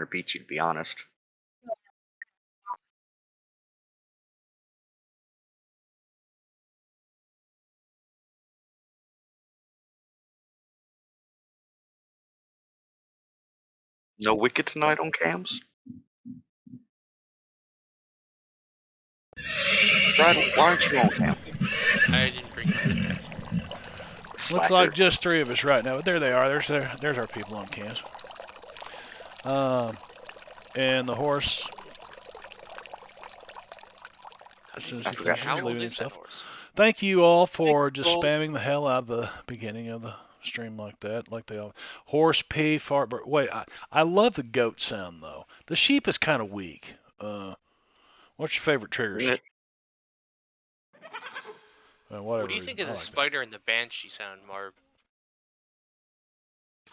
winter beach, to be honest. No Wicked tonight on cams? Brad, why aren't you on cam? I didn't bring it. Looks Slacker. like just 3 of us right now. But there they are. There's our people on cams. And the horse. As soon as he finishes How old leaving is that himself. horse? Thank you all for just spamming the hell out of the beginning of the stream like that, like they all. Horse, pee, fart, bird. Wait, I love the goat sound though. The sheep is kind of weak. What's your favorite triggers? Whatever. What do you think of the spider and the banshee sound, Marv?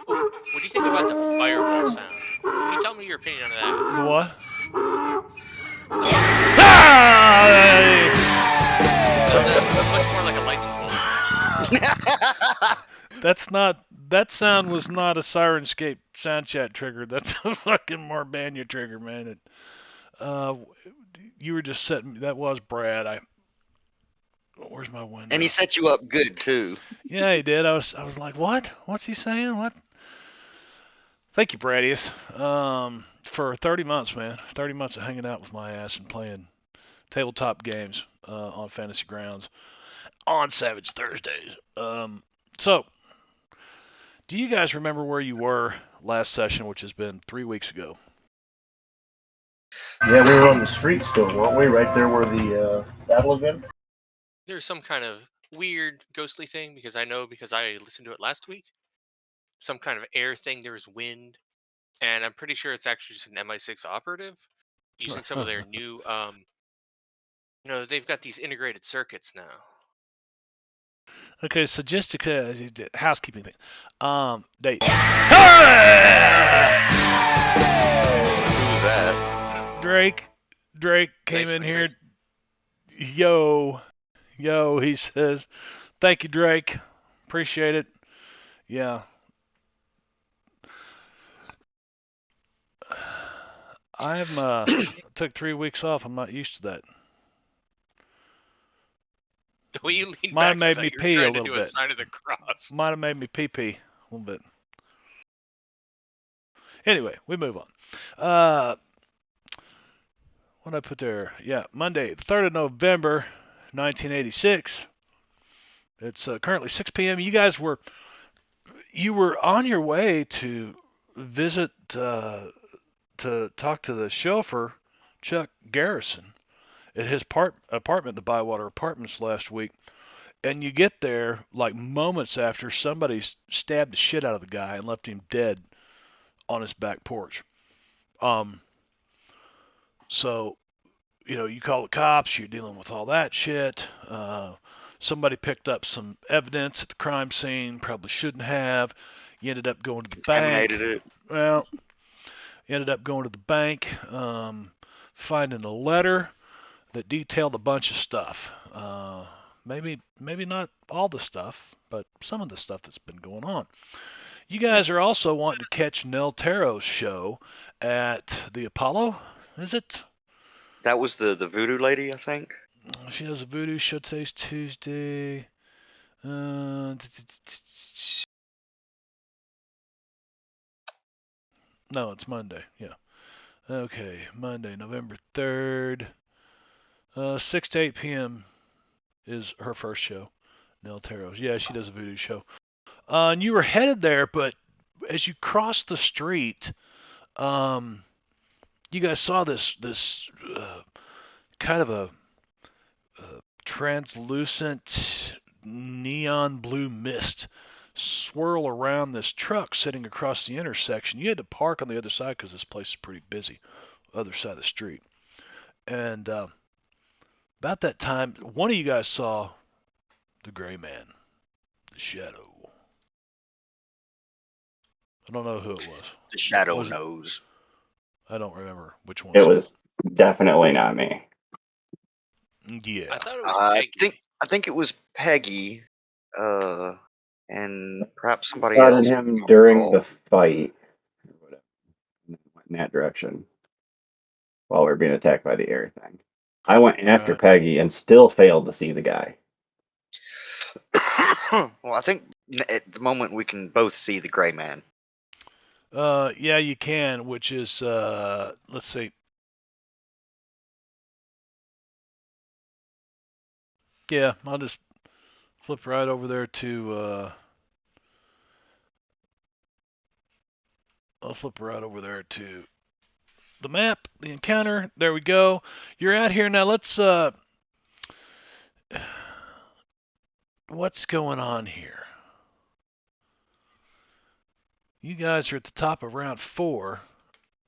What do you think about the fireball sound? Can you tell me your opinion on that? The what? That's much more like a lightning bolt. That sound was not a Sirenscape sound chat trigger. That's a fucking Marbanya trigger, man. You were just setting. That was Brad. Where's my window? And he set you up good too. Yeah, he did. I was like, what? What's he saying? What? Thank you, Bradius. For 30 months, man. 30 months of hanging out with my ass and playing tabletop games on Fantasy Grounds on Savage Thursdays. So, do you guys remember where you were last session, which has been 3 weeks ago? Yeah, we were on the street still, weren't we? Right there where the battle event? There's some kind of weird ghostly thing because I listened to it last week. Some kind of air thing. There was wind, and I'm pretty sure it's actually just an MI6 operative using some of their new. They've got these integrated circuits now. Okay, so just to housekeeping thing. Date. Who's that? Drake came in here. Yo, he says, thank you, Drake. Appreciate it. Yeah. I'm took 3 weeks off. I'm not used to that. The way you lean Might back, have made me pee a little bit. A sign of the cross. Might have made me pee a little bit. Anyway, we move on. What did I put there? Yeah, Monday, the 3rd of November, 1986. It's currently 6 p.m. You guys were on your way to visit to talk to the chauffeur, Chuck Garrison, at his apartment, the Bywater Apartments, last week. And you get there like moments after somebody stabbed the shit out of the guy and left him dead on his back porch. So, you call the cops, you're dealing with all that shit. Somebody picked up some evidence at the crime scene, probably shouldn't have. You ended up going to the bank. It. Well, you ended up going to the bank, finding a letter that detailed a bunch of stuff. Maybe not all the stuff, but some of the stuff that's been going on. You guys are also wanting to catch Nell Taro's show at the Apollo, is it? That was the voodoo lady, I think. She has a voodoo show today's Tuesday. No, it's Monday. Yeah. Okay, Monday, November 3rd. 6 to 8 p.m. is her first show. Nell Taro's. Yeah, she does a voodoo show. And you were headed there, but as you crossed the street, you guys saw this kind of a translucent neon blue mist swirl around this truck sitting across the intersection. You had to park on the other side because this place is pretty busy, other side of the street. And about that time, one of you guys saw the gray man, the shadow. I don't know who it was. The shadow knows. I don't remember which one. It was definitely not me. Yeah. I thought it was Peggy. I think it was Peggy, and perhaps somebody Spotted else. him during the fight. in that direction while we were being attacked by the air thing. I went after Right. Peggy and still failed to see the guy. Well, I think at the moment we can both see the gray man. Yeah, you can, which is, let's see. Yeah, I'll just flip right over there to, I'll flip right over there to the map, the encounter. There we go. You're out here now. Let's, what's going on here? You guys are at the top of round 4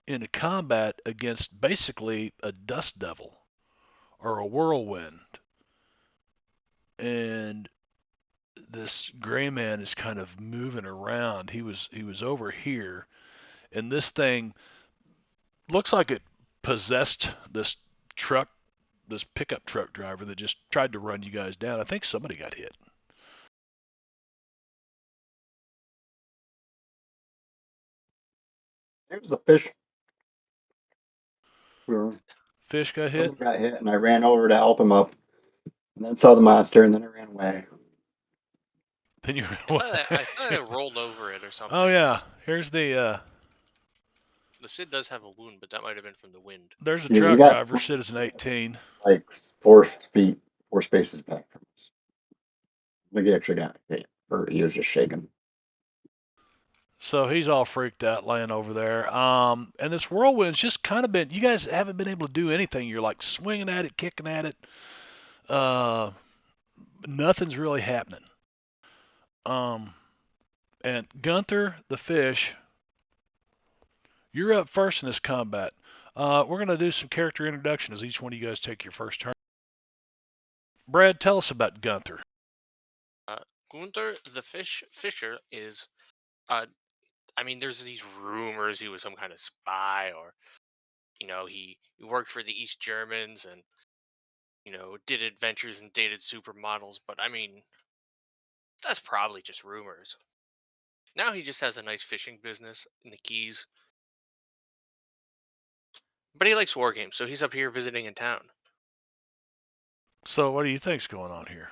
in a combat against basically a dust devil or a whirlwind. And this gray man is kind of moving around. He was over here, and this thing looks like it possessed this truck, this pickup truck driver that just tried to run you guys down. I think somebody got hit. There's the fish. We Fish got hit. got hit, and I ran over to help him up, and then saw the monster, and then I ran away. Then you. I thought I rolled over it or something. Oh yeah, here's the. The Sid does have a wound, but that might have been from the wind. There's a Yeah, you truck got- driver, Citizen 18. Like 4 spaces back from us. Like he actually got hit, or he was just shaking. So he's all freaked out laying over there. And this whirlwind's just kind of been, you guys haven't been able to do anything. You're like swinging at it, kicking at it. Nothing's really happening. And Gunther, the fish, you're up first in this combat. We're going to do some character introduction as each one of you guys take your first turn. Brad, tell us about Gunther. Gunther the Fisher is, I mean, there's these rumors he was some kind of spy, or he worked for the East Germans and did adventures and dated supermodels. But I mean, that's probably just rumors. Now he just has a nice fishing business in the Keys. But he likes war games, so he's up here visiting in town. So what do you think's going on here?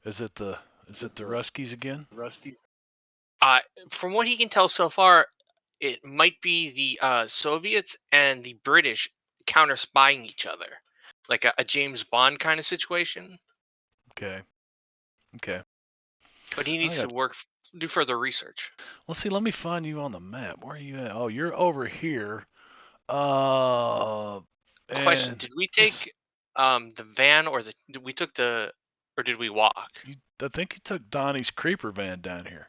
Is it the Ruskies again? From what he can tell so far, it might be the Soviets and the British counter spying each other, like a James Bond kind of situation. Okay. But he needs to do further research. Let's see. Let me find you on the map. Where are you at? Oh, you're over here. Question: did we take the van, or did we walk? I think you took Donnie's creeper van down here.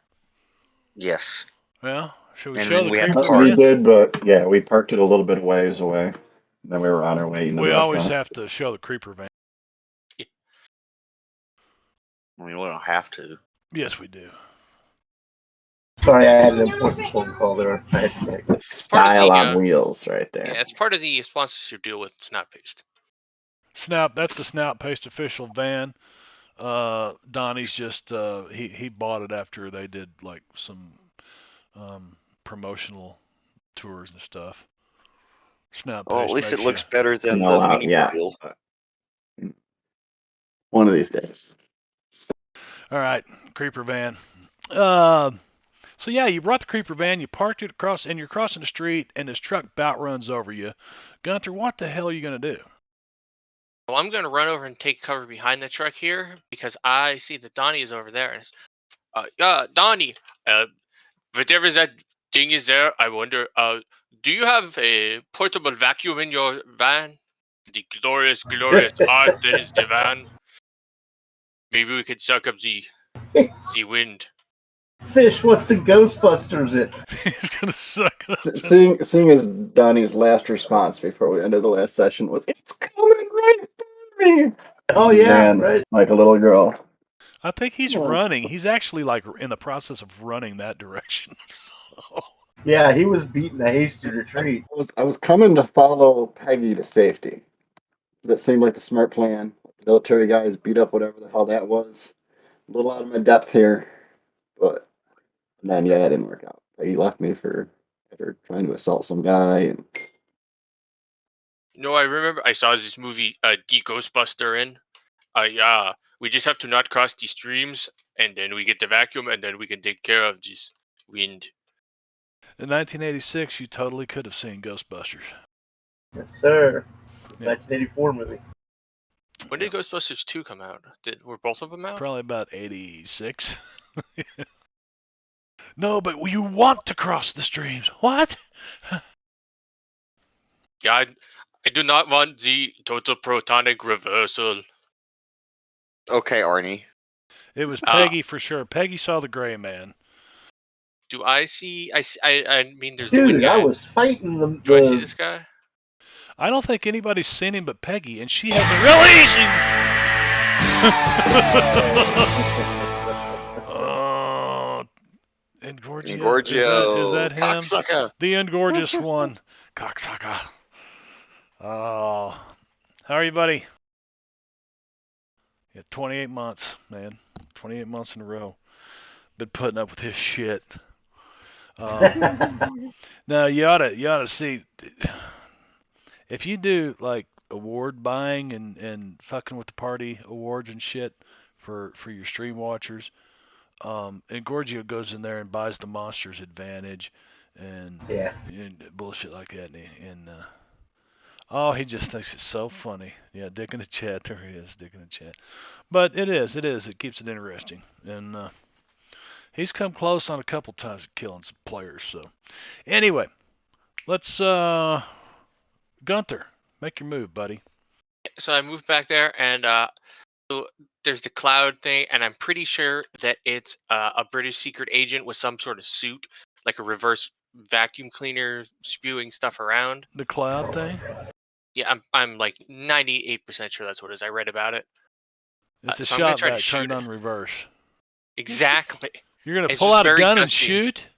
Yes. Well, should we And show then the we had creeper to park. We van? did, but yeah, we parked it a little bit ways away. And then we were on our way. We always have to show the creeper van. I mean, we don't have to. Yes, we do. Sorry, I had an important phone call there. I had to take. Style on wheels right there. Yeah, it's part of the sponsorship deal with Snap Paste. That's the Snout Paste official van. Donnie's just he bought it after they did like some promotional tours and stuff. Snout Well, Paste. at least it makes looks you- better than No, the mini yeah. mobile. One of these days. All right, creeper van. So yeah, you brought the creeper van, you parked it across, and you're crossing the street, and this truck about runs over you. Gunther, what the hell are you gonna do? Well, I'm going to run over and take cover behind the truck here because I see that Donnie is over there. And yeah, Donnie, whatever that thing is there, I wonder, do you have a portable vacuum in your van? The glorious, glorious art that is the van. Maybe we could suck up the wind. Fish, what's the Ghostbusters it? He's gonna suck it up. Seeing as Donnie's last response before we ended the last session was, "It's coming right for me." Oh yeah, Man, right. like a litlittle girl. I think he's Yeah. running. He's actually like in the process of running that direction. So, Yeah, he was beating a hasty retreat. I was coming to follow Peggy to safety. That seemed like the smart plan. The military guys beat up whatever the hell that was. A little out of my depth here, but then yeah, it didn't work out. Peggy left me for after trying to assault some guy. And No, I remember I saw this movie, The Ghostbuster in. Yeah, we just have to not cross the streams, and then we get the vacuum, and then we can take care of this wind. In 1986, you totally could have seen Ghostbusters. Yes, sir. Yeah. 1984 movie. When did Ghostbusters 2 come out? Were both of them out? Probably about 86. No, but you want to cross the streams. What? Yeah, I do not want the total protonic reversal. Okay, Arnie. It was Peggy for sure. Peggy saw the gray man. Do I see? I mean, there's the wind Dude, guy. I was fighting the. Do I see this guy? I don't think anybody's seen him but Peggy, and she has it real easy. Engorgio. Engorgio. Is that him? Cocksucker. The Engorgeous one. Cocksucker. Oh. How are you, buddy? Yeah, 28 months, man. 28 months in a row. Been putting up with his shit. Now you ought to see if you do like award buying and fucking with the party awards and shit for your stream watchers. And Gorgio goes in there and buys the Monsters Advantage and bullshit like that. And oh, he just thinks it's so funny. Yeah, Dick in the chat. There he is, Dick in the chat. But it is. It keeps it interesting. And he's come close on a couple times to killing some players. So anyway, let's Gunther, make your move, buddy. So I moved back there, and so there's the cloud thing, and I'm pretty sure that it's a British secret agent with some sort of suit, like a reverse vacuum cleaner spewing stuff around. The cloud thing? Yeah, I'm like 98% sure that's what it is. I read about it. It's a so I'm gonna shot try to back shoot turned it. on reverse. Exactly. You're gonna It's pull just out a very gun and gutsy. shoot?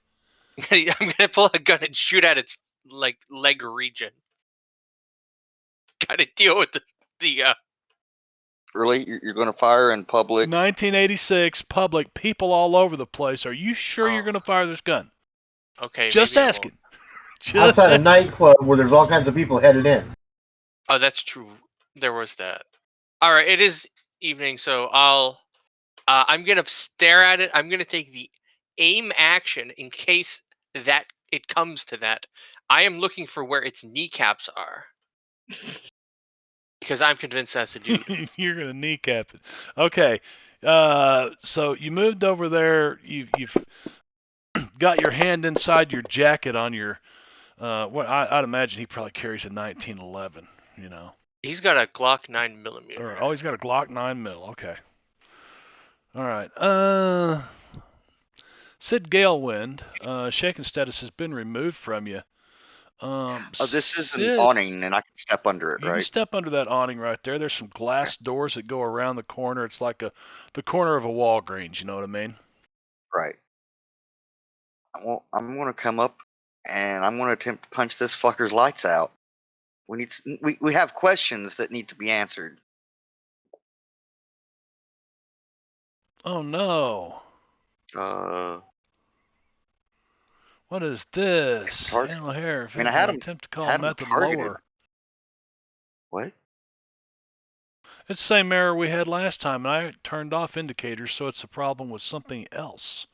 I'm gonna pull a gun and shoot at its like leg region. Gotta deal with the Really? You're going to fire in public? 1986, public, people all over the place. Are you sure you're gonna fire this gun? Okay. Just maybe I asking. Just Outside a nightclub where there's all kinds of people headed in. Oh, that's true. There was that. All right, it is evening, so I'm gonna stare at it. I'm gonna take the aim action in case that it comes to that. I am looking for where its kneecaps are because I'm convinced that's a dude. You're gonna kneecap it. Okay. So you moved over there. You've got your hand inside your jacket on your. I'd imagine he probably carries a 1911. You know. He's got a Glock 9mm. Oh, he's got a Glock 9mm. Okay. All right. Sid Galewind, shaken status has been removed from you. This is Sid, an awning, and I can step under it, you can right? step under that awning right there. There's some glass doors that go around the corner. It's like the corner of a Walgreens. You know what I mean? Right. Well, I'm going to come up, and I'm going to attempt to punch this fucker's lights out. We have questions that need to be answered. Oh no! What is this? Target. Handle hair. I mean, I had him. Attempt to call had him method targeted. lower. What? It's the same error we had last time, and I turned off indicators, so it's a problem with something else.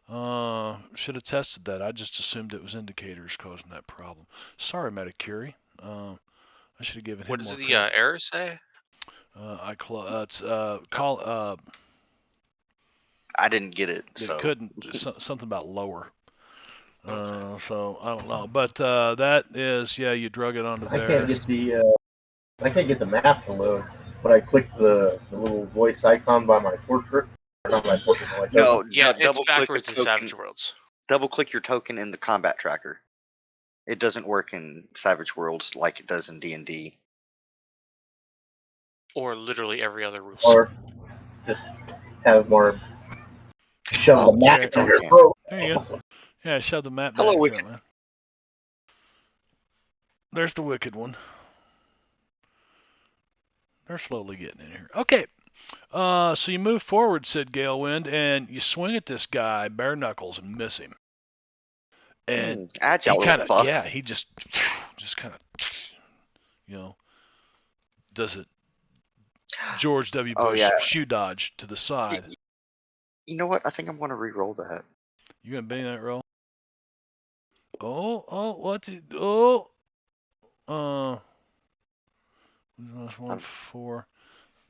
Should have tested that. I just assumed it was indicators causing that problem. Sorry, Metacuri. I should have given him What more does the credit. error say? I didn't get it. It So couldn't. Something about lower. Okay. So I don't know, but that is you drug it onto there. I can't get the map to load, but I clicked the little voice icon by my portrait. Not my portrait, my token. no. Yeah, it's double click backwards the in token. Savage Worlds. Double click your token in the combat tracker. It doesn't work in Savage Worlds like it does in D&D. Or literally every other rule. Or just have more shove the map it's in on your camera. throat. There you go. Yeah, shove the map Hello, back Wicked. there, man. There's the wicked one. They're slowly getting in here. Okay. So you move forward, said Galewind, and you swing at this guy, bare knuckles, and miss him. And agile he little kind of, fuck. yeah, he just kind of, does it George W. Oh yeah. Bush shoe dodge to the side. You know what? I think I'm gonna re-roll that. You gonna bang that roll? What's it? Oh, that's 1-4.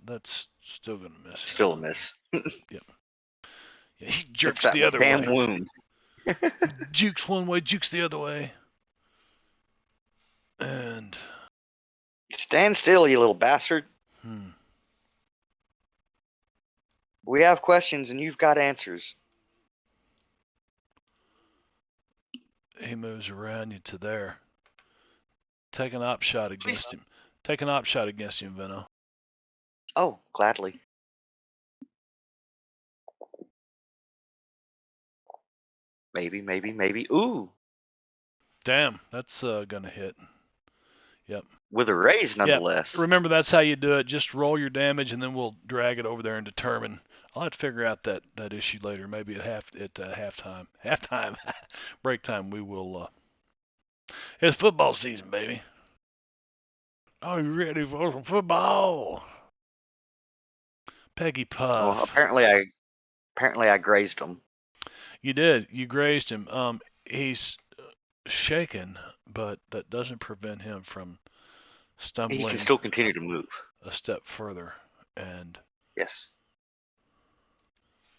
That's still gonna miss. Still a miss. Yep. Yeah, he It's jerks that the other damn way. wound. Jukes one way, jukes the other way. And Stand still, you little bastard. We have questions and you've got answers. he moves around you to there. Take an op shot against him. Take an op shot against him, Veno. Oh, gladly. Maybe. Ooh, Damn, that's gonna hit. Yep. with a raise nonetheless. Yep. Remember, that's how you do it. Just roll your damage, and then we'll drag it over there and determine. I'll have to figure out that issue later. Maybe at halftime, break time. We will. It's football season, baby. Are you ready for some football? Peggy Puff. Well, apparently I grazed him. You did. You grazed him. He's shaken, but that doesn't prevent him from He stumbling can still continue to move. a step further and Yes.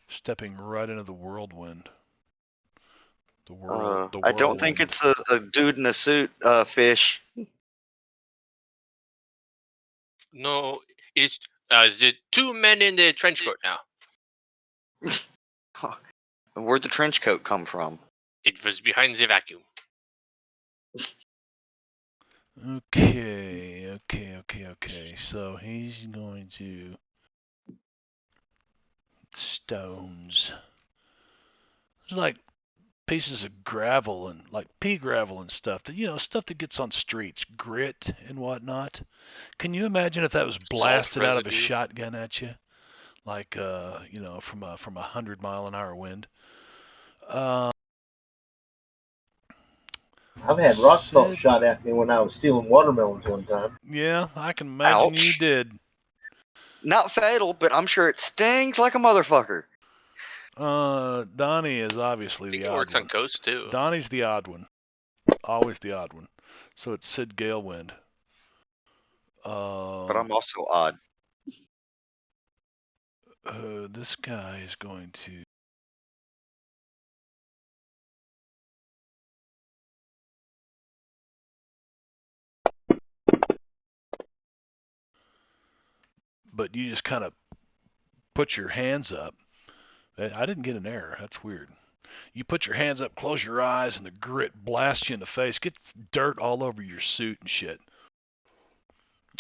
stepping right into the whirlwind. The whirlwind. I don't think it's a dude in a suit, fish. No, it's the two men in the trench coat now. Where'd the trench coat come from? It was behind the vacuum. Okay. So he's going to stones. There's like pieces of gravel and like pea gravel and stuff that stuff that gets on streets, grit and whatnot. Can you imagine if that was blasted out of a residue. shotgun at you, like from a 100-mile-an-hour wind? I've had rock salt shot at me when I was stealing watermelons one time. Yeah, I can imagine you Ouch. did. Not fatal, but I'm sure it stings like a motherfucker. Donnie is obviously I think the it odd works one. on coast too. Donnie's the odd one. Always the odd one. So it's Sid Galewind. But I'm also odd. This guy is going to. But you just kind of put your hands up. I didn't get an error. That's weird. You put your hands up, close your eyes, and the grit blasts you in the face. Get dirt all over your suit and shit.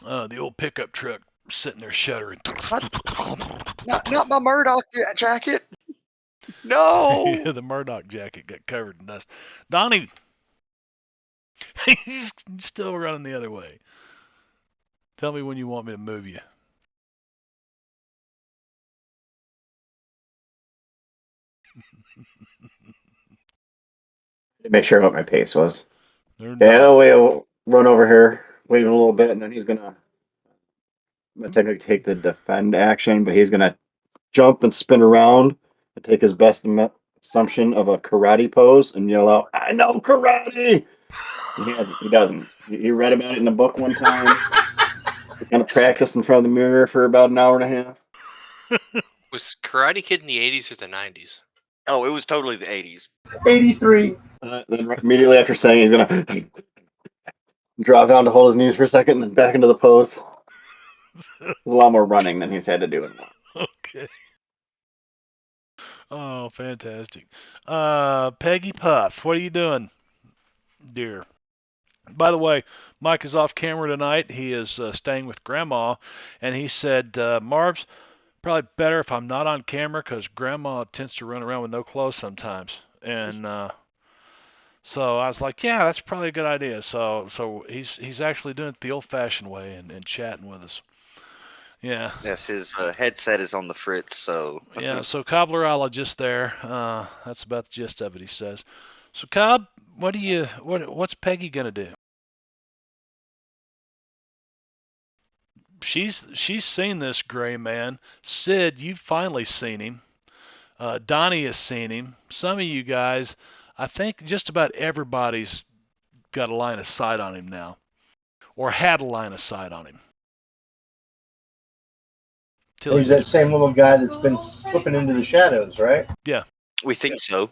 The old pickup truck sitting there shuddering. Not my Murdoch jacket. No. The Murdoch jacket got covered in dust. Donnie, he's still running the other way. Tell me when you want me to move you. Make sure what my pace was. They're Yeah, not. we'll run over here, wave him a little bit, and then he's gonna technically take the defend action, but he's gonna jump and spin around and take his best assumption of a karate pose and yell out, "I know karate!" He doesn't. He read about it in a book one time. He kind of practiced in front of the mirror for about an hour and a half. Was Karate Kid in the 80s or the 90s? Oh, it was totally the 80s. 83. Then immediately after saying, he's gonna drop down to hold his knees for a second, and then back into the pose. There's a lot more running than he's had to do in a while. Okay. Oh, fantastic. Peggy Puff, what are you doing, dear? By the way, Mike is off camera tonight. He is staying with Grandma, and he said, Marv's probably better if I'm not on camera because Grandma tends to run around with no clothes sometimes. And so I was like, yeah, that's probably a good idea. So he's actually doing it the old-fashioned way and chatting with us. Yeah. Yes, his headset is on the fritz, so. Yeah, so cobblerologist there. That's about the gist of it, he says. So Cobb, what's Peggy gonna do? She's seen this gray man. Sid, you've finally seen him. Donnie has seen him. Some of you guys, I think just about everybody's got a line of sight on him now, or had a line of sight on him. Till He's that same little guy that's been slipping into the shadows, right? Yeah. We think so.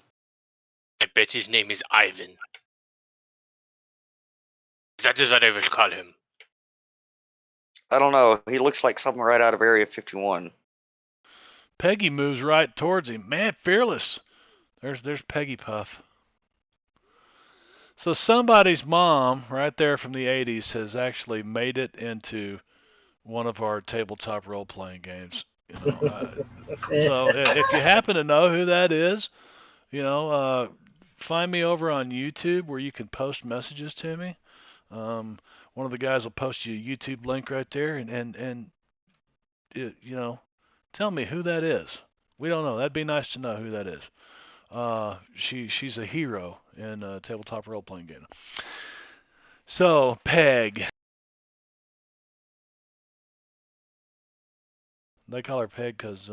I bet his name is Ivan. That is what I will call him. I don't know. He looks like something right out of Area 51. Peggy moves right towards him. Man, fearless. There's Peggy Puff. So somebody's mom, right there from the 80s, has actually made it into one of our tabletop role-playing games. So if you happen to know who that is, find me over on YouTube where you can post messages to me. One of the guys will post you a YouTube link right there, and tell me who that is. We don't know. That'd be nice to know who that is. She's a hero in a tabletop role-playing game. So Peg. They call her Peg because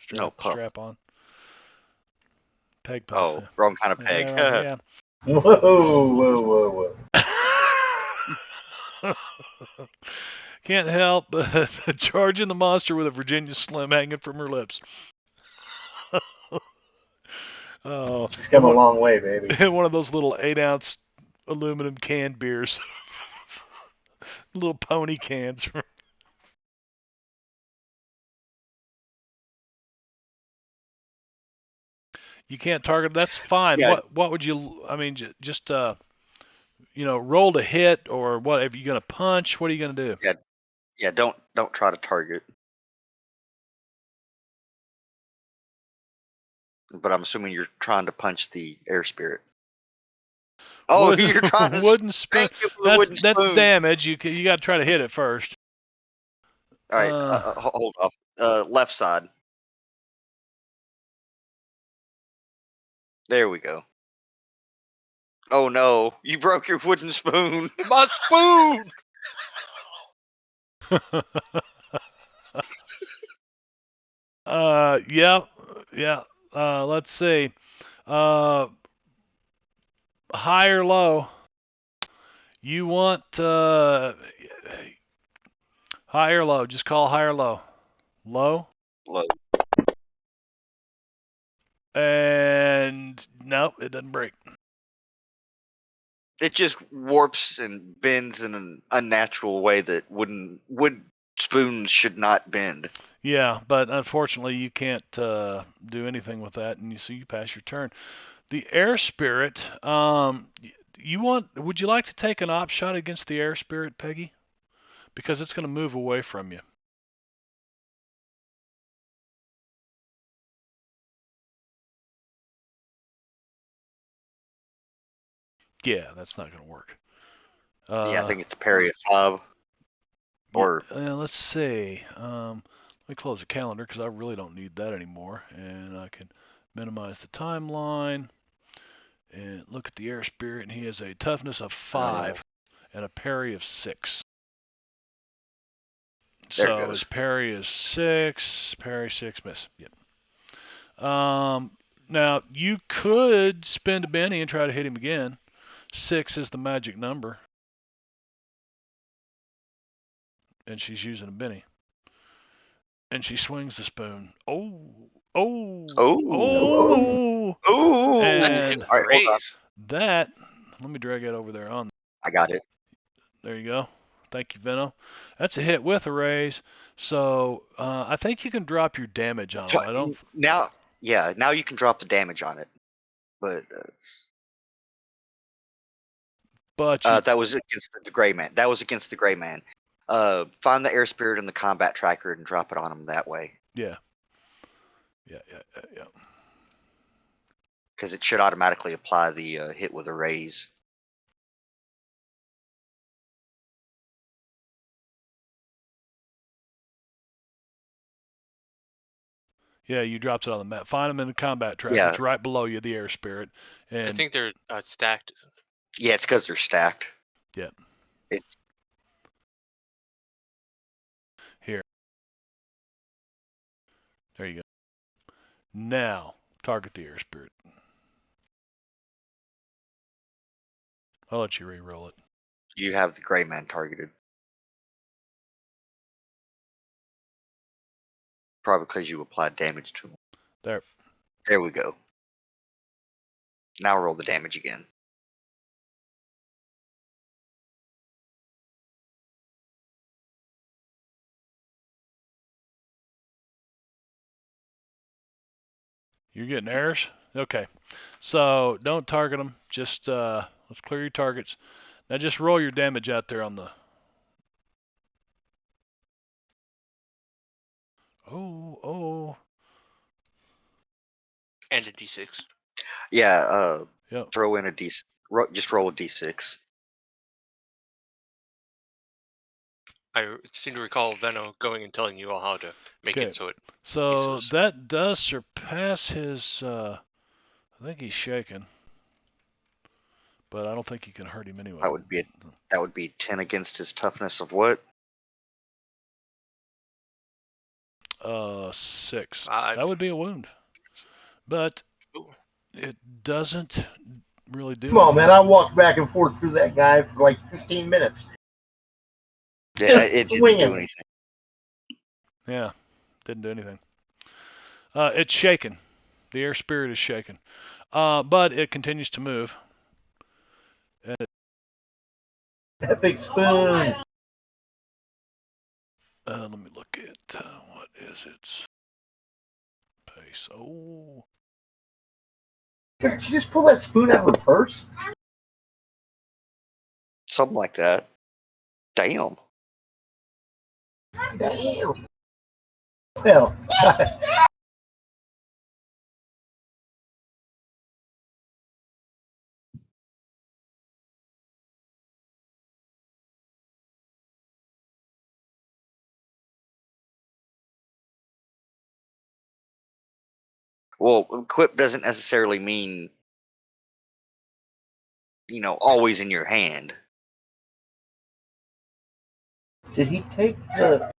strap on. Peg Puff. Oh, wrong kind of peg. Yeah. Whoa. Can't help but charging the monster with a Virginia Slim hanging from her lips. Oh, she's come a long way, baby. One of those little 8-ounce aluminum canned beers. Little pony cans. You can't target. That's fine. Yeah. What would you? I mean, just roll to hit, or what? Are you gonna punch? What are you gonna do? Yeah. Don't try to target. But I'm assuming you're trying to punch the air spirit. Oh, you're trying to wooden spoon. That's spoon. damage. You got to try to hit it first. All right, hold off. Left side. There we go. Oh no, you broke your wooden spoon. My spoon! Yeah. Let's see. High or low? You want high or low? Just call high or low. Low. Low. And nope, it doesn't break. It just warps and bends in an unnatural way that wood spoons should not bend. Yeah, but unfortunately you can't do anything with that, and you pass your turn. The air spirit. Would you like to take an op shot against the air spirit, Peggy? Because it's going to move away from you. Yeah, that's not going to work. Yeah, I think it's parry of 5. Or let's see. Let me close the calendar because I really don't need that anymore, and I can minimize the timeline and look at the air spirit, and he has a toughness of 5 and a parry of 6. So his parry is 6, parry 6, miss. Yep. Now you could spend a Benny and try to hit him again. 6 is the magic number, and she's using a Benny, and she swings the spoon. Oh! That's a hit with a raise. That. Let me drag it over there on. I got it. There you go. Thank you, Veno. That's a hit with a raise. So I think you can drop your damage on it. Now you can drop the damage on it, but that was against the gray man. Find the air spirit in the combat tracker and drop it on him that way. Yeah. Because it should automatically apply the hit with a raise. Yeah, you dropped it on the map. Find them in the combat track. Yeah. It's right below you, the air spirit. And I think they're stacked. Yeah, it's because they're stacked. yeah. It's Here. There you go. Now, target the air spirit. I'll let you re-roll it. you have the gray man targeted. Probably because you applied damage to him. There. There we go. Now roll the damage again. You're getting errors? Okay. So don't target them. Just let's clear your targets. Now just roll your damage out there on the. Oh. And a d6. Yeah, Yep. throw in a d. Just roll a d6. I seem to recall Venno going and telling you all how to make Okay. it so it. So Jesus. that does surpass his. I think he's shaken, but I don't think you can hurt him anyway. That would be 10 against his toughness of what? 6. 5. That would be a wound, but Ooh. it doesn't really do. Come on, anything. man. I walked back and forth through that guy for like 15 minutes. Yeah, Just it didn't swinging. do anything. Yeah, didn't do anything. It's shaken. The air spirit is shaken, but it continues to move. And That big spoon. let me look at what is its pace. Oh, Did you just pull that spoon out of her purse? Something like that. Damn. Damn. Hell. Well, clip doesn't necessarily mean, always in your hand. Did he take the...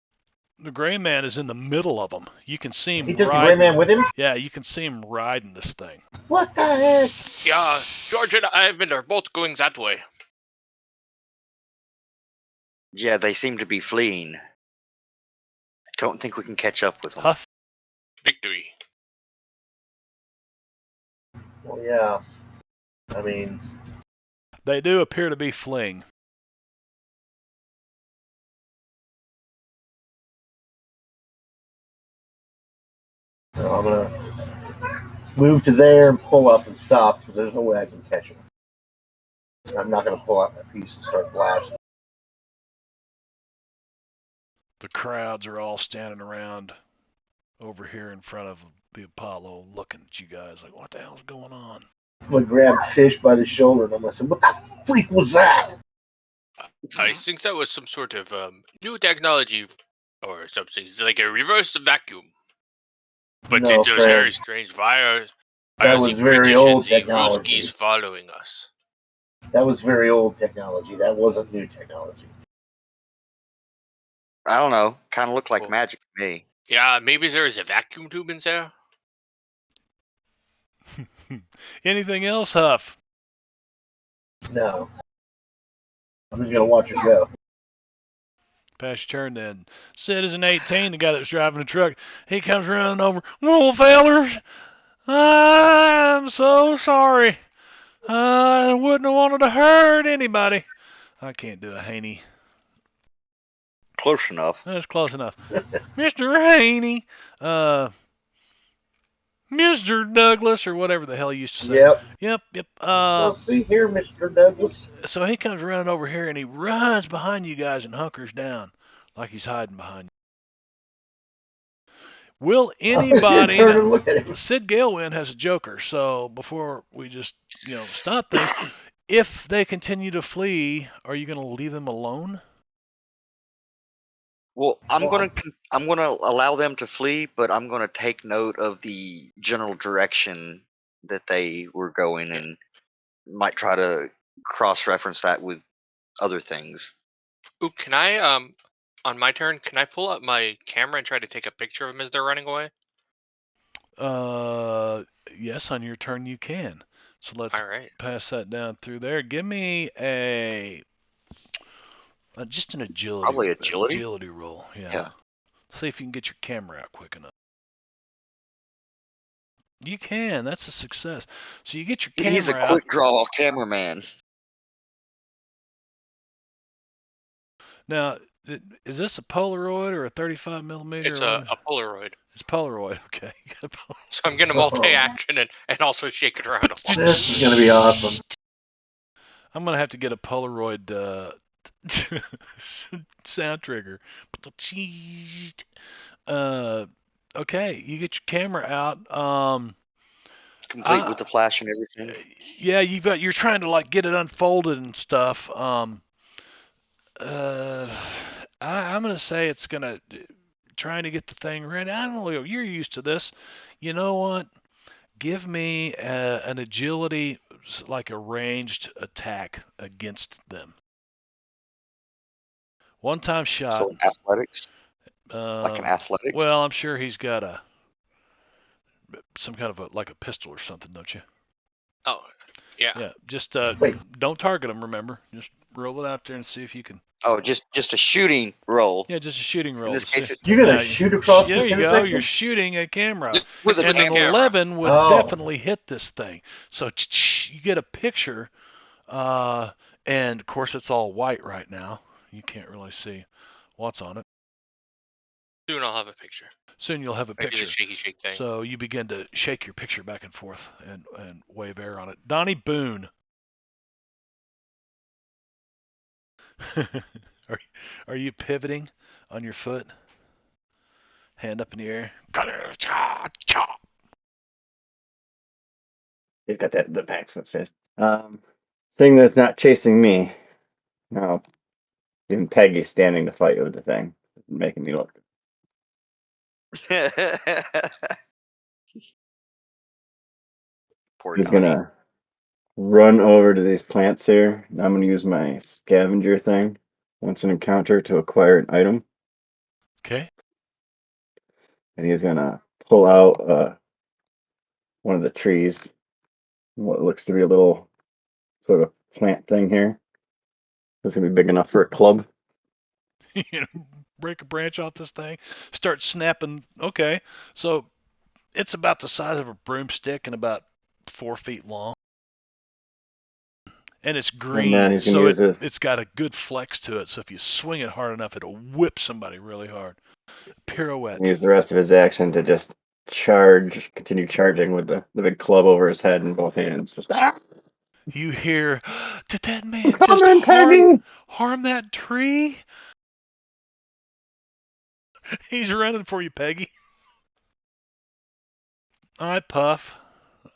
the gray man is in the middle of them. You can see him. He took the riding. gray man with him? Yeah, you can see him riding this thing. What the heck? Yeah, George and Ivan are both going that way. Yeah, they seem to be fleeing. I don't think we can catch up with them. Huff. Victory. Well, yeah. I mean... They do appear to be fleeing. So I'm going to move to there and pull up and stop because there's no way I can catch him. I'm not going to pull out my piece and start blasting. The crowds are all standing around over here in front of the Apollo looking at you guys like, what the hell's going on? I'm going to grab Fish by the shoulder and I'm going to say, what the freak was that? I think that was some sort of new technology or something. It's like a reverse vacuum. But No, it was friend. very strange. Why are That was the very British old and the technology. Ruskies following us? That was very old technology. That wasn't new technology. I don't know. Kind of looked like Well- magic to me. Yeah, maybe there is a vacuum tube in there. Anything else, Huff? No. I'm just going to watch it go. Pass your turn then. Citizen 18, the guy that was driving the truck, he comes running over. Well, fellers, I'm so sorry. I wouldn't have wanted to hurt anybody. I can't do a Haney. Close enough. That's close enough. Mr. Haney. Mr. Douglas, or whatever the hell he used to say. Yep. Yep. Well, see here, Mr. Douglas. So he comes running over here and he runs behind you guys and hunkers down like he's hiding behind you. Will anybody... Turn and look at him. Sid Galewin has a joker, so before we just, stop things, if they continue to flee, are you going to leave them alone? Well, I'm gonna allow them to flee, but I'm gonna take note of the general direction that they were going, Yeah. and might try to cross-reference that with other things. Ooh, can I on my turn, can I pull up my camera and try to take a picture of them as they're running away? Yes, on your turn you can. So let's All right. pass that down through there. Give me just an Probably agility. agility roll. Yeah. Yeah. See if you can get your camera out quick enough. You can. That's a success. So you get your camera He's a out. quick draw cameraman. Now, is this a Polaroid or a 35 millimeter? It's or a what? Polaroid. It's Polaroid. Okay. So I'm gonna multi-action and also shake it around a lot. This is going to be awesome. I'm gonna have to get a Polaroid sound trigger. Okay, you get your camera out. Complete with the flash and everything. Yeah, you're trying to like get it unfolded and stuff. I'm gonna say it's gonna trying to get the thing ready. I don't know. You're used to this. You know what? Give me an agility, like a ranged attack against them. One-time shot. So athletics, like an athletics. Well, I'm sure he's got some kind of like a pistol or something, don't you? Oh, yeah. Yeah. Just Wait. don't target him. Remember, just roll it out there and see if you can. Oh, just a shooting roll. Yeah, just a shooting roll. In this case, You're going Now, to shoot across there this you go. intersection? You're shooting a camera. with a And an camera. 11 would Oh. definitely hit this thing. So you get a picture, and of course it's all white right now. You can't really see what's on it. Soon I'll have a picture. Soon you'll have a I do picture. the shaky shake thing. So you begin to shake your picture back and forth and wave air on it. Donnie Boone. Are you pivoting on your foot? Hand up in the air. He's got the backswing fist. Thing that's not chasing me. No. Even Peggy's standing to fight with the thing. Making me look. Poor He's Donnie. gonna run over to these plants here. And I'm gonna use my scavenger thing. Once an encounter to acquire an item. Okay. And he's gonna pull out one of the trees. What looks to be a little sort of plant thing here. It's gonna be big enough for a club. Break a branch off this thing, start snapping. Okay, so it's about the size of a broomstick and about 4 feet long, and it's green, And then he's gonna so use this. it's got a good flex to it. So if you swing it hard enough, it'll whip somebody really hard. Pirouette. Use the rest of his action to just continue charging with the big club over his head in both hands. Just You hear, did that man come just in, Peggy! harm that tree? He's running for you, Peggy. All right, Puff.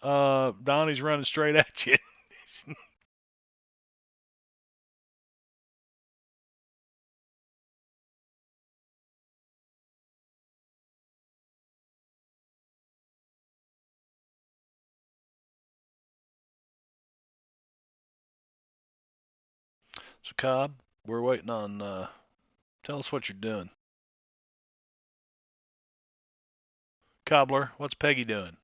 Donnie's running straight at you. So, Cobb, we're waiting on. Tell us what you're doing. Cobbler, what's Peggy doing?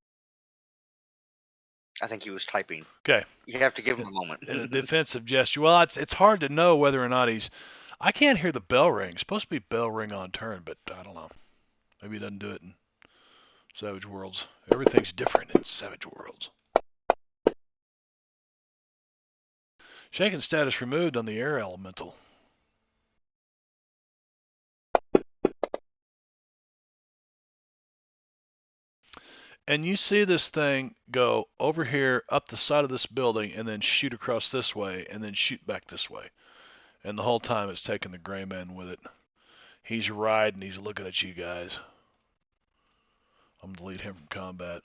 I think he was typing. Okay. You have to give him a moment. In a defensive gesture. Well, it's hard to know whether or not he's. I can't hear the bell ring. It's supposed to be bell ring on turn, but I don't know. Maybe he doesn't do it in Savage Worlds. Everything's different in Savage Worlds. Shaken status removed on the air elemental. And you see this thing go over here, up the side of this building, and then shoot across this way, and then shoot back this way. And the whole time it's taking the gray man with it. He's riding, he's looking at you guys. I'm going to delete him from combat.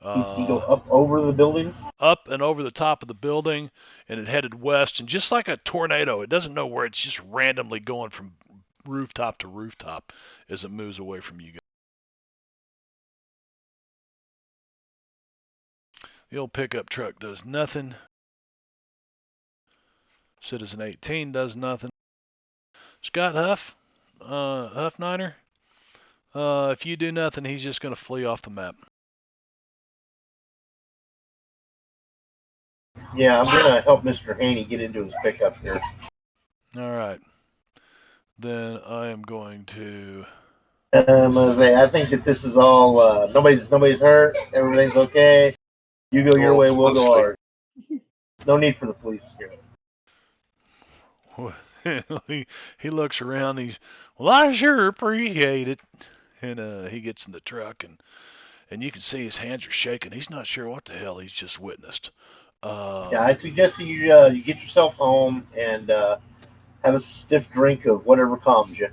You go up over the building? Up and over the top of the building, and it headed west. And just like a tornado, it doesn't know where it's just randomly going from rooftop to rooftop as it moves away from you guys. The old pickup truck does nothing. Citizen 18 does nothing. Scott Huff, Huff Niner, if you do nothing, he's just going to flee off the map. Yeah, I'm gonna help Mr. Haney get into his pickup here. All right. Then I am going to. I think that this is all. Nobody's hurt. Everything's okay. You go your way, we'll go ours. No need for the police here. he looks around. Well, I sure appreciate it. And he gets in the truck, and you can see his hands are shaking. He's not sure what the hell he's just witnessed. Yeah, I suggest that you get yourself home and have a stiff drink of whatever calms you.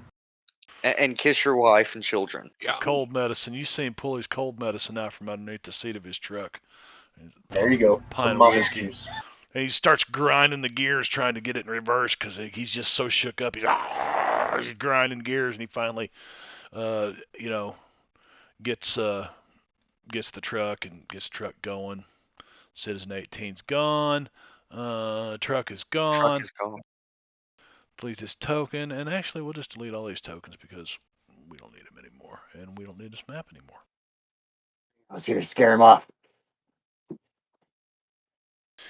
And kiss your wife and children. Yeah. Cold medicine. You see him pull his cold medicine out from underneath the seat of his truck. There you go. Pint Some of mama's whiskey. juice. And he starts grinding the gears, trying to get it in reverse because he's just so shook up. He's grinding gears, and he finally, gets the truck and gets the truck going. Citizen 18's gone. Truck is gone. Truck is gone. Delete this token, and actually we'll just delete all these tokens because we don't need them anymore, and we don't need this map anymore. I was here to scare him off.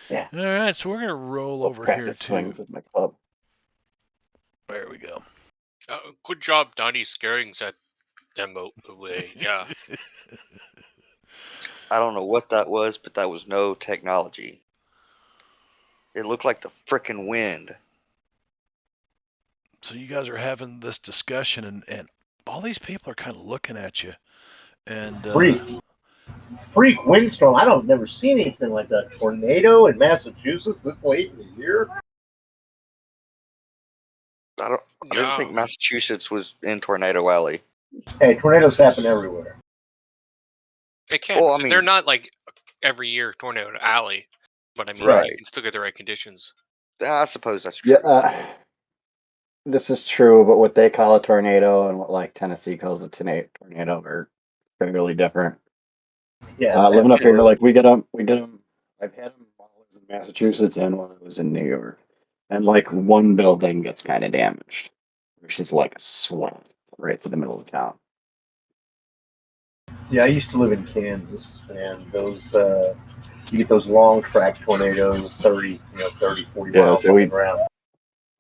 Yeah. All right, so we're gonna roll over here Practice to. swings with my club. There we go. Good job, Donnie, scaring that demo away. Yeah. I don't know what that was, but that was no technology. It looked like the frickin' wind. So you guys are having this discussion, and all these people are kind of looking at you. And freak windstorm. I don't never seen anything like that. Tornado in Massachusetts this late in the year. I didn't think Massachusetts was in Tornado Alley. Hey, tornadoes happen everywhere. They can. Well, I mean, they're not like every year Tornado Alley, but I mean, Right. you can still get the right conditions. I suppose that's true. Yeah, this is true, but what they call a tornado and what like Tennessee calls a tornado are fairly different. Yeah, living up here, like we get them. I've had them while I was in Massachusetts and while I was in New York, and like one building gets kind of damaged, which is like a swamp right through the middle of town. Yeah, I used to live in Kansas, and those you get those long track tornadoes, 30, 40 miles so around.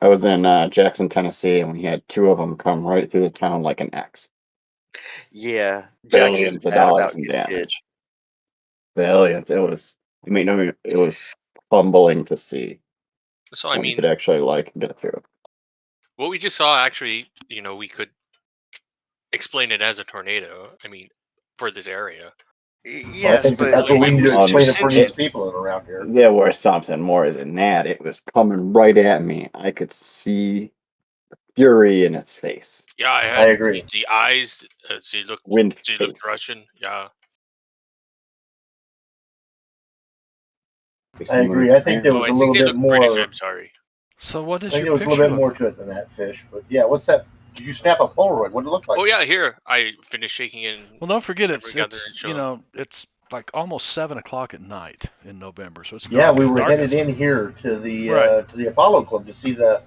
I was in Jackson, Tennessee, and we had two of them come right through the town like an X. Yeah, Billions of dollars in damage. Billions. It was. It was humbling to see. So I mean, you could actually like get through. What we just saw, actually, we could explain it as a tornado. I mean, for this area. Yes, I think but that's what we need to explain it for these people around here. There was something more than that. It was coming right at me. I could see the fury in its face. Yeah, I agree. The eyes, she looked Russian. Yeah. I agree. I think there was a little bit more. British, I'm sorry. So what is I think there was a little bit more to it than that fish. But yeah, what's that? Did you snap a Polaroid? What did it look like? Oh yeah, here I finished shaking in. Well, don't forget it's like almost 7:00 at night in November, so it's dark. We were headed in here to the Apollo Club to see the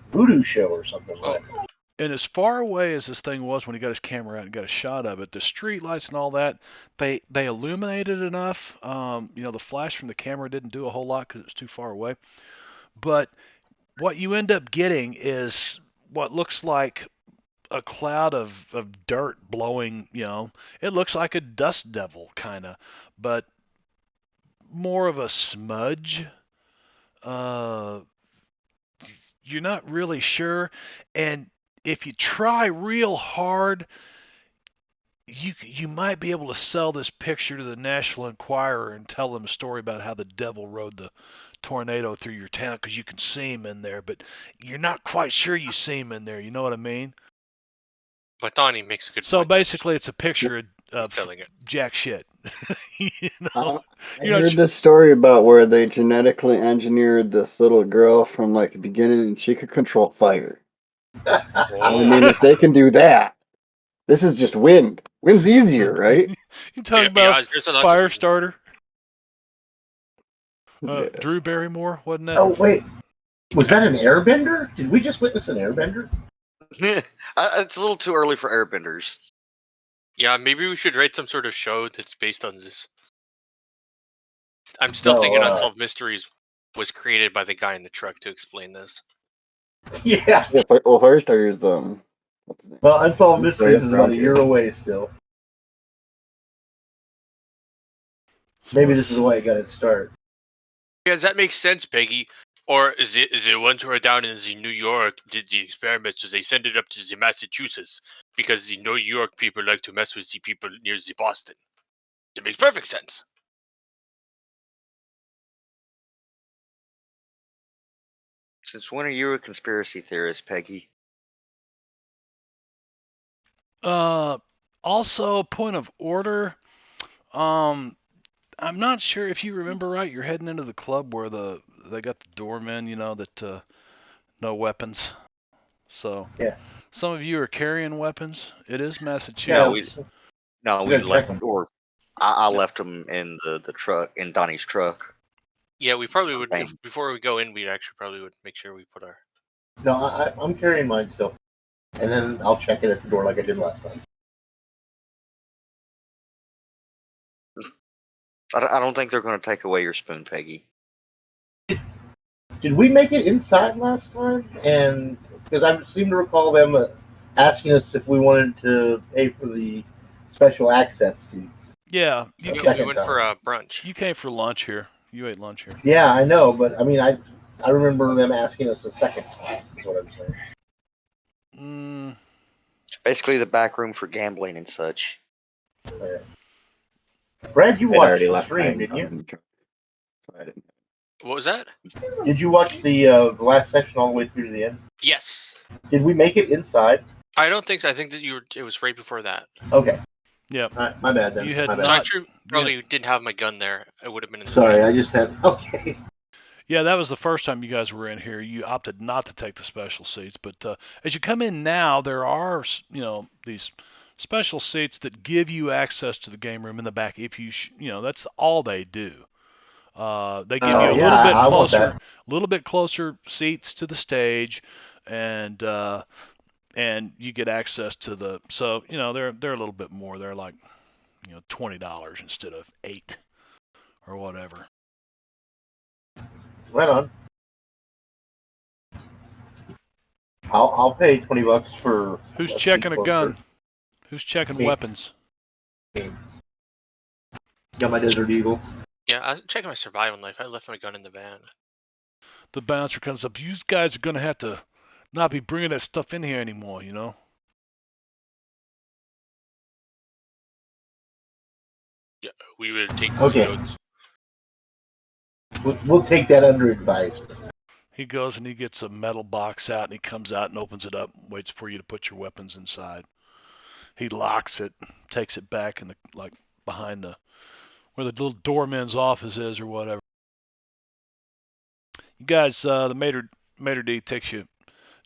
voodoo show or something like that. And as far away as this thing was when he got his camera out and got a shot of it, the street lights and all that, they illuminated enough. The flash from the camera didn't do a whole lot because it was too far away. But what you end up getting is what looks like a cloud of dirt blowing. It looks like a dust devil kind of, but more of a smudge. You're not really sure, and if you try real hard, you might be able to sell this picture to the National Enquirer and tell them a story about how the devil rode the tornado through your town because you can see him in there, but you're not quite sure you see him in there. You know what I mean? But Donnie makes a good point. So basically, it's a picture of telling it. jack shit. I heard this story about where they genetically engineered this little girl from like the beginning, and she could control fire. I mean, if they can do that, this is just wind. Wind's easier, right? You talking Yeah, about there's a lot to fire wind. starter? Yeah. Drew Barrymore, wasn't that? Oh wait, was that an airbender? Did we just witness an airbender? It's a little too early for airbenders. Yeah, maybe we should write some sort of show that's based on this. I'm still No, thinking Unsolved Mysteries was created by the guy in the truck to explain this. Yeah. Well, Firestarter's what's his name? Well, Unsolved He's Mysteries way is up about around a here. year away still. Maybe this is why it got its start. Because that makes sense, Peggy. Or is it ones who are down in the New York did the experiments, so they send it up to the Massachusetts because the New York people like to mess with the people near the Boston. It makes perfect sense. Since when are you a conspiracy theorist, Peggy? Also, point of order. I'm not sure if you remember right. You're heading into the club where they got the doormen, that no weapons. So Yeah. some of you are carrying weapons. It is No, Massachusetts. we gotta check left, 'em. or I left them in the truck, in Donnie's truck. Yeah, we probably would. Bang. Before we go in, we actually probably would make sure we put our. No, I'm carrying mine still, and then I'll check it at the door like I did last time. I don't think they're going to take away your spoon, Peggy. Did we make it inside last time? And because I seem to recall them asking us if we wanted to pay for the special access seats. Yeah, A We second went for time. brunch. you came for lunch here. You ate lunch here. Yeah, I know, but I mean, I remember them asking us a second time. Is what I'm saying. Mm, Basically, the back room for gambling and such. Yeah. Brad, you I'd watched already the left stream, mine didn't you? in the truck, so I didn't. What was that? Did you watch the last section all the way through to the end? Yes. Did we make it inside? I don't think so. I think that it was right before that. Okay. yep. All right, my bad then. You had My bad. So I not. probably didn't have my gun there. It would have been in the Sorry, way. I just had. Okay. Yeah, that was the first time you guys were in here. You opted not to take the special seats, but as you come in now, there are these special seats that give you access to the game room in the back. If that's all they do. They give you a Yeah, I want that. little bit closer seats to the stage, and you get access to the. So they're a little bit more. They're like $20 instead of $8 or whatever. Right on. I'll pay $20 for. Who's a checking seat a closer. gun? Who's checking Me. weapons? Got my Desert Eagle. Yeah, I was checking my survival knife. I left my gun in the van. The bouncer comes up. You guys are gonna have to not be bringing that stuff in here anymore. Yeah, we would take Okay. notes. We'll take that under advisement. He goes and he gets a metal box out and he comes out and opens it up, and waits for you to put your weapons inside. He locks it, takes it back in behind where the little doorman's office is or whatever. You guys, the maitre d' takes you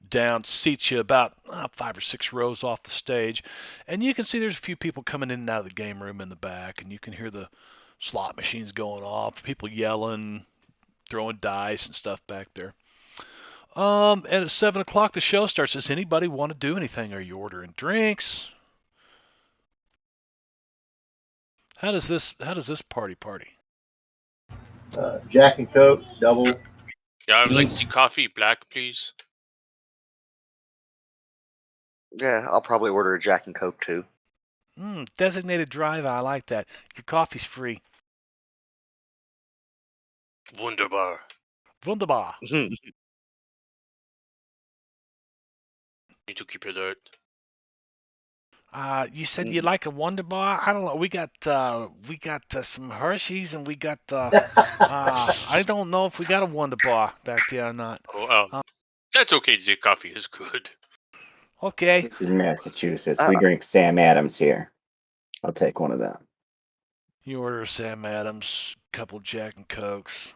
down, seats you about 5 or 6 rows off the stage, and you can see there's a few people coming in and out of the game room in the back, and you can hear the slot machines going off, people yelling, throwing dice and stuff back there. And at 7 o'clock the show starts. Does anybody want to do anything? Are you ordering drinks? How does this party? Jack and Coke, double. Yeah, I would like to see coffee black, please. Yeah, I'll probably order a Jack and Coke too. Designated driver. I like that. Your coffee's free. Wunderbar. Wunderbar. Need to keep it alert. You said you like a Wonder Bar? I don't know. We got some Hershey's and we got I don't know if we got a Wonder Bar back there or not. Oh, that's okay. The coffee is good. Okay. This is Massachusetts. We drink Sam Adams here. I'll take one of them. You order a Sam Adams, couple Jack and Cokes.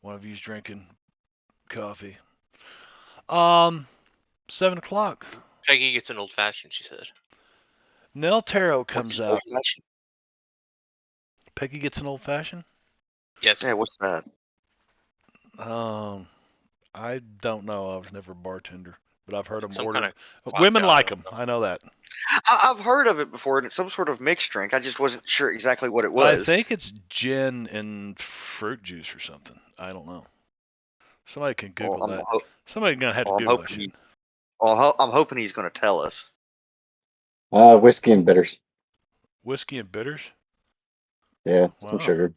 One of you's drinking coffee. 7 o'clock. Peggy gets an old fashioned, she said. Nell Taro What's comes an out. old-fashioned? Peggy gets an old fashioned. Yes. Yeah, what's that? I don't know. I was never a bartender, but I've heard It's them some order. kind of Women cocktail, I like don't them. know. I know that. I've heard of it before, and it's some sort of mixed drink. I just wasn't sure exactly what it I was. think it's gin and fruit juice or something. I don't know. Somebody can Well, Google that. Somebody's gonna have to well, I'm Google that hoping shit. I'm hoping he's going to tell us. Whiskey and bitters. Whiskey and bitters. Yeah, Wow. some sugar.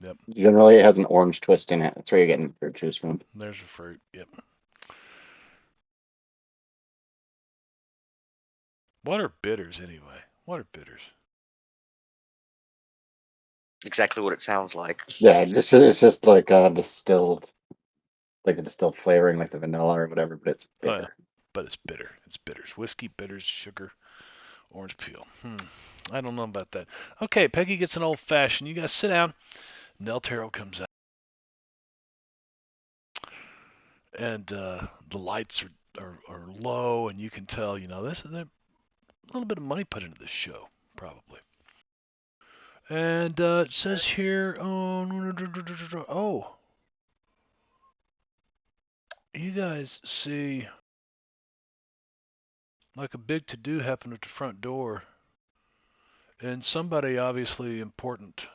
Yep. Generally, it has an orange twist in it. That's where you're getting fruit juice from. There's a fruit. Yep. What are bitters anyway? What are bitters? Exactly what it sounds like. Yeah, it's just like distilled, like the distilled flavoring, like the vanilla or whatever, but it's Oh, yeah. bitter. But it's bitter. It's bitters. Whiskey, bitters, sugar, orange peel. I don't know about that. Okay, Peggy gets an old fashioned. You guys sit down. Nell Taro comes out. And the lights are low, and you can tell, this is a little bit of money put into this show, probably. And it says here, oh, you guys see like a big to-do happen at the front door, and somebody obviously important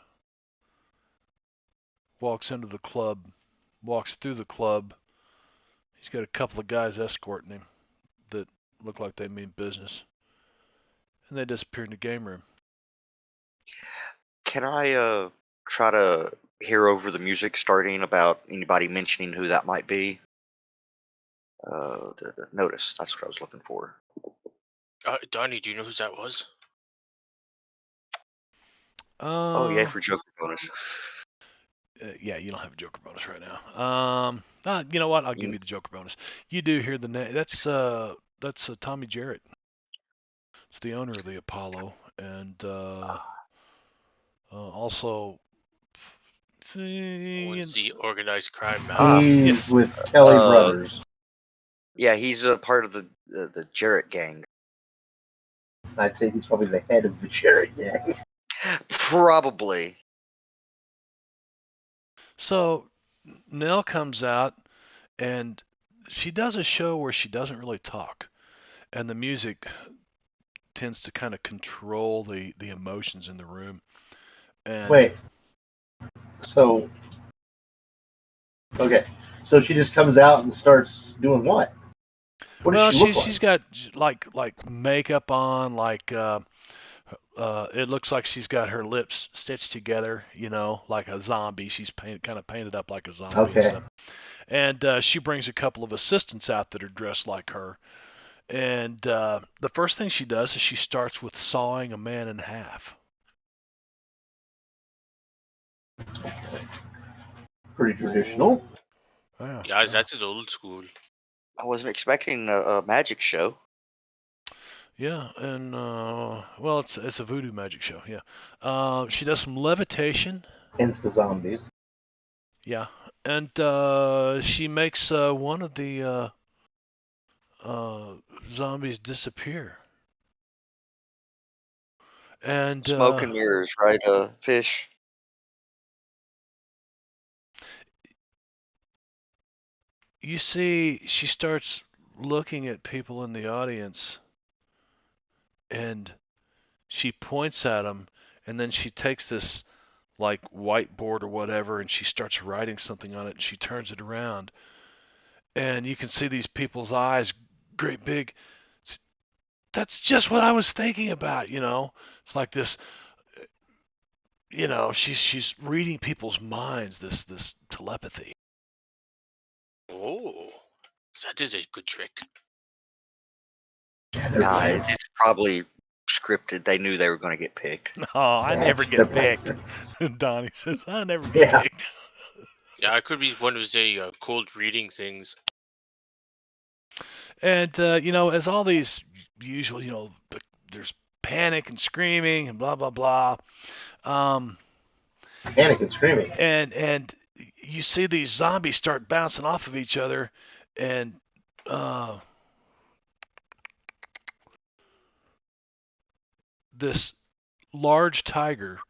walks through the club. He's got a couple of guys escorting him that look like they mean business, and they disappear in the game room. Can I try to hear over the music starting about anybody mentioning who that might be? Notice. That's what I was looking for. Donnie, do you know who that was? Oh, yeah, for Joker bonus. Yeah, you don't have a Joker bonus right now. You know what? I'll give you the Joker bonus. You do hear the name. That's Tommy Jarrett. It's the owner of the Apollo, and also Owns the organized crime He's yes. with Kelly Brothers. Yeah, he's a part of the Jarrett gang. I'd say he's probably the head of the Jarrett gang. Probably. So Nell comes out, and she does a show where she doesn't really talk, and the music tends to kind of control the emotions in the room. And Wait. So, okay. So she just comes out and starts doing what? What does she look like? she's got like makeup on, like it looks like she's got her lips stitched together, like a zombie. She's kind of painted up like a zombie and Okay. stuff. And she brings a couple of assistants out that are dressed like her. And the first thing she does is she starts with sawing a man in half. Pretty traditional. Yeah, Guys, that's his old school. I wasn't expecting a magic show. Yeah, and well, it's a voodoo magic show. Yeah, she does some levitation. Hence the zombies. Yeah, and she makes one of the zombies disappear. And Smoke and mirrors, right? Fish. you see, she starts looking at people in the audience, and she points at them, and then she takes this like whiteboard or whatever, and she starts writing something on it, and she turns it around, and you can see these people's eyes, great big. That's just what I was thinking about. It's like this. She's reading people's minds. This telepathy. Oh, that is a good trick. Nah, it's probably scripted. They knew they were going to get picked. Oh, I never get picked. Donnie says, I never get picked. Yeah, it could be one of the cold reading things. And, as all these usual, there's panic and screaming and blah, blah, blah. Panic and screaming. And you see these zombies start bouncing off of each other, and this large tiger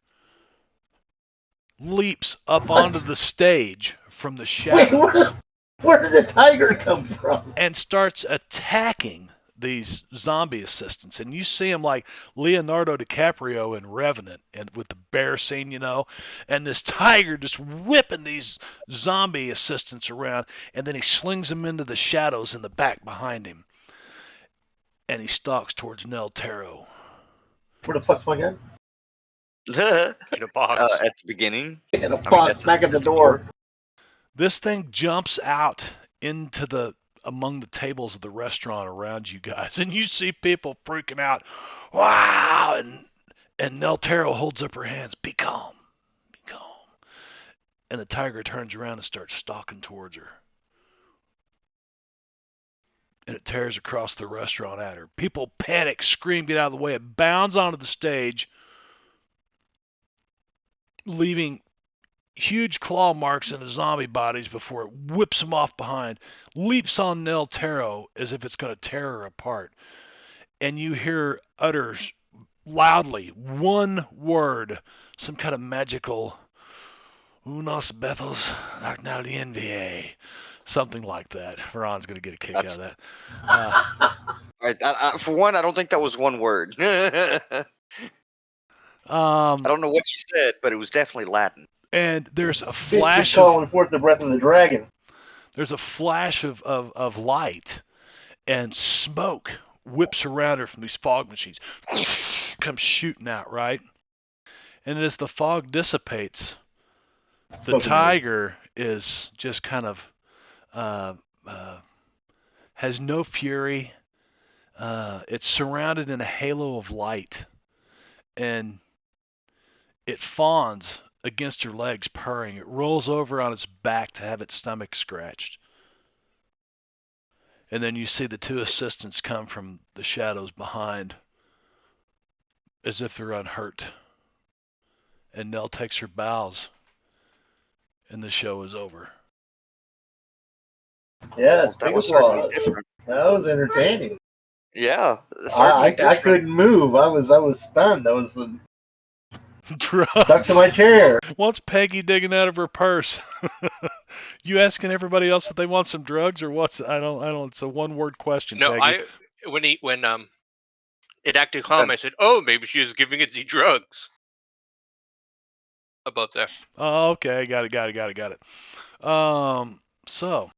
leaps up What? onto the stage from the Wait, shadows where did the tiger come from? and starts attacking these zombie assistants. And you see him like Leonardo DiCaprio in Revenant, and with the bear scene, and this tiger just whipping these zombie assistants around, and then he slings them into the shadows in the back behind him, and he stalks towards Nel Taro. Where the fuck's my gun? In a box. At the beginning. In a box back at the door. This thing jumps out into among the tables of the restaurant around you guys, and you see people freaking out. Wow! And Nel Taro holds up her hands. Be calm. Be calm. And the tiger turns around and starts stalking towards her. And it tears across the restaurant at her. People panic, scream, get out of the way. It bounds onto the stage, leaving huge claw marks in the zombie bodies before it whips them off behind, leaps on Nel Taro as if it's going to tear her apart. And you hear utters loudly one word, some kind of magical unos betos agnalienvie, something like that. Ron's going to get a kick out of that. For one, I don't think that was one word. I don't know what you said, but it was definitely Latin. And there's a Just flash calling forth the breath of the dragon. There's a flash of light, and smoke whips around her from these fog machines. Comes shooting out, right? And as the fog dissipates, the tiger is just kind of has no fury. It's surrounded in a halo of light, and it fawns against her legs, purring. It rolls over on its back to have its stomach scratched. And then you see the two assistants come from the shadows behind as if they're unhurt. And Nell takes her bows, and the show is over. Yeah, that was certainly applause. different. That was entertaining. Yeah, I couldn't move. I was stunned. I was Drugs. stuck to my chair. What's Peggy digging out of her purse? You asking everybody else if they want some drugs or what's? I don't. It's a one-word question. No, Peggy. when it acted calm, I said, "Oh, maybe she is giving it the drugs." Above there. Oh, okay, got it. So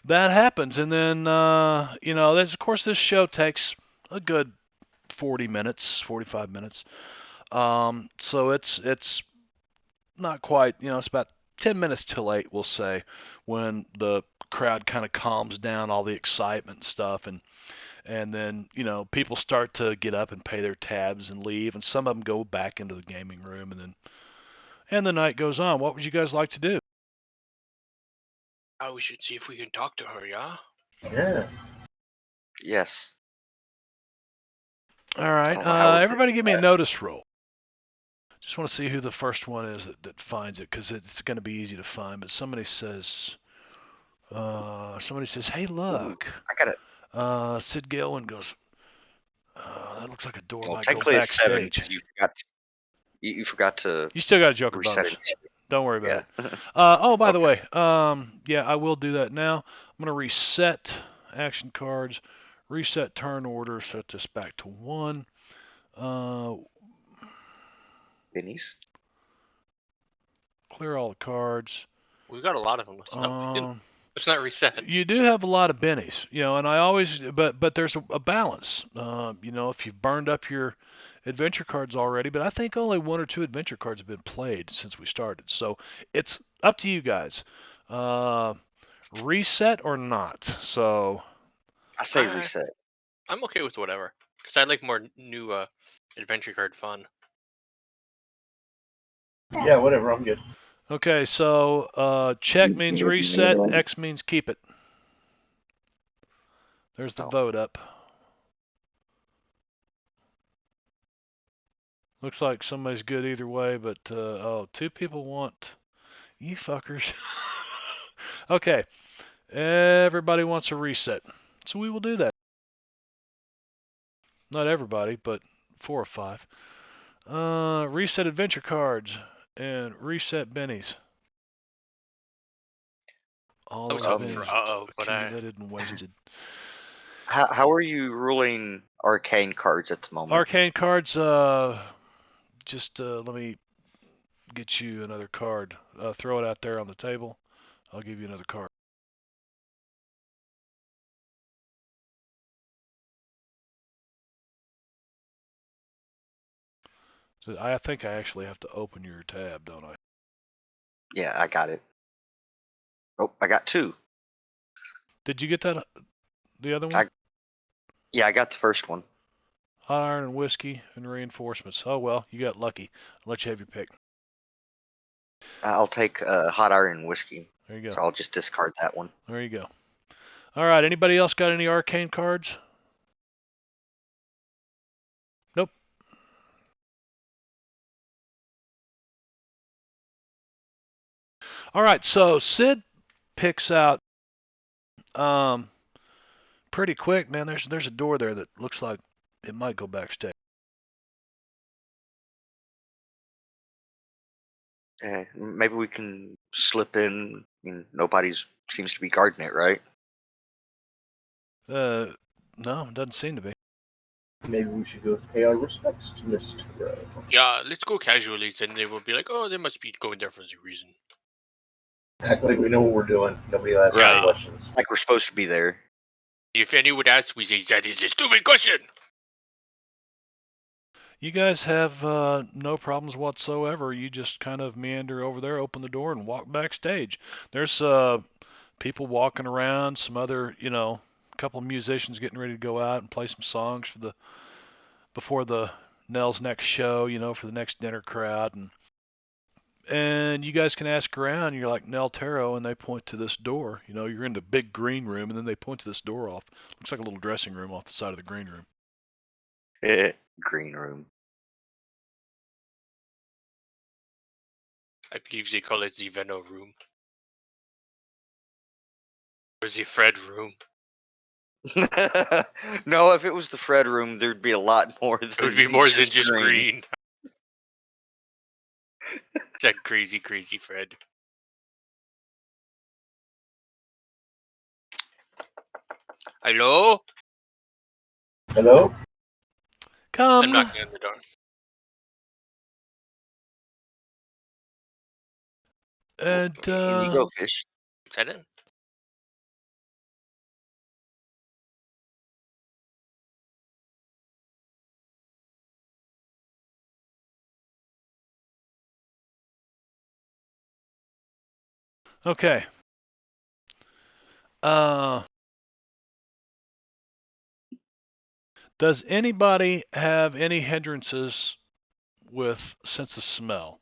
that happens, and then of course this show takes a good 40 minutes, 45 minutes. So it's not quite, it's about 10 minutes till 8, we'll say, when the crowd kind of calms down, all the excitement and stuff, and then people start to get up and pay their tabs and leave, and some of them go back into the gaming room, and the night goes on. What would you guys like to do? Oh, we should see if we can talk to her, yeah? Yeah. Yes. All right. Everybody give me a notice roll. Just want to see who the first one is that finds it, because it's going to be easy to find. But somebody says, hey, look. I got it. Sid Gilwin goes, that looks like a door might go technically it's 7 backstage. because you forgot to. You still got a Joker reset bonus. it. Don't worry about Yeah. it. By the way, I will do that now. I'm going to reset action cards, reset turn order, set this back to 1. Benny's. Clear all the cards. We've got a lot of them. Let's not reset. You do have a lot of bennies, and I always, but there's a balance. If you've burned up your adventure cards already, but I think only 1 or 2 adventure cards have been played since we started. So it's up to you guys. Reset or not? So I say reset. I'm okay with whatever, because I like more new adventure card fun. Yeah, whatever. I'm good. Okay, so check means reset, X means keep it. There's the vote up. Looks like somebody's good either way, but 2 people want you fuckers. Okay, Everybody wants a reset, so we will do that. Not everybody, but 4 or 5. Reset adventure cards and reset bennies. All I was those hoping for bennies but accumulated and wasted. How are you ruling arcane cards at the moment? Arcane cards, just let me get you another card. Throw it out there on the table. I'll give you another card. So I think I actually have to open your tab, don't I? Yeah, I got it. Oh, I got 2. Did you get that? The other one? Yeah, I got the first one. Hot iron and whiskey and reinforcements. Oh well, you got lucky. I'll let you have your pick. I'll take hot iron and whiskey. There you go. So I'll just discard that one. There you go. All right. Anybody else got any arcane cards? Nope. All right. So Sid picks out pretty quick, man. There's a door there that looks like it might go backstage. Maybe we can slip in. Nobody's seems to be guarding it, right? No, doesn't seem to be. Maybe we should go pay our respects to Mr. Rowe. yeah, let's go casually, then they will be like, oh, they must be going there for the reason. Act like we know what we're doing. Nobody will ask Right. any questions. Like we're supposed to be there. If any would ask, we say, that is a stupid question! You guys have no problems whatsoever. You just kind of meander over there, open the door, and walk backstage. There's people walking around, some other, a couple of musicians getting ready to go out and play some songs before the Nell's next show, for the next dinner crowd, and you guys can ask around. You're like Nell Taro, and they point to this door. You're in the big green room, and then they point to this door off. Looks like a little dressing room off the side of the green room. Green room. I believe they call it the Venno room. Or the Fred room. No, if it was the Fred room, there'd be a lot more. It would be more than just green. That crazy, crazy Fred. Hello? Hello? Come. I'm knocking on the door. And In you go, fish. Is that in? okay. Does anybody have any hindrances with sense of smell?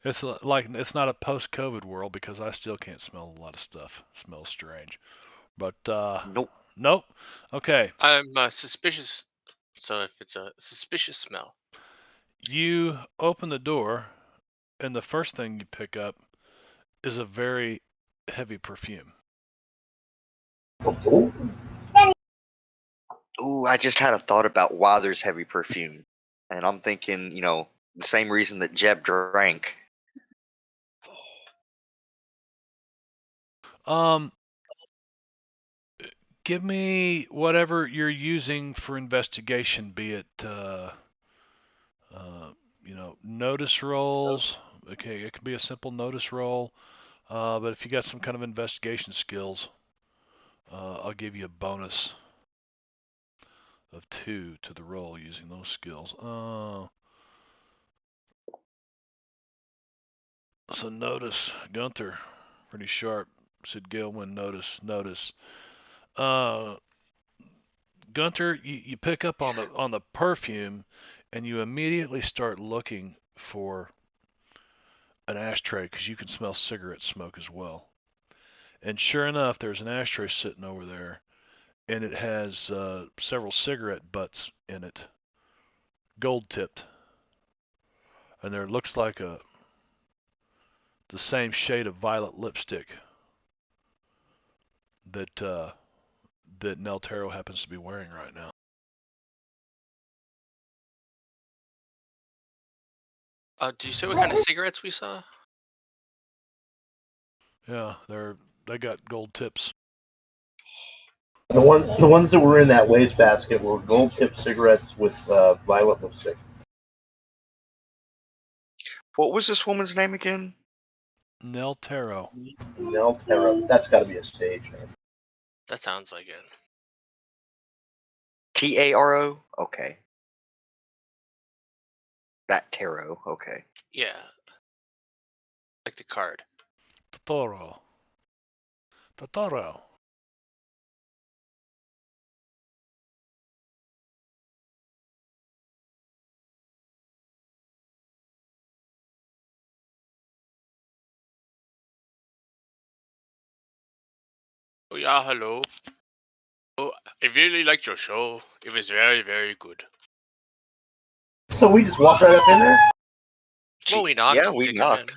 It's like it's not a post-COVID world because I still can't smell a lot of stuff. It smells strange. But Nope. nope. Okay. I'm suspicious. So if it's a suspicious smell. You open the door, and the first thing you pick up is a very heavy perfume. Oh, Ooh, I just had a thought about why there's heavy perfume. And I'm thinking, the same reason that Jeb drank. Give me whatever you're using for investigation, be it notice rolls. Okay, it can be a simple notice roll, but if you got some kind of investigation skills, I'll give you a bonus of 2 to the roll using those skills. So notice, Gunther, pretty sharp. Sid Gilwin, notice. Gunter, you pick up on the perfume, and you immediately start looking for an ashtray because you can smell cigarette smoke as well. And sure enough, there's an ashtray sitting over there, and it has several cigarette butts in it, gold tipped, and there looks like the same shade of violet lipstick that Nel Taro happens to be wearing right now. Do you say what kind of cigarettes we saw? Yeah, they got gold tips. The ones that were in that wastebasket were gold tip cigarettes with violet lipstick. What was this woman's name again? Nel Taro. Nel Taro. That's got to be a stage name. That sounds like it. Taro? Okay. That tarot. Okay. Yeah. Like the card. Totoro. Totoro. Oh yeah, hello. Oh, I really liked your show. It was very, very good. So we just walked right up in there? Well, we knocked. Yeah, You we said come in. knocked.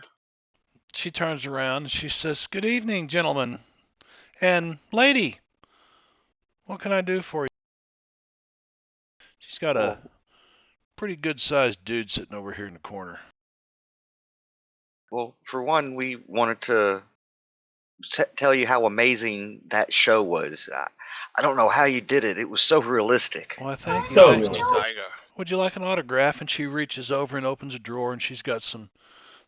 She turns around and she says, "Good evening, gentlemen and lady. What can I do for you?" She's got a pretty good-sized dude sitting over here in the corner. Well, for one, we wanted to tell you how amazing that show was. I don't know how you did it. It was so realistic. Well, thank you. So Majesty Tiger. Would you like an autograph? And she reaches over and opens a drawer, and she's got some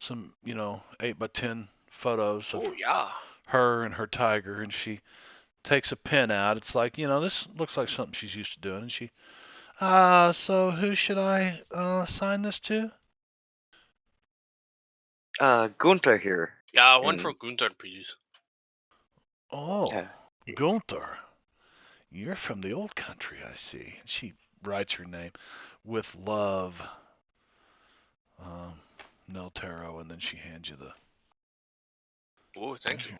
8x10 photos of Oh yeah. her and her tiger, and she takes a pen out. It's like, this looks like something she's used to doing. And she, so who should I sign this to? Gunther here. Yeah, one And- for Gunther, please. Oh, Yeah. Gunther. You're from the old country, I see. And she writes her name with love, Nel Taro, and then she hands you the. Oh, thank you.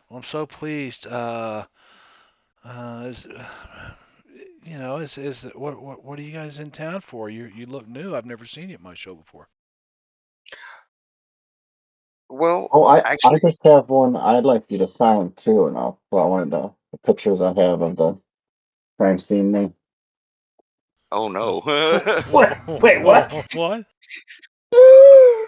Well, I'm so pleased. Is what are you guys in town for? You look new. I've never seen you at my show before. Well, Oh, I actually, just have one I'd like you to sign too, and I wanted the pictures I have of the crime scene there. oh no. What? Wait, what? What?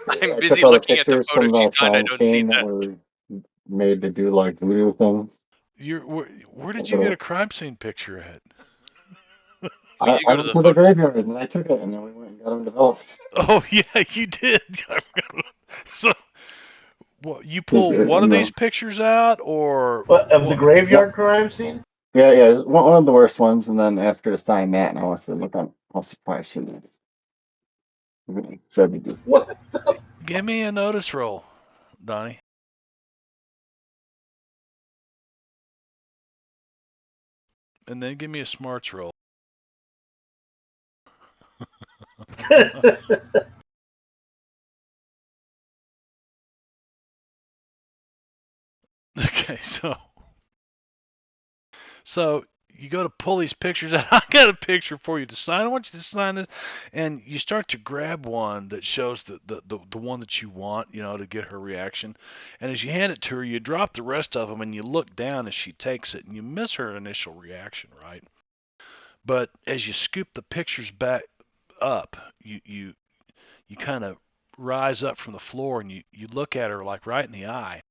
I'm I busy took all the looking at the pictures photo from she the signed. I crime don't see scene that that. were made to do like voodoo things. Where did you get a crime scene picture at? We should I go to went the to the photo. graveyard and I took it, and then we went and got them developed. Oh yeah, you did. So, what you Is pull there- one of no. these pictures out, or What, of the graveyard crime scene? Yeah, it's one of the worst ones, and then asked her to sign that, and I was look, I'm surprised she did. Should be just What? Give me a notice roll, Donnie. And then give me a smarts roll. Okay, so you go to pull these pictures out. I got a picture for you to sign. I want you to sign this, and you start to grab one that shows the one that you want, to get her reaction. And as you hand it to her, you drop the rest of them, and you look down as she takes it, and you miss her initial reaction, right? But as you scoop the pictures back up, you kind of rise up from the floor, and you look at her like right in the eye,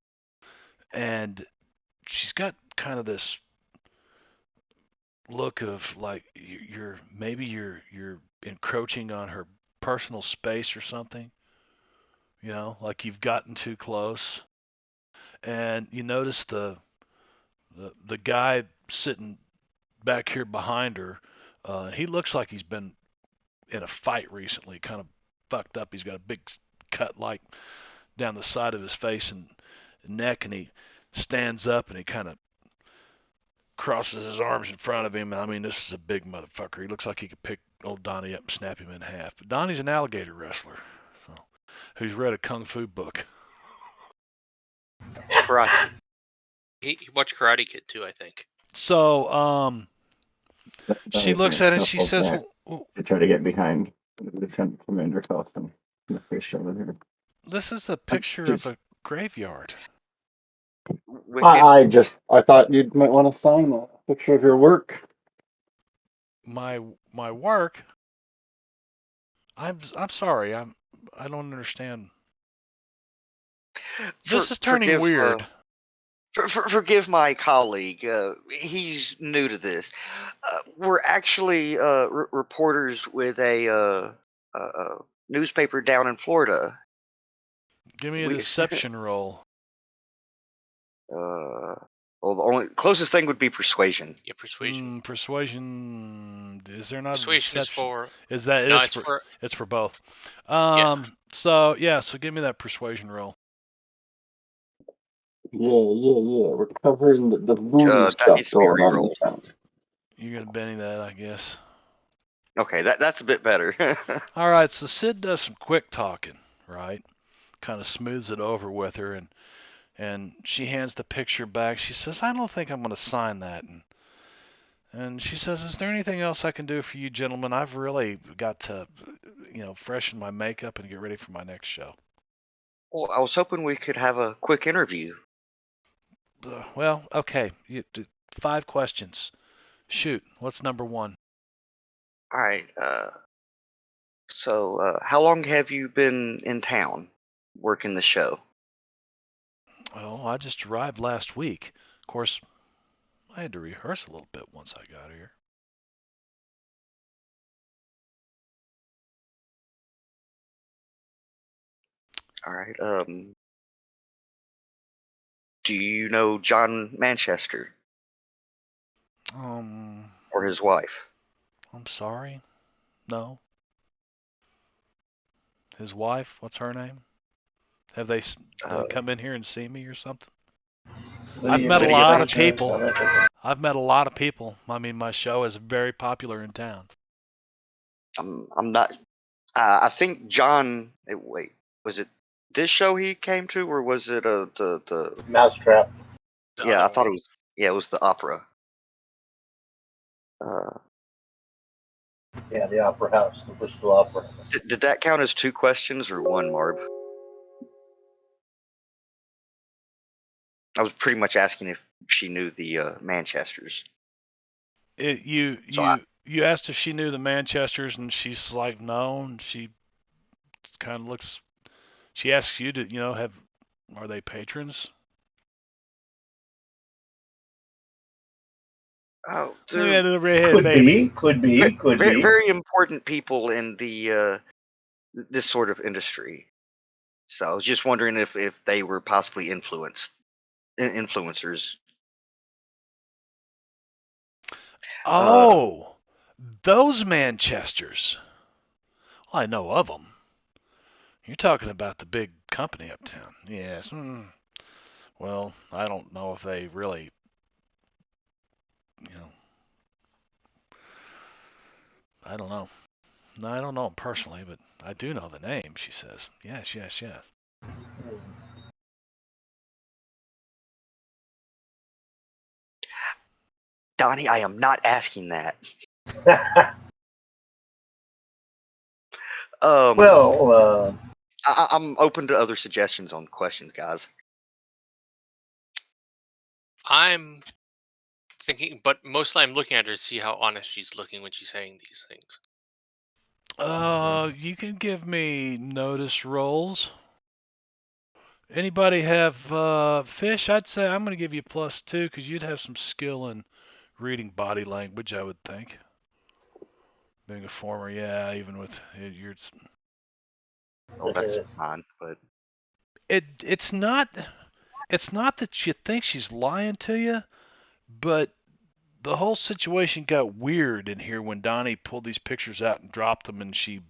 and she's got kind of this look of like you're encroaching on her personal space or something, like you've gotten too close. And you notice the guy sitting back here behind her. He looks like he's been in a fight recently, kind of fucked up. He's got a big cut like down the side of his face and neck, and he stands up and he kind of crosses his arms in front of him. I mean, this is a big motherfucker. He looks like he could pick old Donnie up and snap him in half. But Donnie's an alligator wrestler, who's read a kung fu book. Karate. He watched Karate Kid too, I think. So, she looks at it and she says, to try to get behind Lieutenant Commander Hoffman in the face over here. "This is a picture of a graveyard." We could, I thought you might want to sign a picture of your work. My work. I'm sorry. I don't understand. This is turning forgive weird. forgive my colleague. He's new to this. We're actually reporters with a newspaper down in Florida. Give me a We deception roll. well, the only closest thing would be persuasion. Yeah, persuasion. Persuasion. Is there not Persuasion a is deception? for Is that no, it's it's for for both. yeah. So so give me that persuasion roll. Yeah. We're covering the voodoo That stuff needs to be going on in re-rolled. town. You're gonna Benny that, I guess. Okay, that's a bit better. All right. So Sid does some quick talking, right? Kind of smooths it over with her, and she hands the picture back. She says, "I don't think I'm gonna sign that." And she says, "Is there anything else I can do for you, gentlemen? I've really got to, freshen my makeup and get ready for my next show." Well, I was hoping we could have a quick interview. Well, okay. 5 questions. Shoot. What's number 1? All right. So, how long have you been in town working the show? Oh, I just arrived last week. Of course, I had to rehearse a little bit once I got here. All right. Do you know John Manchester Um, or his wife? I'm sorry. No. His wife, what's her name? Have they Uh, come in here and seen me or something? I've Lydia met a Lydia lot of Manchester. people. I've met a lot of people. I mean, my show is very popular in town. I'm not. I think John. Wait, was it this show he came to, or was it the? Mousetrap. The Yeah, other I thought one. it was. Yeah, it was the opera. Uh, Yeah, the Opera House, the Bristol Opera. did that count as 2 questions or 1, Marb? I was pretty much asking if she knew the Manchesters. So You asked if she knew the Manchesters, and she's like, no, and she kind of looks. She asks you to, are they patrons? oh, Look at they're that little redhead baby. Could be. very important people in the this sort of industry. So I was just wondering if they were possibly influencers. Oh, those Manchesters. Well, I know of them. You're talking about the big company uptown. Yes. Well, I don't know if they really, you know, I don't know. No, I don't know them personally, but I do know the name, she says. Yes. Donnie, I am not asking that. Well, I'm open to other suggestions on questions, guys. I'm thinking, but mostly I'm looking at her to see how honest she's looking when she's saying these things. You can give me notice rolls. Anybody have fish? I'd say I'm going to give you +2 because you'd have some skill in reading body language, I would think. Being a former, yeah, even with your Oh, that's fine, but it's not that you think she's lying to you, but the whole situation got weird in here when Donnie pulled these pictures out and dropped them, and she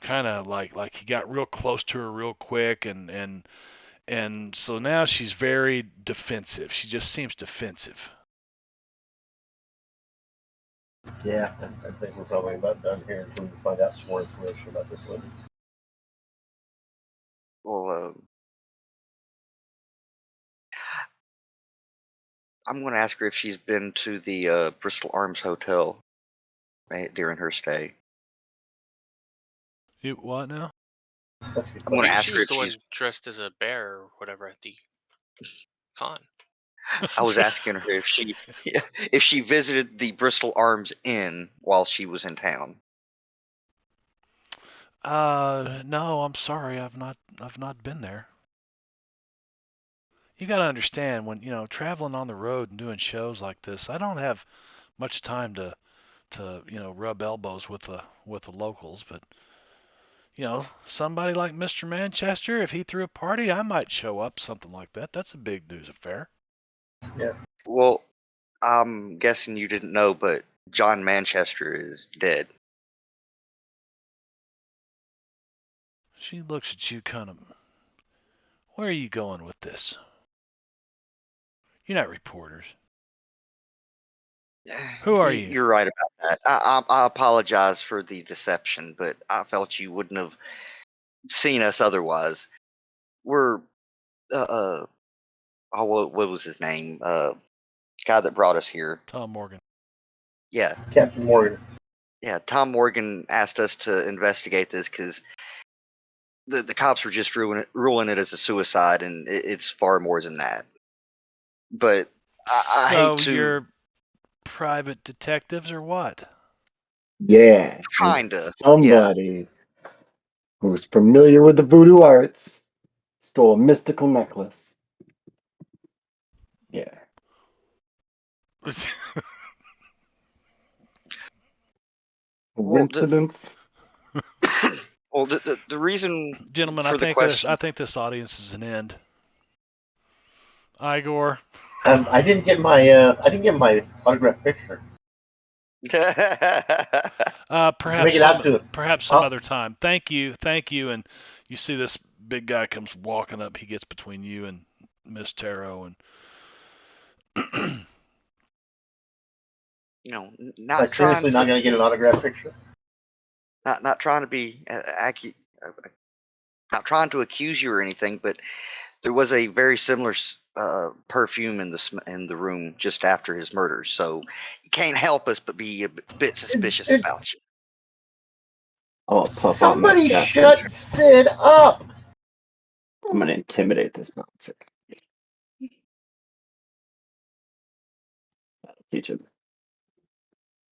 kind of like he got real close to her real quick, and so now she's very defensive. She just seems defensive. yeah, I think we're probably about done here until we find out some more information about this lady. well, I'm going to ask her if she's been to the Bristol Arms Hotel during her stay. You what now? That's a good I'm going to question. ask She her was if the she's. one dressed as a bear or whatever at the con? I was asking her if she visited the Bristol Arms Inn while she was in town. No, I'm sorry, I've not been there. You got to understand when traveling on the road and doing shows like this, I don't have much time to rub elbows with the locals, but somebody like Mr. Manchester, if he threw a party, I might show up, something like that. That's a big news affair. Yeah. Well, I'm guessing you didn't know, but John Manchester is dead. She looks at you kind of, where are you going with this? You're not reporters. Who are you? You're right about that. I apologize for the deception, but I felt you wouldn't have seen us otherwise. We're oh, what was his name? Guy that brought us here. Tom Morgan. Yeah, Captain Morgan. yeah. Tom Morgan asked us to investigate this because the cops were just ruling it as a suicide, and it's far more than that. But I hate So to. you're private detectives or what? Yeah. Kinda. Somebody who's familiar with the voodoo arts stole a mystical necklace. Yeah. Well, Coincidence? well, the reason Gentlemen, for the question. I think this audience is an end. Igor. I didn't get my autograph picture. Perhaps Make it out to it. perhaps some other time. Thank you, and you see this big guy comes walking up. He gets between you and Miss Taro, and Not seriously trying not going to get an autograph picture. not trying to be not trying to accuse you or anything, but there was a very similar perfume in the room just after his murder, so you can't help us but be a bit suspicious about you. I'll puff out my Somebody chest. shut Sid up. I'm gonna intimidate this bouncer. Teach him.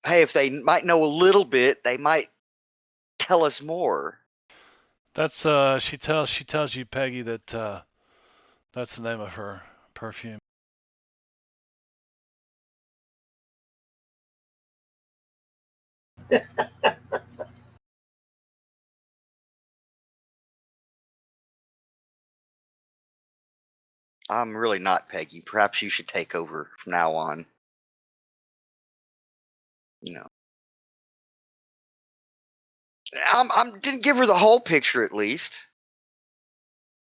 Hey, if they might know a little bit, they might tell us more. that's she tells you, Peggy, that that's the name of her perfume. I'm really not, Peggy. Perhaps you should take over from now on. Didn't give her the whole picture at least.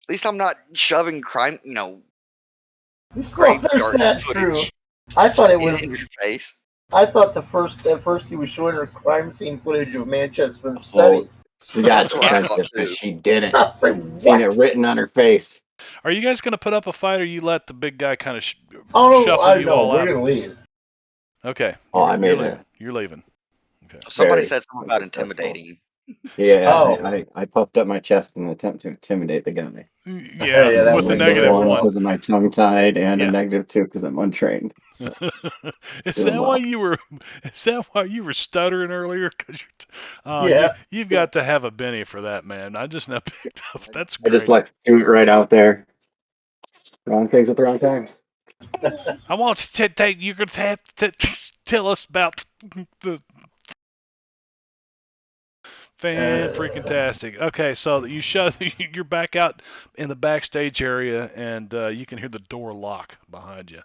At least I'm not shoving grave Well, there's yard that true. footage I thought it was. in your face. I thought at first he was showing her crime scene footage of Manchester's study. She got That's what I thought defensive too. because she didn't. I was like, Seen it what? written on her face. Are you guys gonna put up a fight, or you let the big guy kind of Oh no, shuffle I you know. all We're out? gonna leave. Okay. Oh, I You're made leaving. it. You're leaving. Okay. Somebody Very said something about successful. intimidating. Yeah, Oh. I puffed up my chest in an attempt to intimidate the guy. Yeah, Yeah, that with a was negative -1 one. because of my tongue tied, and Yeah. a -2 because I'm untrained. So, Is doing that well. why you were? Is that why you were stuttering earlier? Cause Yeah. you've got to have a Benny for that, man. I just now picked up. That's I just great. like to do it right out there. Wrong things at the wrong times. I want you to take. You're gonna have to tell us about the freaking tastic. Okay, so you shut. You're back out in the backstage area, and you can hear the door lock behind you.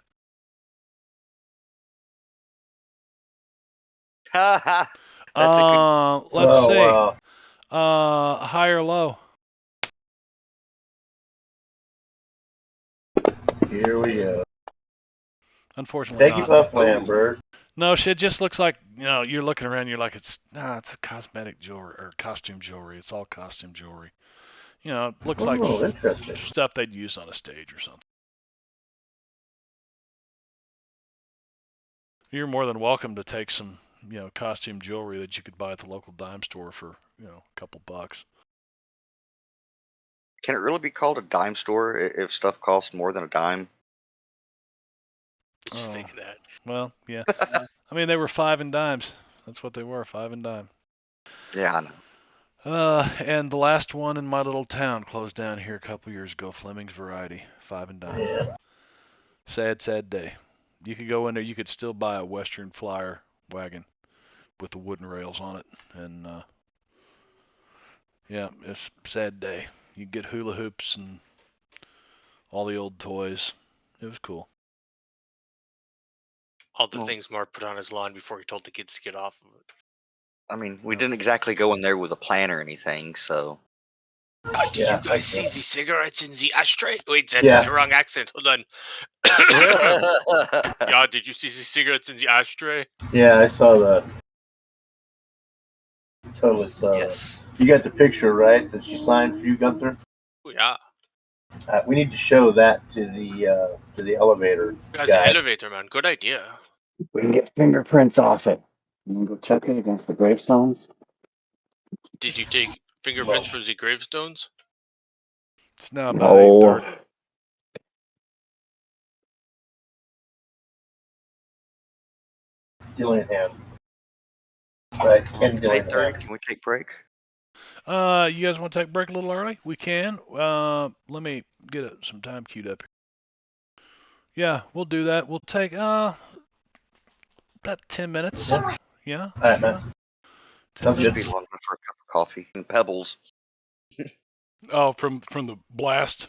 That's a good. Let's see. Wow. High or low? Here we go. Unfortunately, Peggy not. Puff Lambert. No, shit just looks like, you're looking around, you're like, it's a cosmetic jewelry or costume jewelry. It's all costume jewelry. It looks like Interesting. stuff they'd use on a stage or something. You're more than welcome to take some, costume jewelry that you could buy at the local dime store for, a couple bucks. Can it really be called a dime store if stuff costs more than a dime? Just thinking that. Well, yeah. I mean, they were 5 and dimes. That's what they were, 5 and dime. Yeah, I know. And the last one in my little town closed down here a couple years ago. Fleming's Variety, 5 and dime. Yeah. Sad, sad day. You could go in there. You could still buy a Western Flyer wagon with the wooden rails on it, and yeah, it's a sad day. You get hula hoops and all the old toys. It was cool. All the Well, things Mark put on his lawn before he told the kids to get off of it. I mean, we Yeah. didn't exactly go in there with a plan or anything, so. Did Yeah, you guys see the cigarettes in the ashtray? Wait, that's Yeah. the wrong accent. Hold on. Yeah, did you see the cigarettes in the ashtray? Yeah, I saw that. Totally saw Yes. that. You got the picture, right? That she signed for you, Gunther? Oh, yeah. We need to show that to the elevator That's the guy. elevator, man. Good idea. We can get fingerprints off it. You can go check it against the gravestones. Did you take fingerprints for the gravestones? It's now about No. 8:30. Dillingham. Right, Ken It's 8:30. Dillingham. Can we take break? You guys want to take a break a little early? We can. Let me get some time queued up here. Yeah, we'll do that. We'll take about 10 minutes. Yeah. All right, man. 10 Sounds Just good. be minutes. long enough for a cup of coffee and pebbles. Oh, from the blast.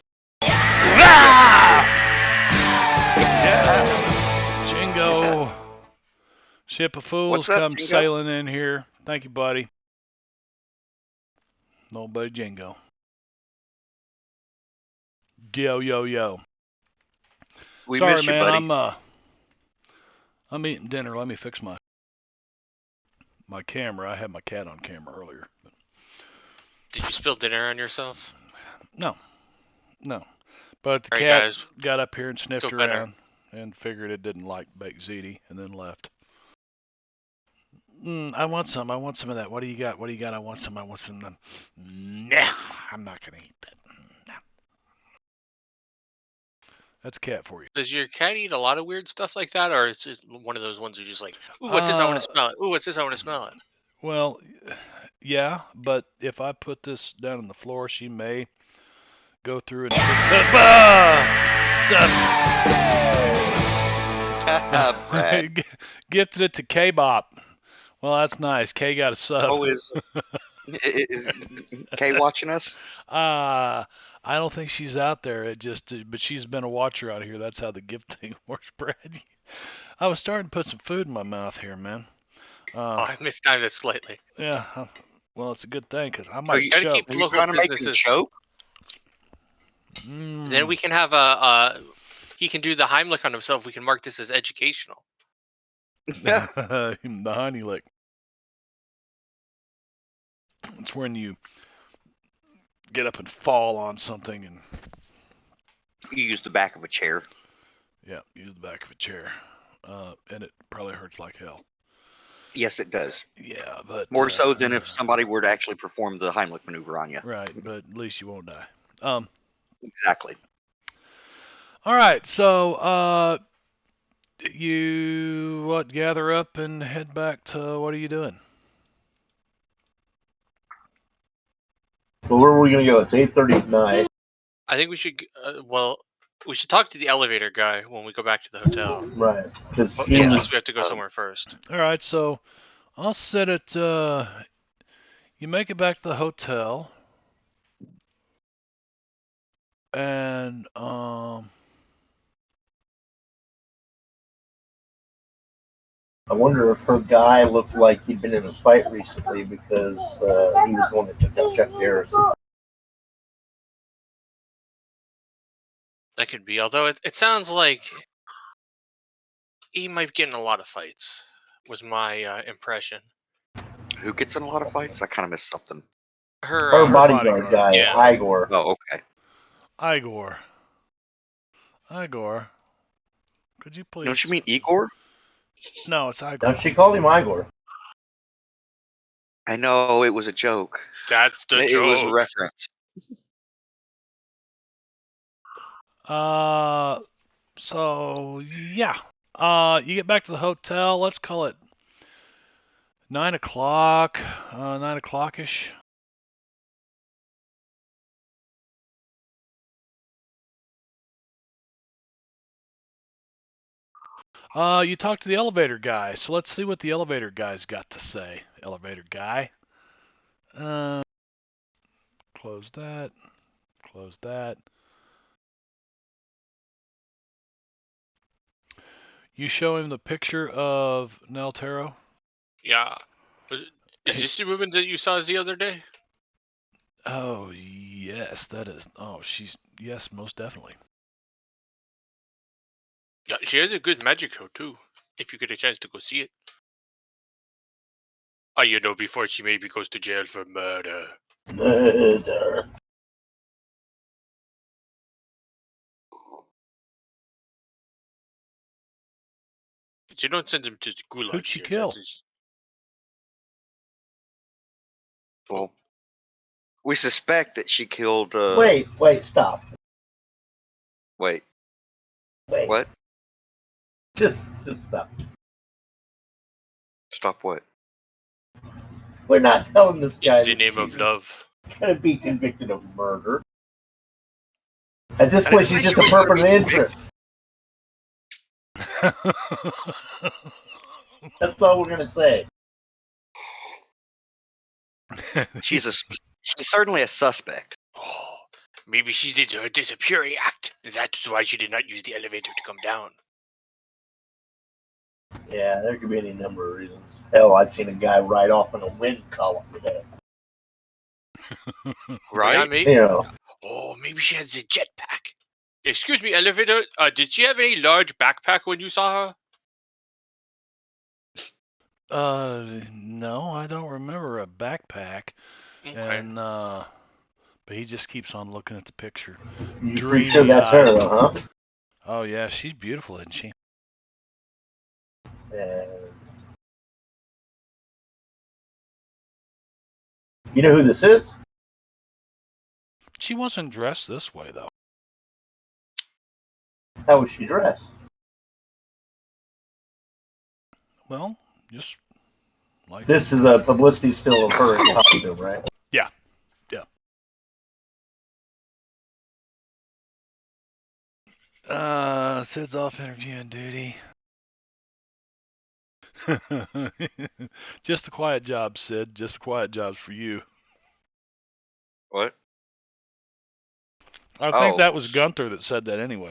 Jingo. Ship of fools What's up, come Jingo? sailing in here. Thank you, buddy. No, buddy Jingo. Yo, yo, yo. We Sorry, missed you, man. buddy. I'm eating dinner. Let me fix my camera. I had my cat on camera earlier. Did you spill dinner on yourself? No. But the All right, cat guys. got up here and sniffed go better. around and figured it didn't like baked ziti and then left. I want some of that. What do you got? I want some. Nah, I'm not going to eat that. No. That's a cat for you. Does your cat eat a lot of weird stuff like that, or is it one of those ones who's just like, ooh, what's this? I want to smell it. Ooh, what's this? I want to smell it. Well, yeah, but if I put this down on the floor, she may go through and Brad. gifted it to K-Bop. Well, that's nice. K got a sub. Oh, is Kay watching us? I don't think she's out there. But she's been a watcher out here. That's how the gift thing works, Brad. I was starting to put some food in my mouth here, man. I mistimed it slightly. Yeah. Well, it's a good thing because I Are might you, Gotta choke. keep are you local trying to make him businesses. choke? Then we can have he can do the Heimlich on himself. We can mark this as educational. The honey lick. It's when you get up and fall on something and You use the back of a chair. yeah, use the back of a chair, and it probably hurts like hell. Yes, it does. Yeah, but More so than if somebody were to actually perform the Heimlich maneuver on you. right. But at least you won't die. Exactly. All right, so you gather up and head back to what are you doing? Well, where are we gonna go? It's 8:30 at night. I think we should. We should talk to the elevator guy when we go back to the hotel. Right. Because But he at was least we have to go somewhere first. All right, so I'll set it. You make it back to the hotel, and I wonder if her guy looked like he'd been in a fight recently because he was the one that took out Chuck Harrison. That could be. Although it sounds like he might get in a lot of fights. Was my impression. Who gets in a lot of fights? I kind of missed something. Her Her bodyguard. bodyguard guy, Yeah. Igor. Oh, okay. Igor, could you please? Don't you mean Igor? No, it's Igor. Now she called him Igor. I know it was a joke. That's the It joke. was a reference. So yeah. You get back to the hotel. Let's call it 9 o'clock. 9 o'clock-ish. You talk to the elevator guy. So let's see what the elevator guy's got to say. Elevator guy. Close that. Close that. You show him the picture of Nell Taro? Yeah. But is this the woman that you saw the other day? Oh, yes, that is. Oh, yes, most definitely. Yeah, she has a good magic show too. If you get a chance to go see it. Before she maybe goes to jail for murder. Murder. You don't send him to gulag. Who'd she here, kill? Well, we suspect that she killed. Wait, stop. Wait. Wait. What? Just stop. Stop what? We're not telling this guy In the name of love. going to be convicted of murder. At this I point, didn't she's say just she a was person of gonna be interest. That's all we're going to say. She's certainly a suspect. Oh, maybe she did her disappearing act. That's why she did not use the elevator to come down. Yeah, there could be any number of reasons. Hell, I've seen a guy ride off in a wind column today. Right? Oh, maybe she has a jetpack. Excuse me, elevator. Did she have any large backpack when you saw her? No, I don't remember a backpack. Okay. And but he just keeps on looking at the picture. You pretty sure that's her, though, huh? Oh yeah, she's beautiful, isn't she? You know who this is? She wasn't dressed this way though. How was she dressed? Well, just like this is a publicity still of her in costume, right? Yeah. Sid's off interviewing duty. Just a quiet job, Sid. Just a quiet jobs for you. What? I think that was Gunther that said that anyway.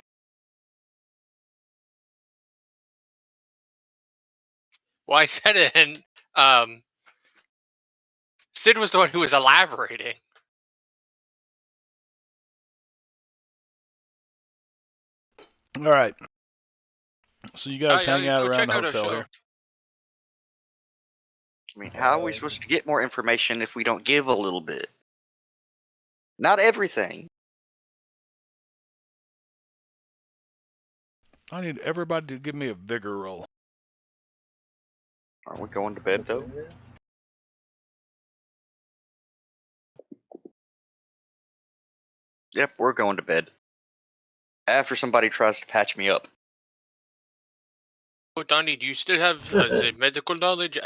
Well, I said it, and Sid was the one who was elaborating. All right. So you guys hang out around the out hotel here. I mean, how are we supposed to get more information if we don't give a little bit? Not everything. I need everybody to give me a vigor roll. Aren't we going to bed, though? Yep, we're going to bed. After somebody tries to patch me up. Oh, Donnie, do you still have the medical knowledge?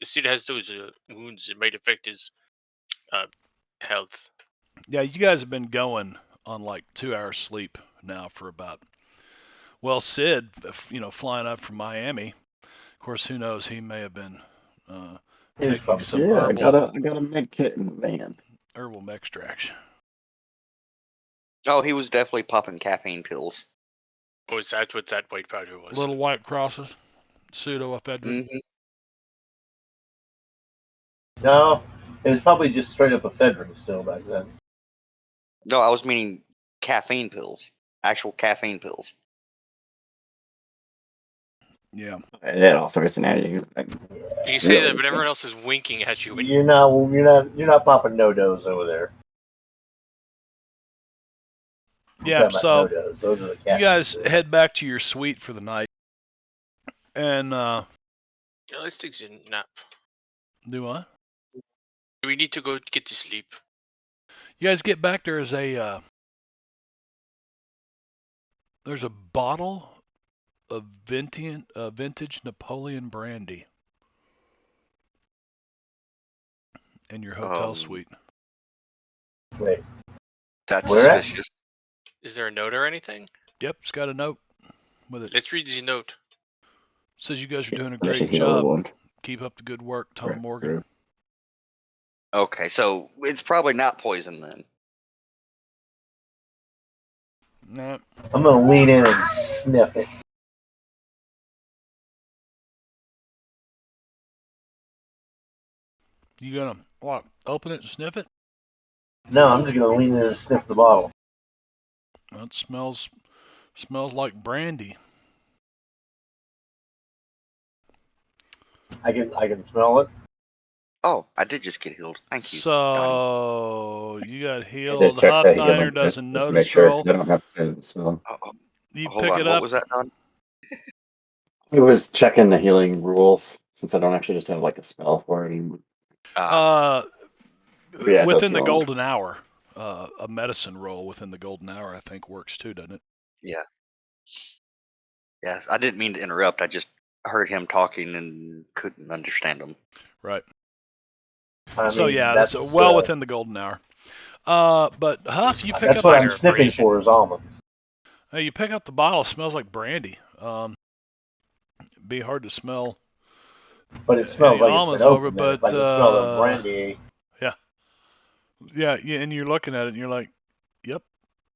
Sid has those wounds that might affect his health. Yeah, you guys have been going on like 2 hours sleep now for about. Well, Sid, flying up from Miami. Of course, who knows? He may have been taking some herbal. I got a med kit in the van. Herbal extraction. Oh, he was definitely popping caffeine pills. Oh, is that what that white powder was? Little white crosses, pseudoephedrine. Mm-hmm. No, it was probably just straight up ephedrine still back then. No, I was meaning caffeine pills. Actual caffeine pills. Yeah. That also is an attitude. You say that, but everyone else is winking at you. You're not popping no-dos over there. Yeah, so you guys head back to your suite for the night. And let's take a nap. Do what? We need to go get to sleep. You guys get back, there's a bottle a vintage Napoleon brandy in your hotel suite. Wait, That's Where at? suspicious. Is there a note or anything? Yep, it's got a note with it. Let's read the note. Says you guys are doing a That should great heal the job. wound. Keep up the good work, Tom Right, Morgan. right. Okay, so it's probably not poison then. No, I'm gonna lean in and sniff it. you gonna what? Open it and sniff it? No, I'm just gonna lean in and sniff the bottle. Well, it smells like brandy. I can smell it. Oh, I did just get healed. Thank you, Donnie. So you got I did healed. check that Huffniner healing does kit a just to make notice sure, roll. 'cause I don't have to smell. You Hold pick on, it what up. was that, Donnie? It was checking the healing rules since I don't actually just have like a spell for it anymore. Uh, Yeah, it does within the heal. golden hour, a medicine roll within the golden hour, I think, works too, doesn't it? Yeah. Yes, I didn't mean to interrupt. I just heard him talking and couldn't understand him. Right. I So mean, yeah, that's well within the golden hour. But Huff, you pick That's up. what Minor I'm sniffing abrasion. for is almonds. You pick up the bottle. It smells like brandy. Be hard to smell. But it smells any like it's almonds been over, opened. Then. but If I can smell the brandy. yeah, and you're looking at it and you're like, yep,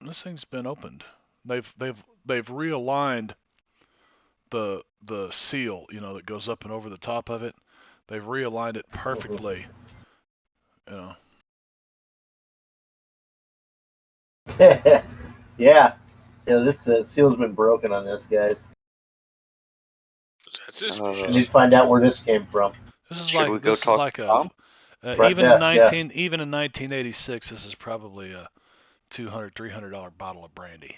this thing's been opened. They've realigned the seal, that goes up and over the top of it. They've realigned it perfectly. Yeah. This seal's been broken on this, guys. That's We suspicious. need to find out where this came from. This is Should we like go this is talk like to a Tom? Front even in desk, yeah. even in 1986, this is probably a $200-$300 bottle of brandy.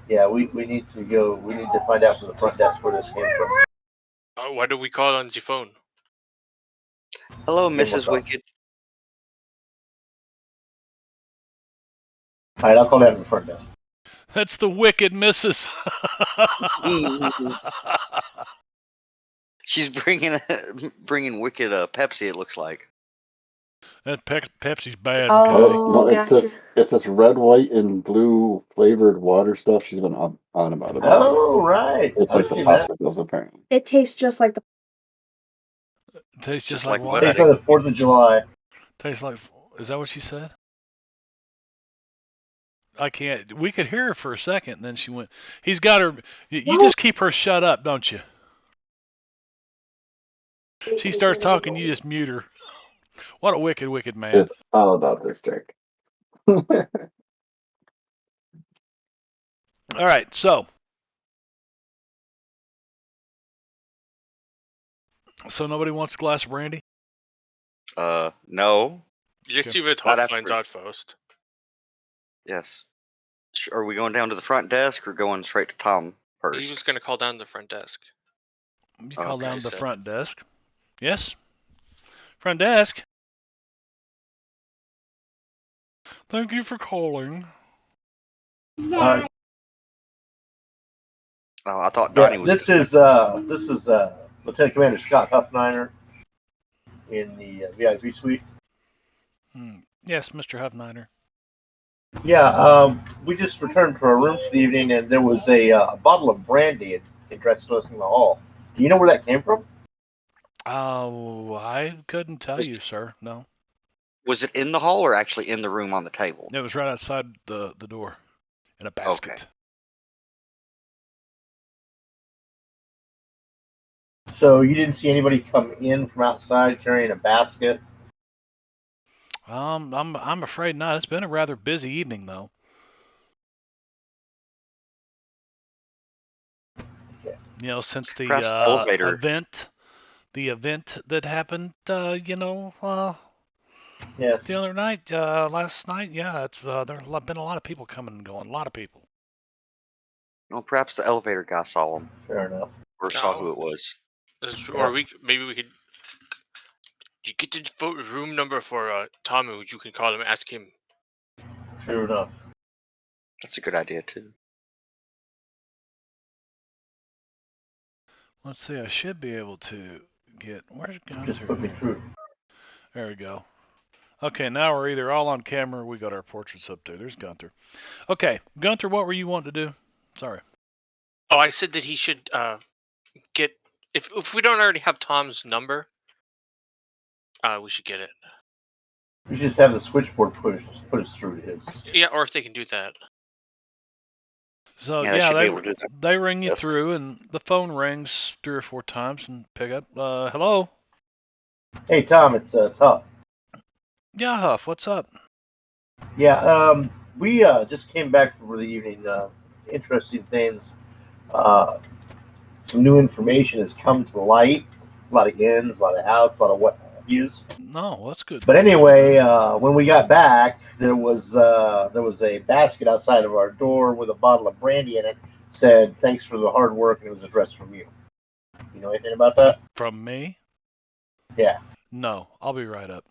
Yeah, we need to go. We need to find out from the front desk where this came from. Why do we call on the phone? Hello, Then we'll Mrs. talk. Wicked. All right, I'll call down to the front desk. That's the wicked missus. She's bringing Wicked Pepsi. It looks like. That Pepsi's bad. Oh, Okay. no, it's this red, white, and blue flavored water stuff she's been on about it. Oh, right. It's I've like the seen that. popsicles, apparently. It tastes just like the. Tastes just Just like like what? what? Tastes like the 4th of July. Tastes like. Is that what she said? I can't. We could hear her for a second, and then she went. He's got her. You just keep her shut up, don't you? She starts talking, you just mute her. What a wicked, wicked man. It's all about this drink. All right, so nobody wants a glass of brandy? No. Let's Okay. see what Not Hot after- finds out first. Yes. Are we going down to the front desk or going straight to Tom first? He was going to call down the front desk. You call Okay. down to the Said. front desk. Yes? Front desk? Thank you for calling. Oh, I thought Donnie was. This is Lieutenant Commander Scott Huffniner in the VIP suite. Yes, Mr. Huffniner. Yeah, we just returned to our rooms for the evening, and there was a bottle of brandy addressed to us in the hall. Do you know where that came from? Oh, I couldn't tell you, sir. No. Was it in the hall or actually in the room on the table? It was right outside the door in a basket. Okay. So you didn't see anybody come in from outside carrying a basket? I'm afraid not. It's been a rather busy evening, though. Okay. Since the Perhaps the elevator. the event that happened, Yes. the other night, last night, yeah, it's there've been a lot of people coming and going, a lot of people. Well, perhaps the elevator guy saw him Fair enough. or saw who it was. Or maybe we could. You get the room number for Tommy, which you can call him and ask him. Sure enough. That's a good idea too. Let's see. I should be able to get. Where's Just Gunther? put me through. There we go. Okay, now we're either all on camera or we got our portraits up there. There's Gunther. Okay, Gunther, what were you wanting to do? Sorry. Oh, I said that he should get if we don't already have Tom's number, we should get it. We should just have the switchboard put us through to his. Yeah, or if they can do that. So Yeah, they yeah, should be able to do that. they ring you Yes. through, and the phone rings 3 or 4 times and pick up. Hello. Hey Tom, it's Tough. Yeah, Huff. What's up? Yeah, we just came back from the evening. Interesting things. Some new information has come to light. A lot of ins, a lot of outs, a lot of what have yous. No, that's good. But anyway, when we got back, there was a basket outside of our door with a bottle of brandy in it. Said thanks for the hard work, and it was addressed from you. You know anything about that? From me? Yeah. No, I'll be right up.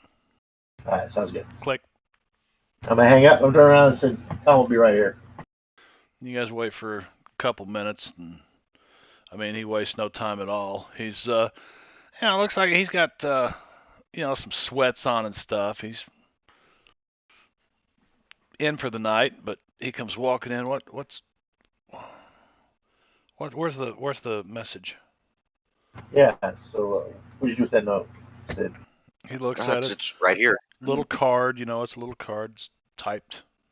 All right, sounds good. Click. I'm gonna hang up. I'm turn around and said, "Tom will be right here." You guys wait for a couple minutes, and I mean, he wastes no time at all. He's, looks like he's got, some sweats on and stuff. He's in for the night, but he comes walking in. Where's the message? Yeah. So what did you do with that note? Said, He looks at it. It's right here. Little card, it's a little card, it's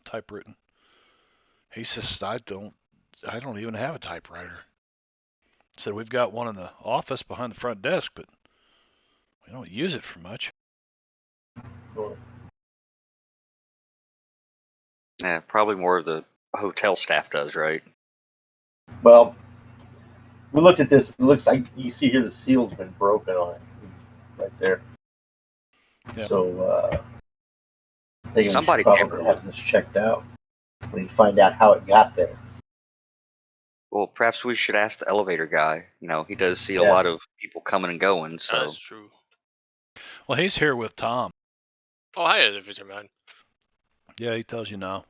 typewritten. He says, I don't even have a typewriter. Said we've got one in the office behind the front desk, but we don't use it for much. well, Yeah, probably more of the hotel staff does, right? well, we looked at this. It looks like you see here the seal's been broken on it, right there. Yeah. So thinking Somebody we should probably have this checked out. We need to find out how it got there. Well, perhaps we should ask the elevator guy. He does see a Yeah. lot of people coming and going, so That's true. Well, he's here with Tom. Oh, hi, Visitor Man. Yeah, he tells you no.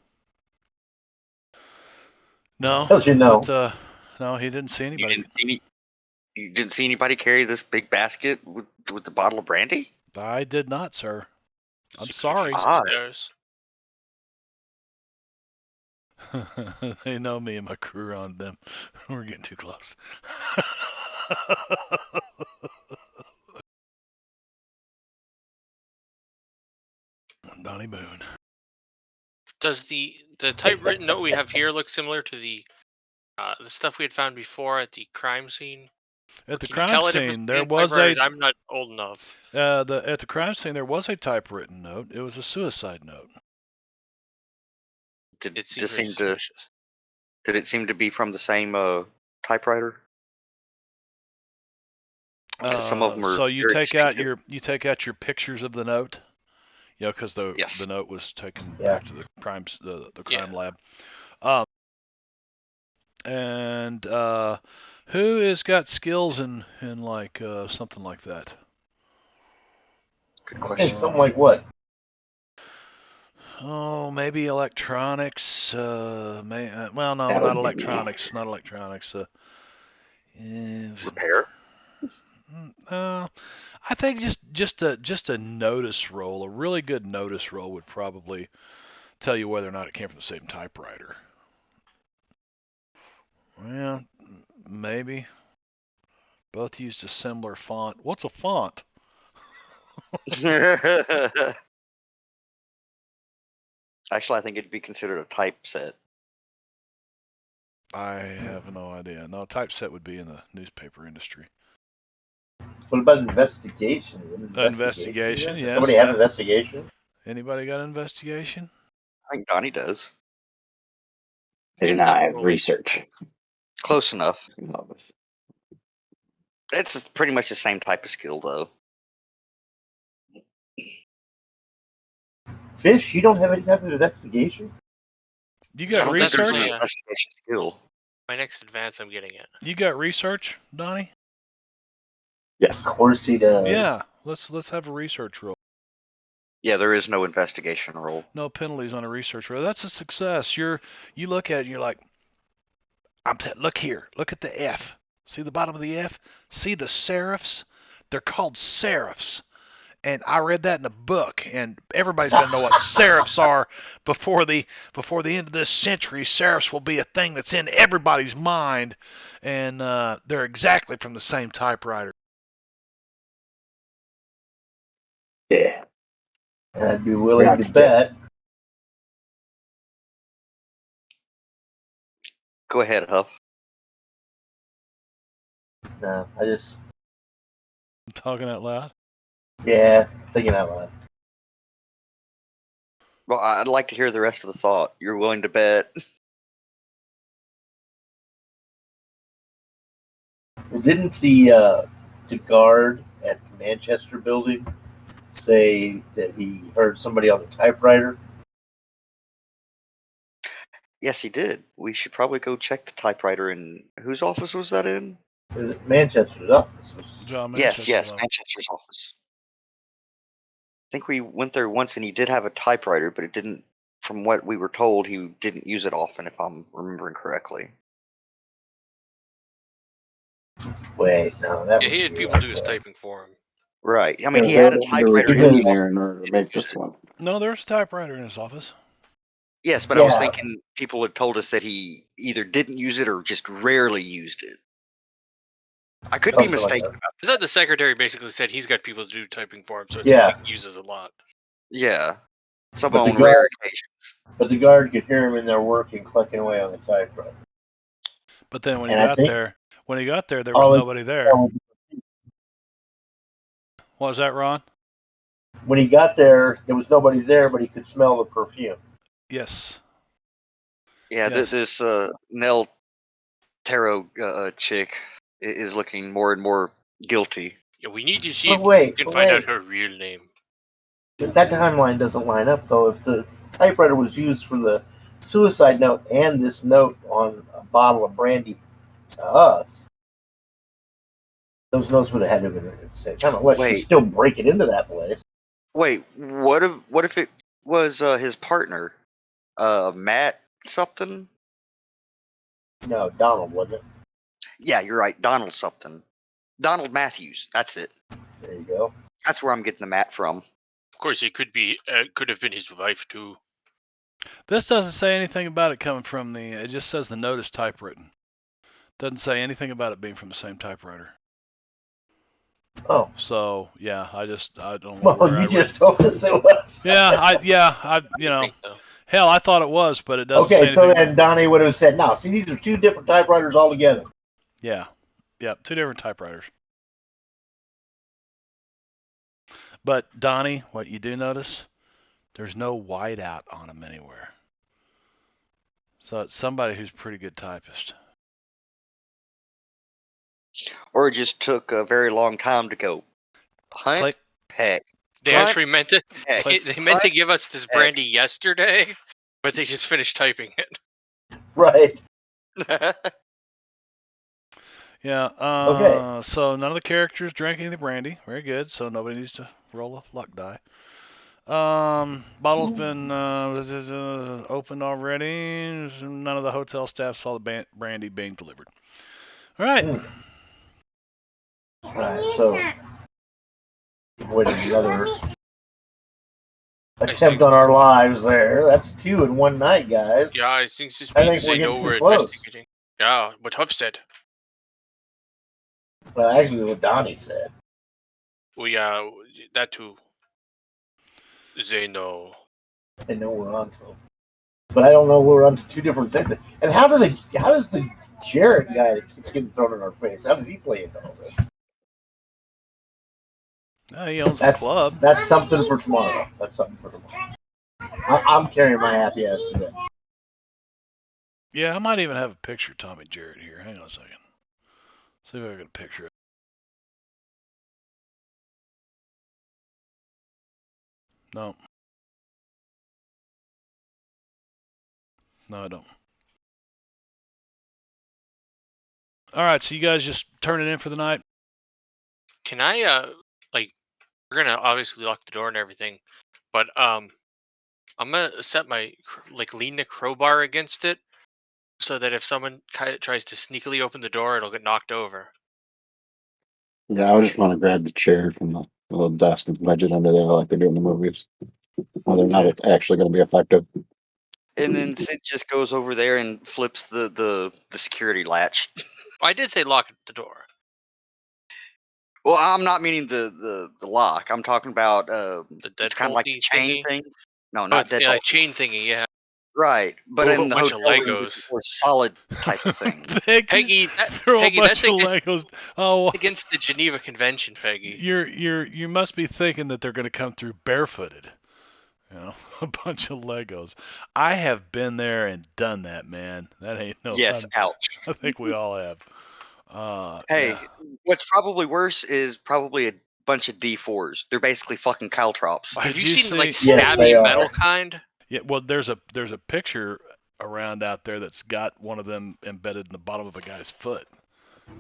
No. Tells you no. But, no, he didn't see you anybody. didn't see anybody carry this big basket with the bottle of brandy? I did not, sir. I'm She sorry. could've Odd. upstairs. They know me and my crew are on them. We're getting too close. Donnie Boone. Does the typewritten note we have here look similar to the stuff we had found before at the crime scene? At the Can you tell crime the difference scene, there between was a typewriters? I'm not old enough. at the crime scene there was a typewritten note. It was a suicide note. Did It seems very seem to suspicious. did it seem to be from the same typewriter? 'Cause some of them are So you very take out distinctive. your pictures of the note, because the Yes. note was taken Yeah. back to the crime Yeah. lab. And who has got skills in like something like that? Good Hey, question. something like what? Oh, maybe electronics. Well, no, That not would be me. electronics. Not electronics. Repair? I think just a notice roll, a really good notice roll would probably tell you whether or not it came from the same typewriter. Well, maybe. Both used a similar font. What's a font? Actually, I think it'd be considered a typeset. I have no idea. No, typeset would be in the newspaper industry. What about investigation? Investigation, yes. Somebody have investigation? Anybody got investigation? I think Donnie does. They do not have research. Close enough. It's gonna help us. It's pretty much the same type of skill, though. Fish, you don't have any type of investigation? You I got don't think there's research? an Yeah. investigation skill. My next advance, I'm getting it. You got research, Donnie? Of Yes. course he does. Yeah. Let's have a research roll. Yeah, there is no investigation roll. No penalties on a research roll. That's a success. You look at it and you're like, look here. Look at the F. See the bottom of the F? See the serifs? They're called serifs. And I read that in a book, and everybody's going to know what serifs are before the end of this century. Serifs will be a thing that's in everybody's mind, and they're exactly from the same typewriter. Yeah. And I'd be willing Yeah, to yeah. bet. Go ahead, Huff. No, I just, I'm talking out loud. yeah, thinking out loud. Well, I'd like to hear the rest of the thought. You're willing to bet? Well, didn't the guard at the Manchester building say that he heard somebody on the typewriter? Yes, he did. We should probably go check the typewriter in whose office was that in? Was it Manchester's office? John Yes, Manchester's yes, office. Manchester's office. I think we went there once and he did have a typewriter, but it didn't, from what we were told, he didn't use it often, if I'm remembering correctly. Wait, no, that Yeah, was he had people do his typing for him. Right. I mean, he They had a would have to typewriter in return the there office. in order to make this one. No, there's a typewriter in his office. Yes, but I was Yeah. thinking people had told us that he either didn't use it or just rarely used it. I could be Something like mistaken that. about I thought the secretary basically said he's got people to do typing for him, so it's Yeah. something he uses a lot. Yeah. Some But the on guard- rare occasions. But the guard could hear him in there working, clicking away on the typewriter. But then when he And I got think- there, there Oh, was nobody there. What was that, Ron? When he got there was nobody there, but he could smell the perfume. Yes. Yeah, Yes. this Nell Tarot chick is looking more and more guilty. Yeah, we need to see But if wait, we can but find out wait. her real name. That timeline doesn't line up, though. If the typewriter was used for the suicide note and this note on a bottle of brandy to us, those notes would have had to have been written at the same time, unless Wait. she's still breaking into that place. Wait, what if it was his partner, Matt something? No, Donald, wasn't it? Yeah, you're right, Donald something. Donald Matthews. That's it. There you go. That's where I'm getting the Matt from. Of course, it could be, could have been his wife too. This doesn't say anything about it coming from the. It just says the note is typewritten. Doesn't say anything about it being from the same typewriter. Oh, So yeah, I don't know. well, where I you read- just told us it was. I you know, Think so. hell, I thought it was, but it doesn't say Okay, anything. so then Donnie would have said, "No, see, these are two different typewriters altogether." Yeah, two different typewriters. But Donnie, what you do notice, there's no whiteout on them anywhere. So it's somebody who's a pretty good typist. Or it just took a very long time to go. Hunt, Click. heck, They What? actually meant to. heck. They meant to give us this brandy yesterday, but they just finished typing it. Right. Yeah. Okay. So none of the characters drank any of the brandy. Very good. So nobody needs to roll a luck die. Bottle's been opened already. None of the hotel staff saw the brandy being delivered. All right. Right. So, with another attempt on our lives there. That's 2 in one night, guys. Yeah, I think this I means think we're they know getting we're too close. investigating. Yeah, what Huff said. Well, actually, what Donnie said. We that too. They know. I know we're on to them. But I don't know we're on to two different things. And how does the Jarrett guy that keeps getting thrown in our face, how did he play into all this? He owns the club. That's something for tomorrow. I'm carrying my happy ass to bed. Yeah, I might even have a picture of Tommy Jarrett here. Hang on a second. See if I got a picture. No. No, I don't. All right, so you guys just turn it in for the night? Can I we're gonna obviously lock the door and everything, but I'm gonna set my lean the crowbar against it so that if someone tries to sneakily open the door, it'll get knocked over. Yeah, I just want to grab the chair from the little desk and wedge it under there like they do in the movies. Whether or not it's actually going to be effective. And then Sid just goes over there and flips the security latch. I did say lock the door. Well, I'm not meaning the lock. I'm talking about The it's kind of like the deadbolty chain thingy. thing. No, Oh, not it's yeah, deadbolt. chain thingy. Yeah. Right, but Ooh, a in the bunch of hotel rooms, it's Legos. a more solid type of thing. Peggy, throw a bunch that's of Legos. Oh, against the Geneva Convention, Peggy. you must be thinking that they're going to come through barefooted. You know, a bunch of Legos. I have been there and done that, man. That ain't no Yes, fun. ouch. I think we all have. Hey, Yeah. what's probably worse is probably a bunch of D4s. They're basically fucking caltrops. Have Did you you seen like see? Yes, they stabby are. metal kind? Yeah. Well, there's a picture around out there that's got one of them embedded in the bottom of a guy's foot.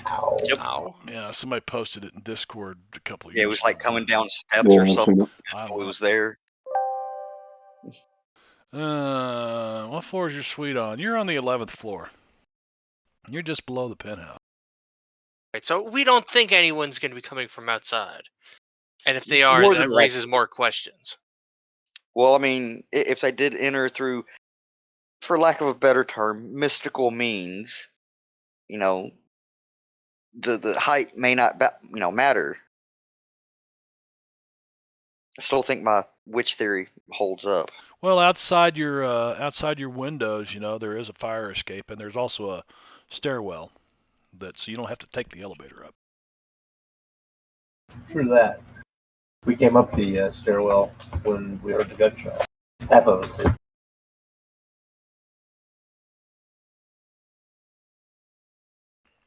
Ow. Yep. Ow. Yeah, somebody posted it in Discord a couple of Yeah, it years was ago. like coming down steps Yeah, or I've something. seen it. I So don't it know. was there. What floor is your suite on? You're on the 11th floor. You're just below the penthouse. Right, so we don't think anyone's going to be coming from outside, and if they are, More than that likely. raises more questions. Well, I mean, if they did enter through, for lack of a better term, mystical means, you know, the height may not matter. I still think my witch theory holds up. Well, outside your windows, there is a fire escape, and there's also a stairwell so you don't have to take the elevator up. True that. We came up the stairwell when we heard the gunshot. Half of us did.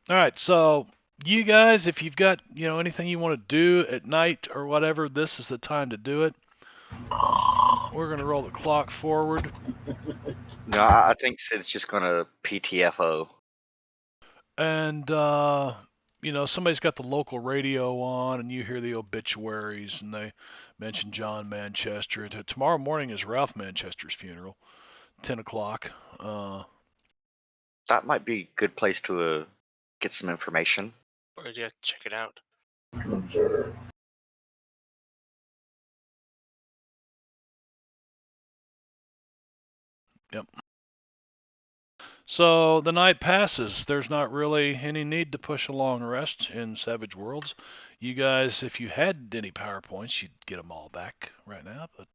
All right, so you guys, if you've got anything you want to do at night or whatever, this is the time to do it. We're gonna roll the clock forward. No, I think Sid's just gonna PTFO. And somebody's got the local radio on, and you hear the obituaries, and they mention John Manchester. Tomorrow morning is Ralph Manchester's funeral, 10 o'clock. That might be a good place to get some information. Or yeah, check it out. Observe. Yep. So the night passes. There's not really any need to push a long rest in Savage Worlds. You guys, if you had any PowerPoints, you'd get them all back right now, but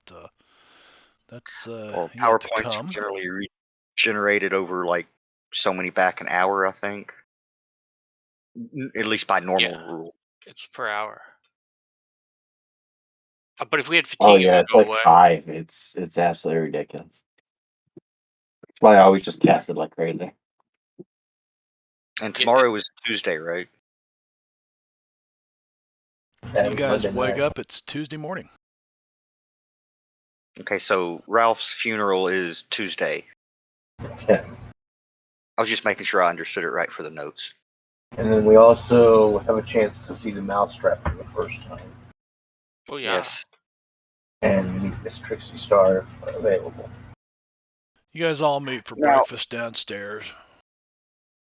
that's Well, yet to PowerPoints are come. generally regenerated over like so many back an hour, I think. At least by normal Yeah. rule. It's per hour. But if we had Oh fatigue, it yeah, would it's go like away. 5. It's absolutely ridiculous. That's why I always just cast it like crazy. And Yeah, tomorrow is Tuesday, right? You guys wake up, it's Tuesday morning. Okay, so Ralph's funeral is Tuesday. Yeah. I was just making sure I understood it right for the notes. And then we also have a chance to see the mousetrap for the first time. Oh yeah. Yes. And meet Miss Trixie Star if available. You guys all meet for Now- breakfast downstairs.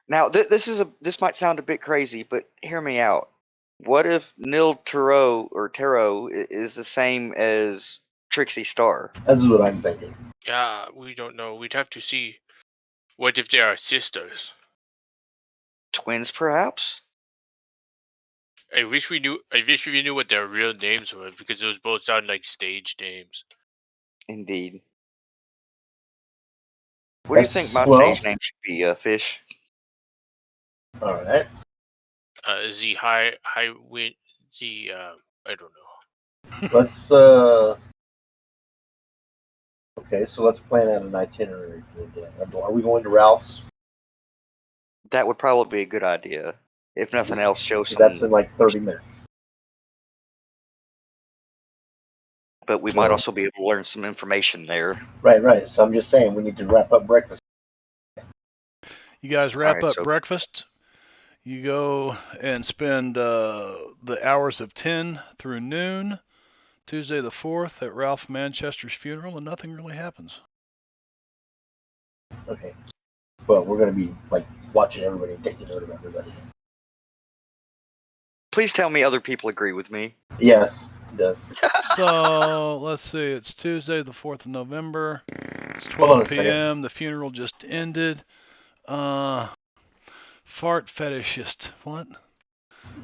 Now, this might sound a bit crazy, but hear me out. What if Nil Tarot is the same as Trixie Star? That's what I'm thinking. Yeah, we don't know. We'd have to see. What if they are sisters? Twins, perhaps? I wish we knew what their real names were, because those both sound like stage names. Indeed. What do you think my Well, stage name should be, Fish? all right. The high wind. I don't know. Let's okay, so let's plan out an itinerary for the day. Are we going to Ralph's? That would probably be a good idea. If nothing else, show some. That's in like 30 minutes. But we might also be able to learn some information there. Right. So I'm just saying we need to wrap up breakfast. You guys wrap Alright, up so- breakfast. You go and spend the hours of 10 through noon, Tuesday the 4th, at Ralph Manchester's funeral, and nothing really happens. Okay. but we're going to be like watching everybody and taking note of everybody. Please tell me other people agree with me. Yes, it does. So let's see. It's Tuesday, the 4th of November. It's Hold on 12 a second. p.m. The funeral just ended. Fart fetishist. What?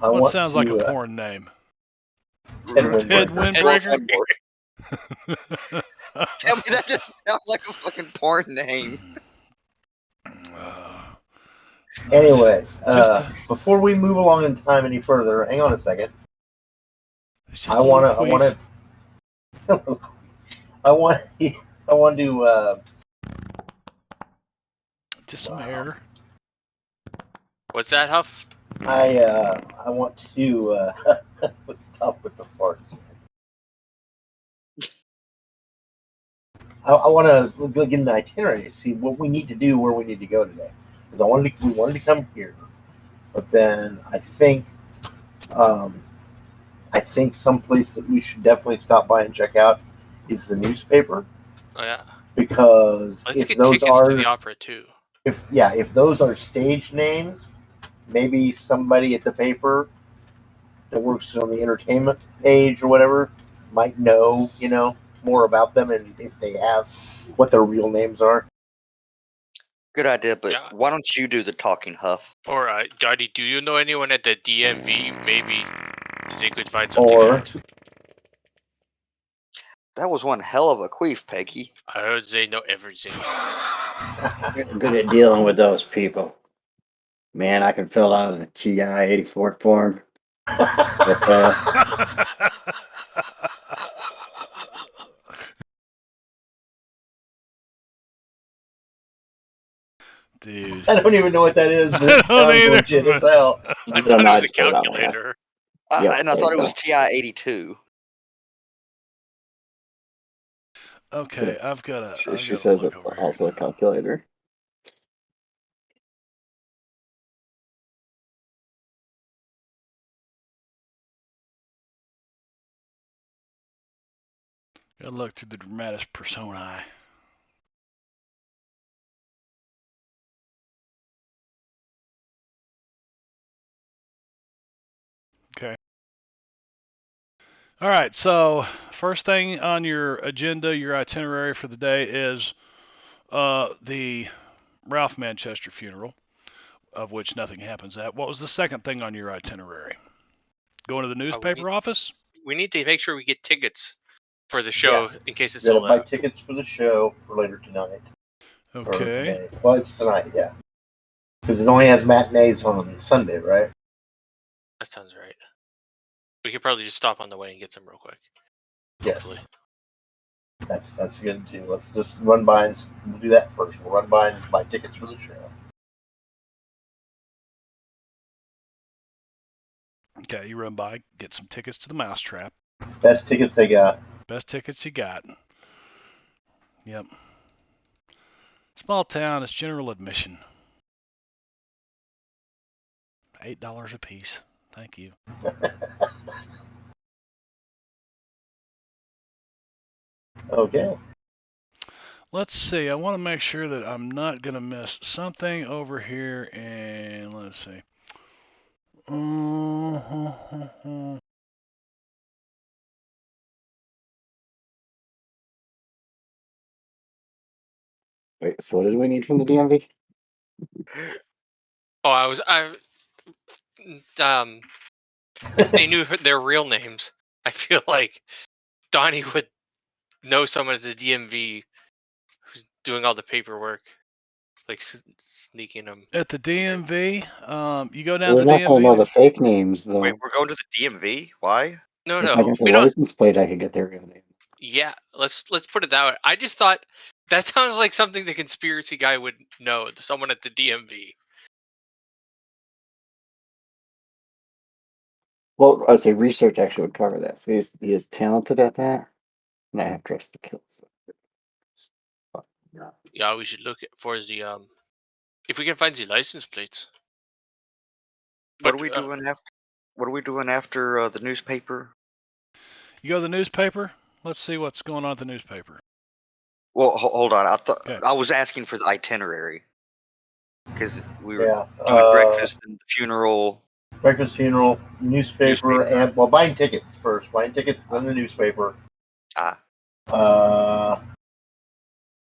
What sounds like a porn name? Ted Ted Windbreaker. Windbreaker. Tell me that doesn't sound like a fucking porn name. Anyway, Just before we move along in time any further, hang on a second. it's just I a want little queef. I want to. Just some air. What's that, Huff? I want to. Let's stop with the farts. I want to get an itinerary to see what we need to do, where we need to go today. Because we wanted to come here, but then um, I think someplace that we should definitely stop by and check out is the newspaper. Oh yeah. Because Let's if get those tickets to are the opera too. if those are stage names, maybe somebody at the paper that works on the entertainment page or whatever might know, more about them and if they have what their real names are. Good idea, but Yeah. why don't you do the talking, Huff? Or Johnny, do you know anyone at the DMV? Maybe they could find something Or out. That was one hell of a queef, Peggy. I heard they know everything. Good at dealing with those people. Man, I can fill out a TI 84 form real fast. Dude. I don't even know what that is, but it I don't sounds either, legit as but- hell. I No, thought it I was a just put it on my desk. calculator. Yep, And I there thought you it was go. TI 82. Okay, I've got She to says look it's over also here. a calculator. Gotta look through the dramatis personae. Okay. All right, so first thing on your agenda, your itinerary for the day is the Ralph Manchester funeral, of which nothing happens at. What was the second thing on your itinerary? Going to the newspaper office? We need to make sure we get tickets for the show in case it's You gotta sold buy out. tickets for the show for later tonight. Or Okay. today. Well, it's tonight, yeah. Because it only has matinees on Sunday, right? That sounds right. We could probably just stop on the way and get some real quick. Yes. Hopefully. That's good too. Let's just run by and we'll do that first. We'll run by and buy tickets for the show. Okay, you run by, get some tickets to the Mousetrap. Best tickets they got. Best tickets you got. Yep. Small town, it's general admission. $8 a piece. Thank you. Okay. Let's see. I want to make sure that I'm not going to miss something over here. And let's see. Wait, so what did we need from the DMV? Oh, if they knew their real names, I feel like Donnie would know someone at the DMV who's doing all the paperwork, like sneaking them. At the DMV, you go down We're to the not going to know DMV. the fake names, Wait, though. we're going to the DMV? Why? No, If I got the we don't. license plate, I could get their real name. Yeah, let's put it that way. I just thought that sounds like something the conspiracy guy would know. Someone at the DMV. Well, I'd say research actually would cover that. So he is talented at that, and I have trust to kill. So. Yeah, we should look for the if we can find the license plates. What But are we doing after? What are we doing after the newspaper? You go to the newspaper. Let's see what's going on at the newspaper. Well, hold on. I thought Okay. I was asking for the itinerary. because we were Yeah. doing breakfast and the funeral. Breakfast, funeral, newspaper, and well, buying tickets first. Buying tickets, then the newspaper. Ah,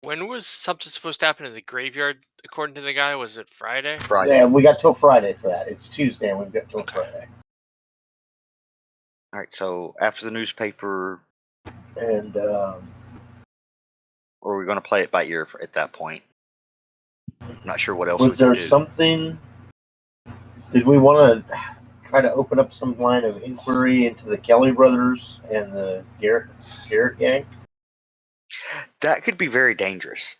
When was something supposed to happen in the graveyard? According to the guy, was it Friday? Friday. Yeah, we got till Friday for that. It's Tuesday, and we've got till Okay. Friday. All right, so after the newspaper, And or are we going to play it by ear at that point? I'm not sure what else we was can there do. something? Did we want to try to open up some line of inquiry into the Kelly brothers and the Garrett gang? That could be very dangerous.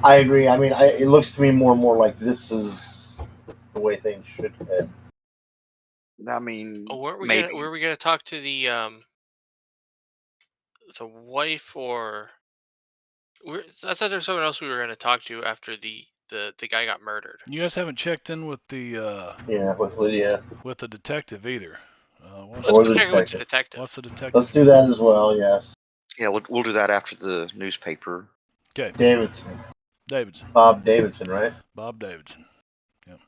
I agree. I mean, it looks to me more and more like this is the way things should head. I mean, Oh, maybe. were we gonna talk to the wife or? I thought there was someone else we were gonna talk to after the guy got murdered. You guys haven't checked in with the Yeah, with Lydia. with the detective either. Let's go check in with the detective. What's the detective? Let's do that as well. Yes. Yeah, we'll do that after the newspaper. Okay. Davidson. Davidson. Bob Davidson, right? Bob Davidson. Yep.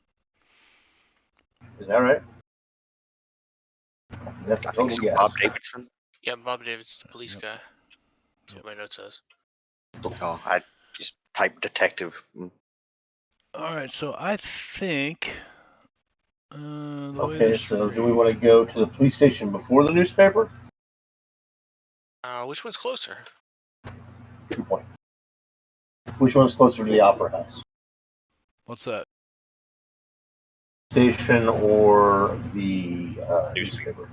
Is that right? That's I a think total so. guess. Bob Davidson. Yeah, Bob Davidson's the police Yep. guy. That's what my note says. Oh, I just typed detective. All right, so I think. Okay, so do we want to go to the police station before the newspaper? Which one's closer? 2 point. Which one's closer to the Opera House? What's that? Station or the newspaper?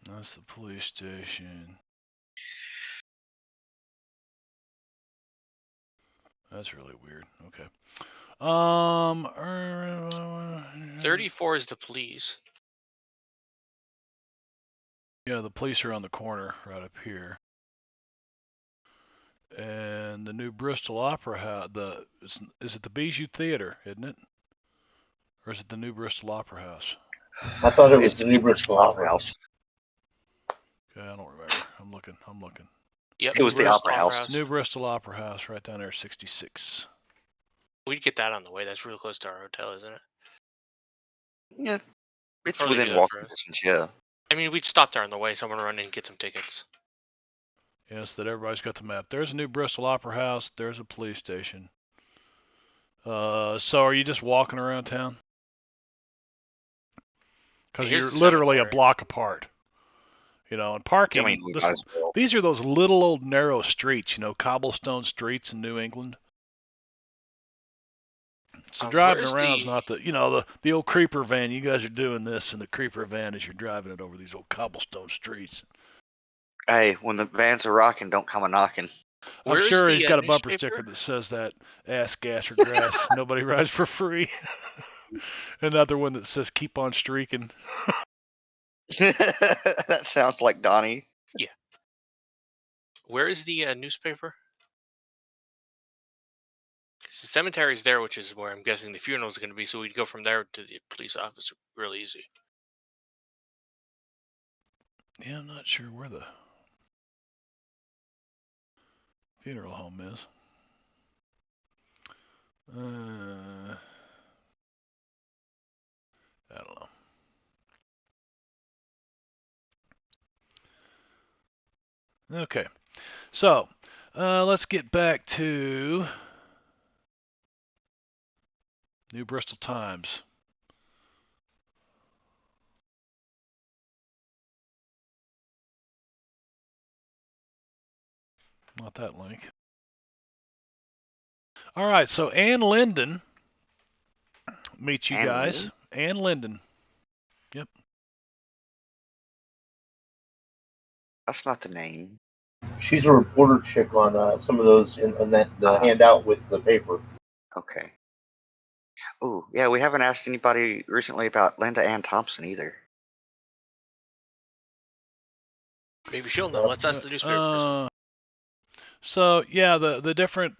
That's the police station. That's really weird. Okay. 34 is the police. Yeah, the police are on the corner right up here. And the new Bristol Opera House, is it the Bijou Theater, isn't it? Or is it the new Bristol Opera House? I thought it was It's the new Bristol Opera House. Okay, I don't remember. I'm looking. Yep, It was the Opera House. New Bristol Opera House right down there, 66. We'd get that on the way. That's real close to our hotel, isn't it? Yeah, it's Probably do within that walking for us. distance. Yeah. I mean, we'd stop there on the way. Someone run in and get some tickets. Yes, that everybody's got the map. There's a new Bristol Opera House. There's a police station. So are you just walking around town? Because Here's you're the literally a cemetery. block apart. You know, and parking. I mean, we might as well. These are those little old narrow streets. You know, cobblestone streets in New England. So driving around is not the old creeper van. You guys are doing this in the creeper van as you're driving it over these old cobblestone streets. Hey, when the vans are rocking, don't come a knocking. I'm sure he's got a bumper sticker that says that ass, gas, or grass. Nobody rides for free. Another one that says keep on streaking. That sounds like Donnie. Yeah. Where is the newspaper? Because the cemetery's there, which is where I'm guessing the funeral's going to be. So we'd go from there to the police office real easy. Yeah, I'm not sure where the funeral home is. I don't know. Okay, so let's get back to New Bristol Times. Not that link. All right, so Ann Linden meet you guys. Ann Linden. Yep. That's not the name. She's a reporter chick on some of those in that handout with the paper. Okay. Oh, yeah, we haven't asked anybody recently about Linda Ann Thompson either. Maybe she'll know. Let's ask the newspaper person. So yeah, the different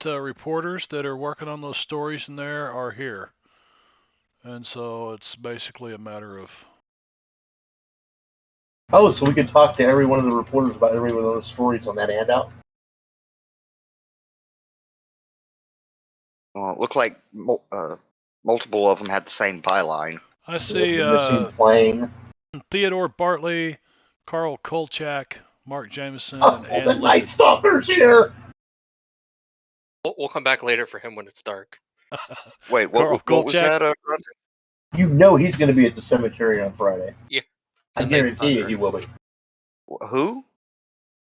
reporters that are working on those stories in there are here, and so it's basically a matter of Oh, so we could talk to every one of the reporters about every one of the stories on that handout? It looked like multiple of them had the same byline. I see The missing plane. Theodore Bartley, Carl Kolchak, Mark Jameson, and Oh, Ann the Night Lippett. Stalker's here! We'll come back later for him when it's dark. Wait, Carl what was Kolchak? that? You know he's going to be at the cemetery on Friday. Yeah. I The guarantee you Night he will be. Who?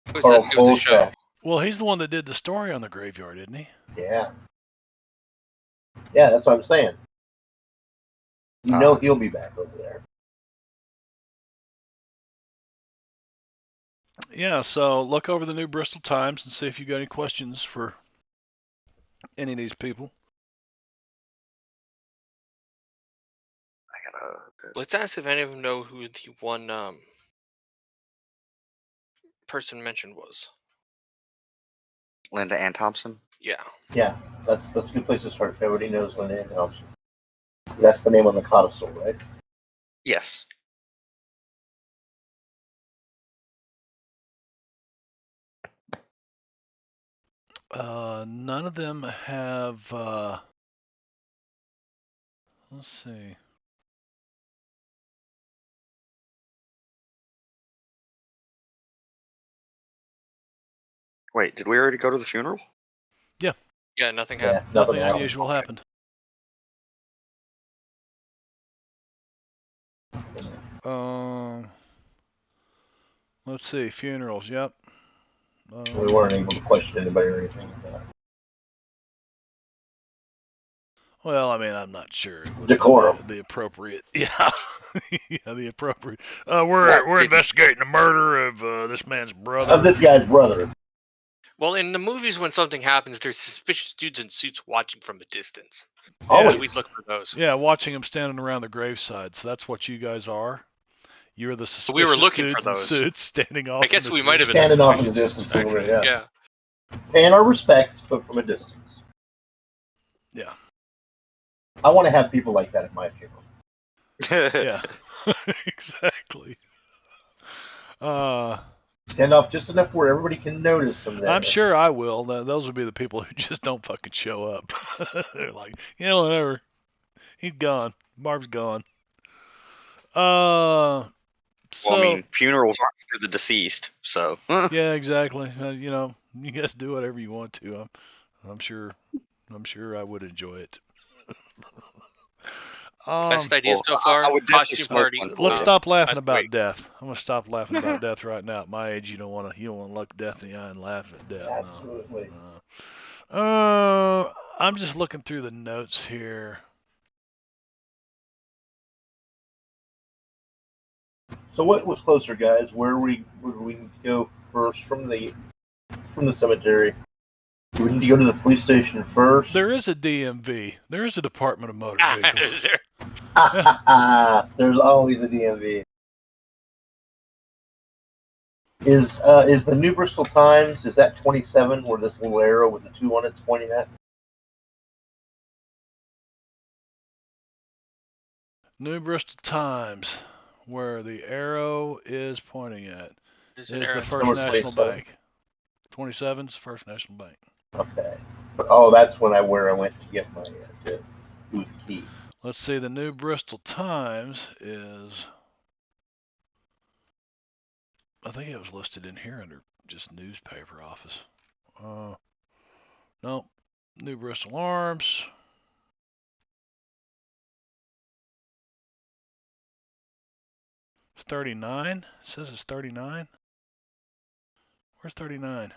It Carl was a show. Kolchak. Well, he's the one that did the story on the graveyard, isn't he? Yeah. Yeah, that's what I'm saying. You know he'll be back over there. Yeah, so look over the New Bristol Times and see if you got any questions for any of these people. Let's ask if any of them know who the one person mentioned was. Linda Ann Thompson? Yeah. Yeah, that's a good place to start. If everybody knows Linda Ann Thompson. That's the name on the codicil, right? Yes. None of them have. Let's see. Wait, did we already go to the funeral? Yeah, nothing Yeah, happened. Nothing happened. unusual happened. Let's see. Funerals. Yep. We weren't able to question anybody or anything like that. Well, I mean, I'm not sure. It would Decorum. be the appropriate. Yeah. Yeah, the appropriate. We're investigating the murder of this man's brother. Of this guy's brother. Well, in the movies, when something happens, there's suspicious dudes in suits watching from a distance. Always. So we'd look for those. Yeah, watching them standing around the graveside. So that's what you guys are. You're the suspicious We were looking dudes for in those. suits standing off. I guess in we the might have trees. been Standing the off in the suspicious distance, dudes, actually. yeah. Yeah. Paying our respects, but from a distance. Yeah. I want to have people like that at my funeral. Yeah. Exactly. Stand off just enough where everybody can notice them there. I'm sure I will. Those would be the people who just don't fucking show up. They're like, whatever. He's gone. Barb's gone. So Well, I mean, funerals aren't for the deceased, so. yeah, exactly. You guys do whatever you want to. I'm sure I would enjoy it. Best idea so Well, far. I would definitely Costume smoke party. one. Let's stop laughing I'd about wait. death. I'm gonna stop laughing about death right now. At my age, you don't want to look death in the eye and laugh at death. Absolutely. No. I'm just looking through the notes here. So what was closer, guys? Where would we go first from the cemetery? Do we need to go to the police station first? There is a DMV. There is a Department of Motor Is Vehicles. there? There's always a DMV. Is the New Bristol Times, is that 27 where this little arrow with the 2 on it's pointing at? New Bristol Times, where the arrow is pointing at, is the First Number National 27. Bank. 27's First National Bank. Okay. Oh, that's where I went to get my booth key. Let's see, the New Bristol Times is, I think it was listed in here under just newspaper office. No, New Bristol Arms. It's 39. It says it's 39. Where's 39?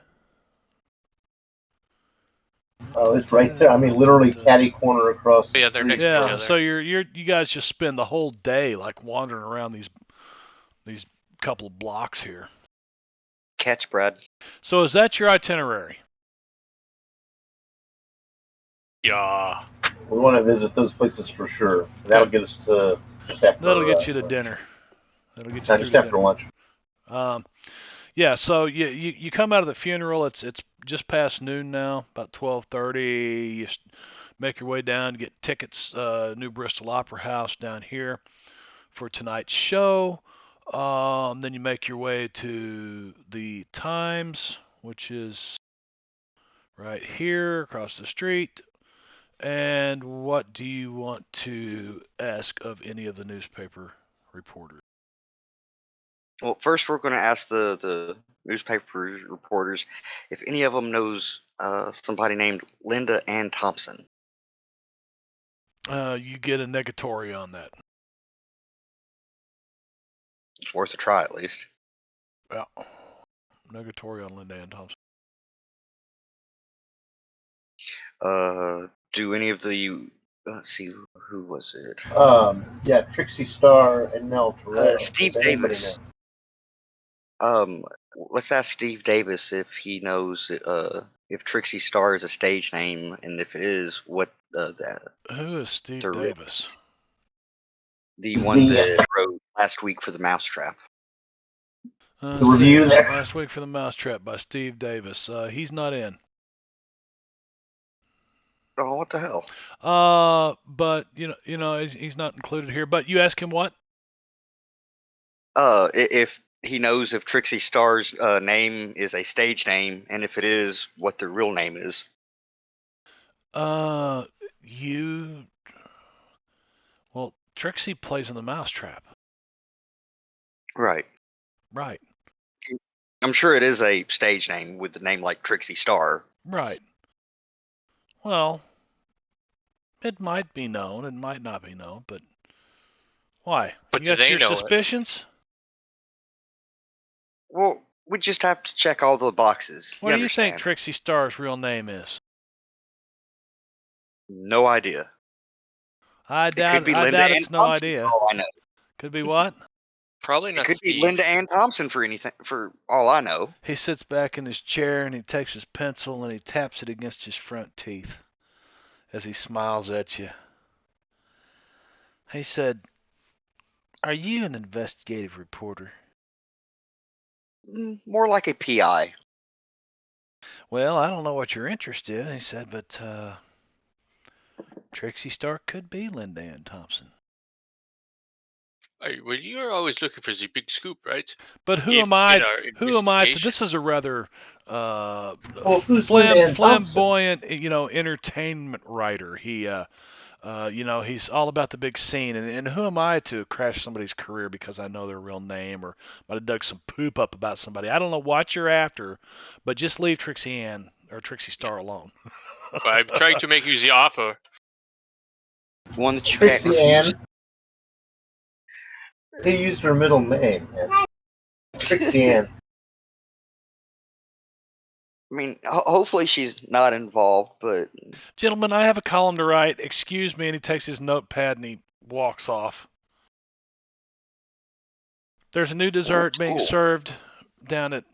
Oh, it's right there. I mean, literally catty corner across. Yeah, they're next to each Yeah, other. so you guys just spend the whole day like wandering around these couple of blocks here. Catch, Brad. So is that your itinerary? Yeah. We want to visit those places for sure. That'll get us to just after. That'll get you to dinner. That'll get you Not through just to after dinner. lunch. Yeah, so you come out of the funeral. It's just past noon now, about 12:30. You make your way down, get tickets. New Bristol Opera House down here for tonight's show. Then you make your way to the Times, which is right here across the street. And what do you want to ask of any of the newspaper reporters? Well, first we're going to ask the newspaper reporters if any of them knows somebody named Linda Ann Thompson. You get a negatory on that. It's worth a try at least. Yeah. Negatory on Linda Ann Thompson. Do any of the let's see, who was it? Yeah, Trixie Star and Mel Terrell. Steve Does anybody Davis. know? Let's ask Steve Davis if he knows if Trixie Star is a stage name, and if it is, what Who is Steve the real- Davis? the He's one the- that wrote last week for the Mousetrap. The review there. Last week for the Mousetrap by Steve Davis. He's not in. Oh, what the hell? But he's not included here. But you ask him what? If he knows if Trixie Star's name is a stage name, and if it is, what their real name is. Well, Trixie plays in the Mousetrap. Right. Right. I'm sure it is a stage name with the name like Trixie Star. Right. Well, it might be known, it might not be known, but why? But You do got they your know it? suspicions? Well, we just have to check all the boxes. What do you think understand? Trixie Star's real name is? No idea. I It doubt could be Linda Ann it's no Thompson, idea. for all I know. Could be what? Probably It not could Steve. be Linda Ann Thompson for all I know. He sits back in his chair and he takes his pencil and he taps it against his front teeth as he smiles at you. He said, "Are you an investigative reporter?" More like a PI. "Well, I don't know what your interest is," he said, "but Trixie Star could be Linda Ann Thompson." Well, you're always looking for the big scoop, right? But who If am I? in our Who am I? To, investigation- this is a rather who's Linda Ann Thompson? flamboyant, entertainment writer. He, he's all about the big scene. And who am I to crash somebody's career because I know their real name or might have dug some poop up about somebody? I don't know what you're after, but just leave Trixie Ann or Trixie Star alone. I'm trying to make you the offer. One that you can't Trixie refuse. Ann. They used her middle name. Trixie Ann. I mean, hopefully she's not involved, but Gentlemen, I have a column to write. Excuse me, and he takes his notepad and he walks off. There's a new dessert being cool. served down at,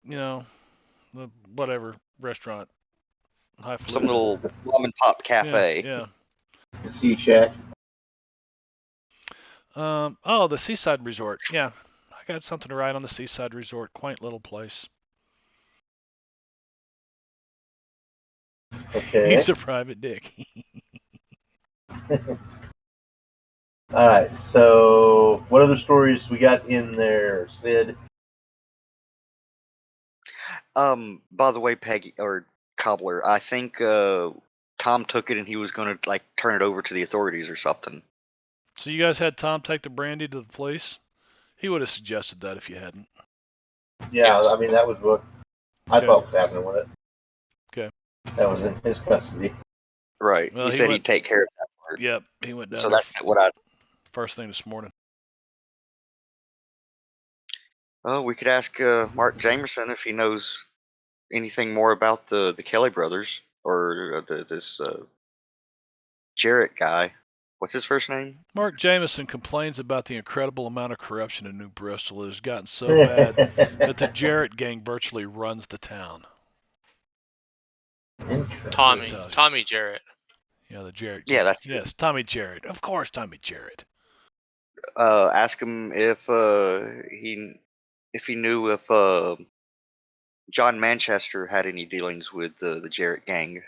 the whatever restaurant. some little mom and pop cafe. Yeah. The Sea Shack. The Seaside Resort. Yeah, I got something to write on the Seaside Resort. Quaint little place. Okay. He's a private dick. All right. So, what other stories we got in there, Sid? By the way, Peggy or Cobbler, I think Tom took it and he was going to turn it over to the authorities or something. So you guys had Tom take the brandy to the police? He would have suggested that if you hadn't. Yeah, Yes. I mean that was what I Okay. thought was happening with it. Okay. That was in his custody. Right. Well, he he said went- he'd take care of that part. Yep, he went down So there that's what I. first thing this morning. Oh, we could ask Mark Jameson if he knows anything more about the Kelly brothers or this Jarrett guy. What's his first name? Mark Jameson complains about the incredible amount of corruption in New Bristol. It has gotten so bad that the Jarrett gang virtually runs the town. Interesting. Tommy Jarrett. Yeah, the Jarrett Yeah, gang. that's it. Yes, Tommy Jarrett. Of course, Tommy Jarrett. Ask him if he knew if John Manchester had any dealings with the Jarrett gang.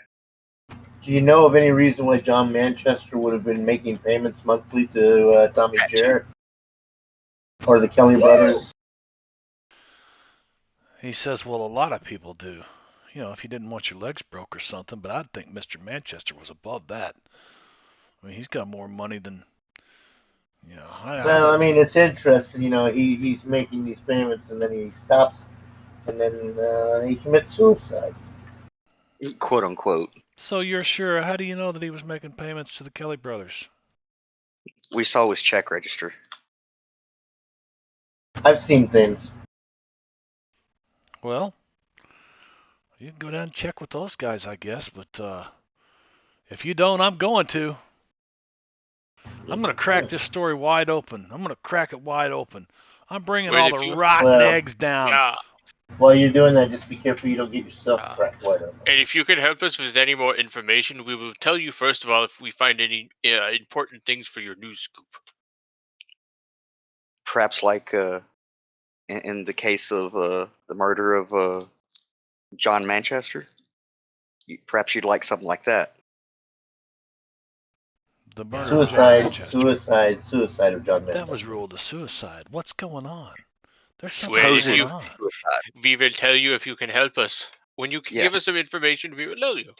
Do you know of any reason why John Manchester would have been making payments monthly to Tommy That too. Jarrett? or the Kelly brothers. He says, well, a lot of people do. You know, if you didn't want your legs broke or something, but I'd think Mr. Manchester was above that. I mean, he's got more money than, you know, Well, I mean, it's interesting. He's making these payments and then he stops, and then he commits suicide. Quote unquote. So you're sure? How do you know that he was making payments to the Kelly brothers? We saw his check register. I've seen things. Well, you can go down and check with those guys, I guess. But if you don't, I'm going to. I'm going to crack this story wide open. I'm going to crack it wide open. I'm bringing Well, all if the you- rotten Well, eggs down. Yeah. While you're doing that, just be careful you don't get yourself cracked wide open. And if you could help us with any more information, we will tell you first of all if we find any important things for your news scoop. Perhaps like in the case of the murder of John Manchester. Perhaps you'd like something like that. The murder of John Manchester. Suicide of John Manchester. That was ruled a suicide. What's going on? There's something Well, if going you- on. We will tell you if you can help us. When you can give Yes. us some information, we will tell you.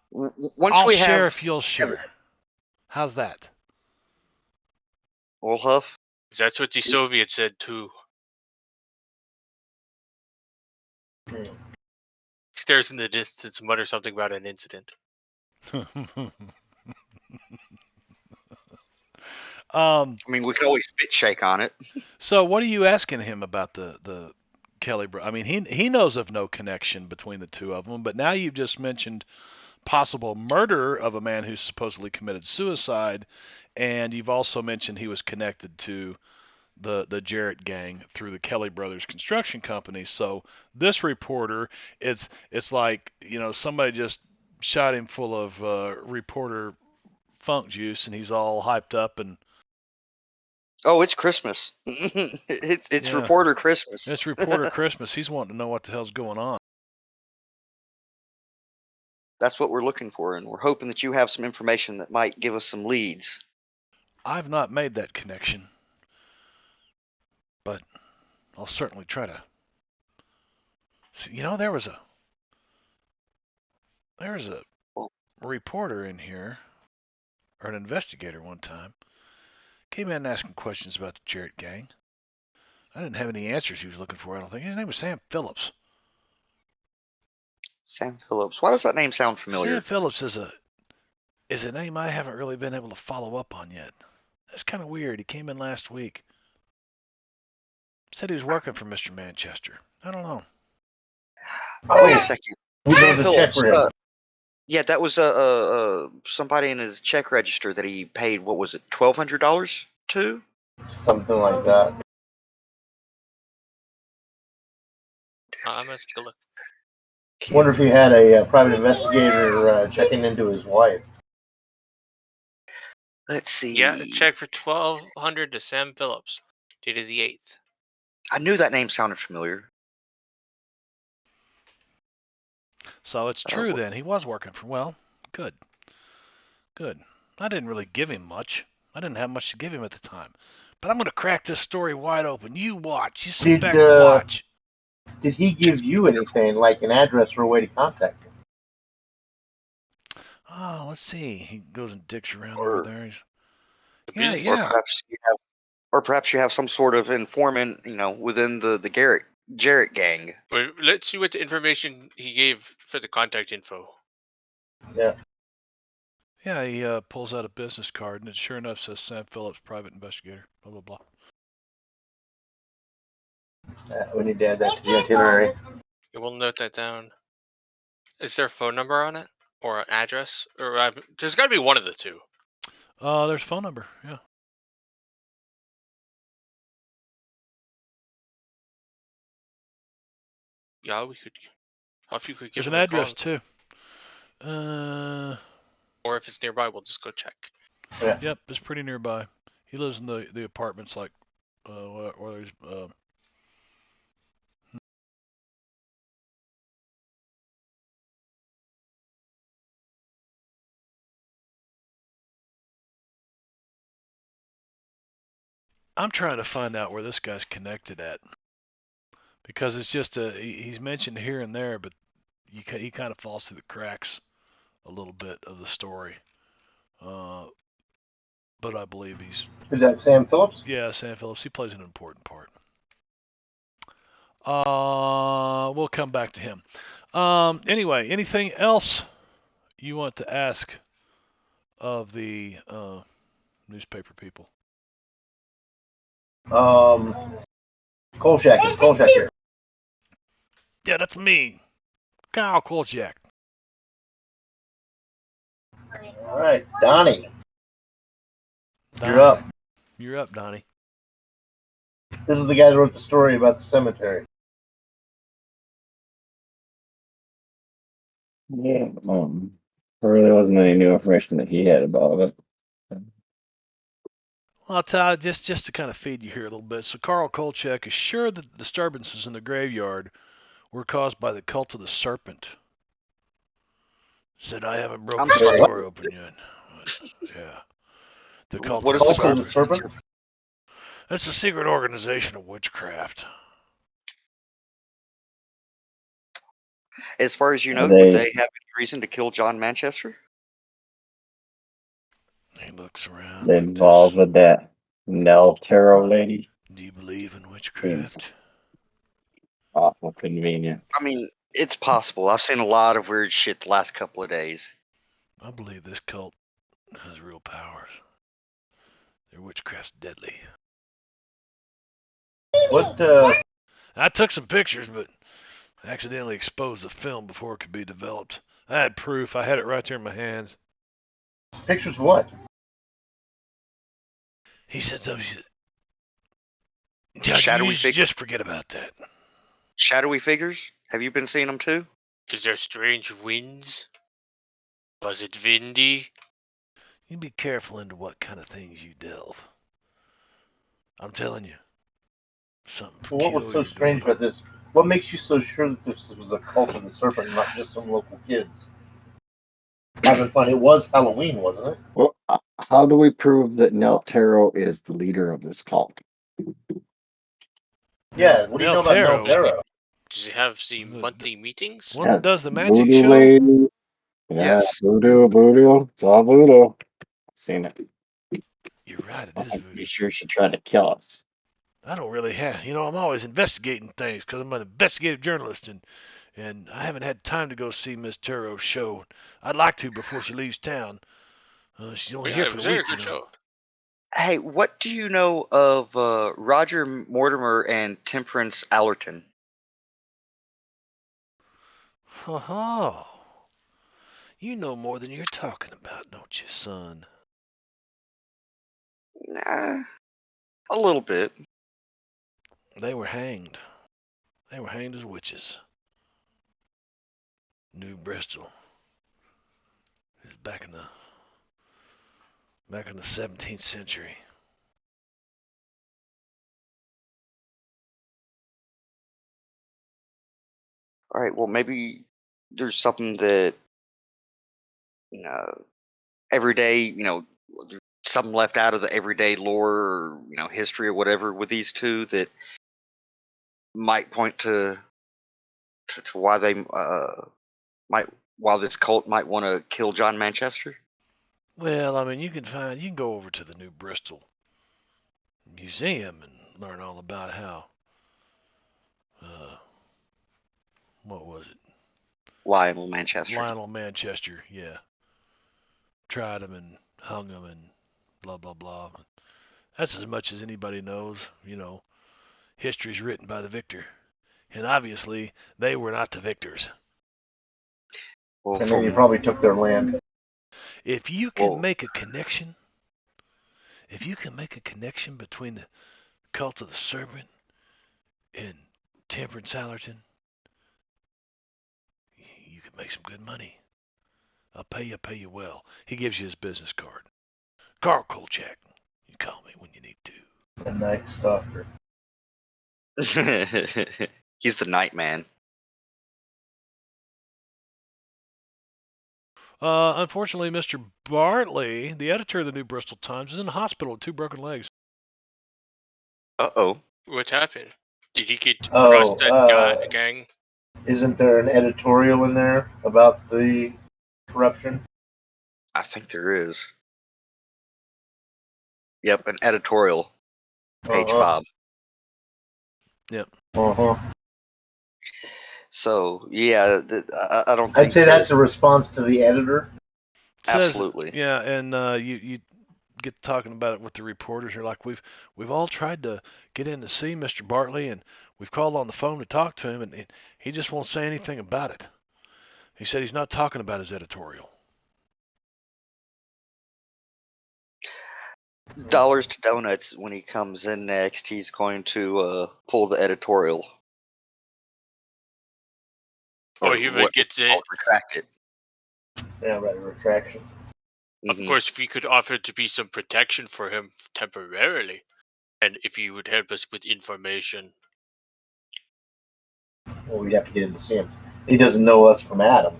Once I'll we share have if you'll share. How's that? Old Huff, That's what the Soviets said too. Hmm. Stares in the distance, mutters something about an incident. um. I mean, we could always spit shake on it. So what are you asking him about the Kelly? I mean, he knows of no connection between the two of them, but now you've just mentioned possible murder of a man who supposedly committed suicide, and you've also mentioned he was connected to the Jarrett gang through the Kelly Brothers construction company. So this reporter, it's like, you know, somebody just shot him full of reporter funk juice, and he's all hyped up and Oh, it's Christmas. It's Yeah. reporter Christmas. it's reporter Christmas. He's wanting to know what the hell's going on. That's what we're looking for, and we're hoping that you have some information that might give us some leads. I've not made that connection, but I'll certainly try to. See, you know, there was a reporter in here, or an investigator one time, came in asking questions about the Jarrett gang. I didn't have any answers he was looking for, I don't think. His name was Sam Phillips. Sam Phillips. Why does that name sound Sam familiar? Phillips is a name I haven't really been able to follow up on yet. That's kind of weird. He came in last week. Said he was working for Mr. Manchester. I don't know. Wait a second. Who Sam knows the check Phillips. for him? Yeah, that was somebody in his check register that he paid. What was it? $1,200 to? Something like that. I'm gonna take a look. Wonder if he had a private investigator checking into his wife. Let's see. Yeah, a check for $1,200 to Sam Phillips, dated the 8th. I knew that name sounded familiar. So it's true then. He was working for, well, good. Good. I didn't really give him much. I didn't have much to give him at the time. But I'm going to crack this story wide open. You watch. You sit back and watch. Did he give you anything, like an address or a way to contact him? Oh, let's see. He goes and dicks around Or- over there. business- Or Yeah. perhaps you have some sort of informant, within the Jarrett gang. But let's see what the information he gave for the contact info. Yeah, he pulls out a business card, and it sure enough says Sam Phillips, private investigator, blah, blah, blah. We need to add that to the itinerary. Yeah, we'll note that down. Is there a phone number on it? Or an address? Or there's got to be one of the two. There's a phone number, yeah. Yeah, we could. If you could give There's an him a address, call. too. Or if it's nearby, we'll just go check. Yep, it's pretty nearby. He lives in the apartments, like, where there's, I'm trying to find out where this guy's connected at, because it's just he's mentioned here and there, but he kind of falls through the cracks a little bit of the story. But I believe he's. Is that Sam Phillips? Yeah, Sam Phillips. He plays an important part. We'll come back to him. Anyway, anything else you want to ask of the newspaper people? Kolchak. Is Kolchak here? Yeah, that's me, Kyle Kolchak. All right, Donnie. Donnie. You're up. You're up, Donnie. This is the guy that wrote the story about the cemetery. Yeah. There really wasn't any new information that he had about it. Well, I'll tell you, just to kind of feed you here a little bit. So Carl Kolchak is sure that the disturbances in the graveyard were caused by the cult of the serpent. Said I haven't broken I'm the sorry. story open yet. Yeah. The cult What of is the the cult of serpent. the serpent? That's a secret organization of witchcraft. As far as you Are know, would they they have any reason to kill John Manchester? He looks around like involved this. with that Nell Tarot lady? Do you believe in Seems witchcraft? awful convenient. I mean, it's possible. I've seen a lot of weird shit the last couple of days. I believe this cult has real powers. Their witchcraft's deadly. What? I took some pictures, but accidentally exposed the film before it could be developed. I had proof. I had it right there in my hands. Pictures of what? He said something. He said, Chuck, Shadowy figures. just forget about that. Shadowy figures? Have you been seeing them too? Is there strange winds? Was it windy? You be careful into what kind of things you delve. I'm telling you, something Well, what was so peculiar strange going about this? What makes you so sure that this was a cult of the serpent, and not just some local kids? Having fun. It was Halloween, wasn't it? Well, how do we prove that Nell Tarot is the leader of this cult? Yeah. What do you know about Nell Tarot? Does it have the The- monthly meetings? One that does the magic Voodoo show? lady. Yeah, Yes. voodoo. It's all voodoo. I've seen it. You're right, it is I'm voodoo. pretty sure she tried to kill us. I don't really have, I'm always investigating things because I'm an investigative journalist, and I haven't had time to go see Miss Taro's show. I'd like to before she leaves town. She's only here Yeah, it for was the a very week, good show. Hey, what do you know of Roger Mortimer and Temperance Allerton? Oh, you know more than you're talking about, don't you, son? Nah, a little bit. They were hanged. They were hanged as witches. New Bristol. It was back in the 17th century. All right, well, maybe there's something that, you know, everyday, something left out of the everyday lore or, history or whatever with these two that might point to why they might, why this cult might want to kill John Manchester. Well, I mean, you can go over to the New Bristol Museum and learn all about how, what was it? Lionel Manchester. Lionel Manchester, yeah. Tried him and hung him and blah, blah, blah. That's as much as anybody knows. History's written by the victor. And obviously, they were not the victors. Well, And then you probably took their land. If you can make a connection, between the cult of the serpent and Temperance Allerton, you could make some good money. I'll pay you well. He gives you his business card. Carl Kolchak. You call me when you need to. The Night Stalker. He's the night man. Unfortunately, Mr. Bartley, the editor of the New Bristol Times, is in the hospital with 2 broken legs. Uh-oh. What happened? Did he get Oh, crossed that gang? Isn't there an editorial in there about the corruption? I think there is. Yep, an editorial. Page Uh-huh. 5. Yep. Uh-huh. So, yeah, I don't I'd think say that... that's a response to the editor. Absolutely. Yeah, and you get talking about it with the reporters. You're like, we've all tried to get in to see Mr. Bartley, and we've called on the phone to talk to him, and he just won't say anything about it. He said he's not talking about his editorial. Dollars to Donuts, when he comes in next, he's going to pull the editorial. Or he would get it. Retract it. Yeah, right, retraction. Of course, if we could offer to be some protection for him temporarily, and if he would help us with information. Well, we'd have to get in to see him. He doesn't know us from Adam.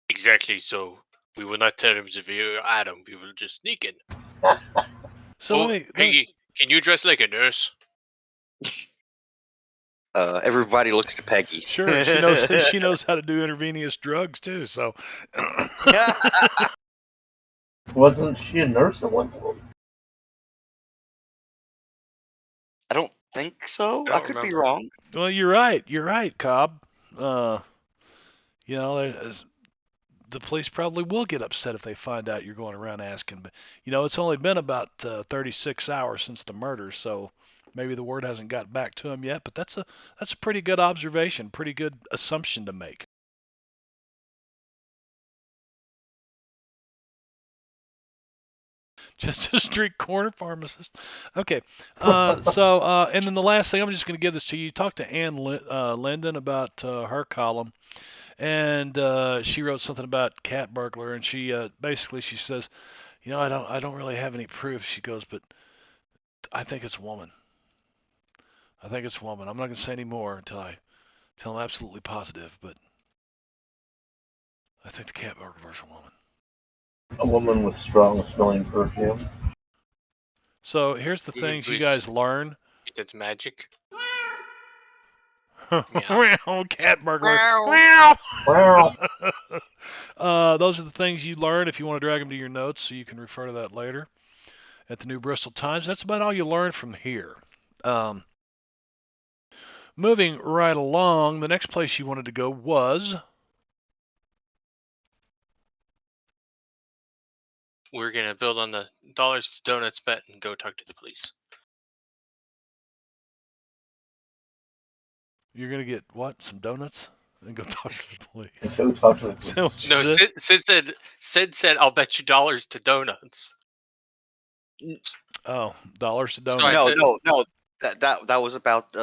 Exactly, so we will not tell him if you're Adam. We will just sneak in. So Peggy, can you dress like a nurse? Everybody looks to Peggy. Sure, she knows how to do intravenous drugs too. So, Wasn't she a nurse at one point? I don't think so. I could be remember. wrong. well, you're right, Cobb. You know, the police probably will get upset if they find out you're going around asking. But it's only been about 36 hours since the murder, so maybe the word hasn't got back to him yet. But that's a pretty good observation, pretty good assumption to make. Just a street corner pharmacist. Okay. And then the last thing, I'm just going to give this to you. You talked to Ann Linden about her column, and she wrote something about cat burglar, and she basically she says, I don't really have any proof. She goes, but I think it's a woman. I'm not going to say any more until I'm absolutely positive, but I think the cat burglar's a woman. A woman with strong smelling perfume. So here's the things you guys learn. That's magic. Cat burglar. Those are the things you learn if you want to drag them to your notes, so you can refer to that later at the New Bristol Times. That's about all you learn from here. Moving right along, the next place you wanted to go was... We're going to build on the dollars to donuts bet and go talk to the police. You're going to get, what, some donuts? And go talk to the police. Go talk to the police. No, Sid said, I'll bet you dollars to donuts. Oh, dollars to donuts. So no. That was about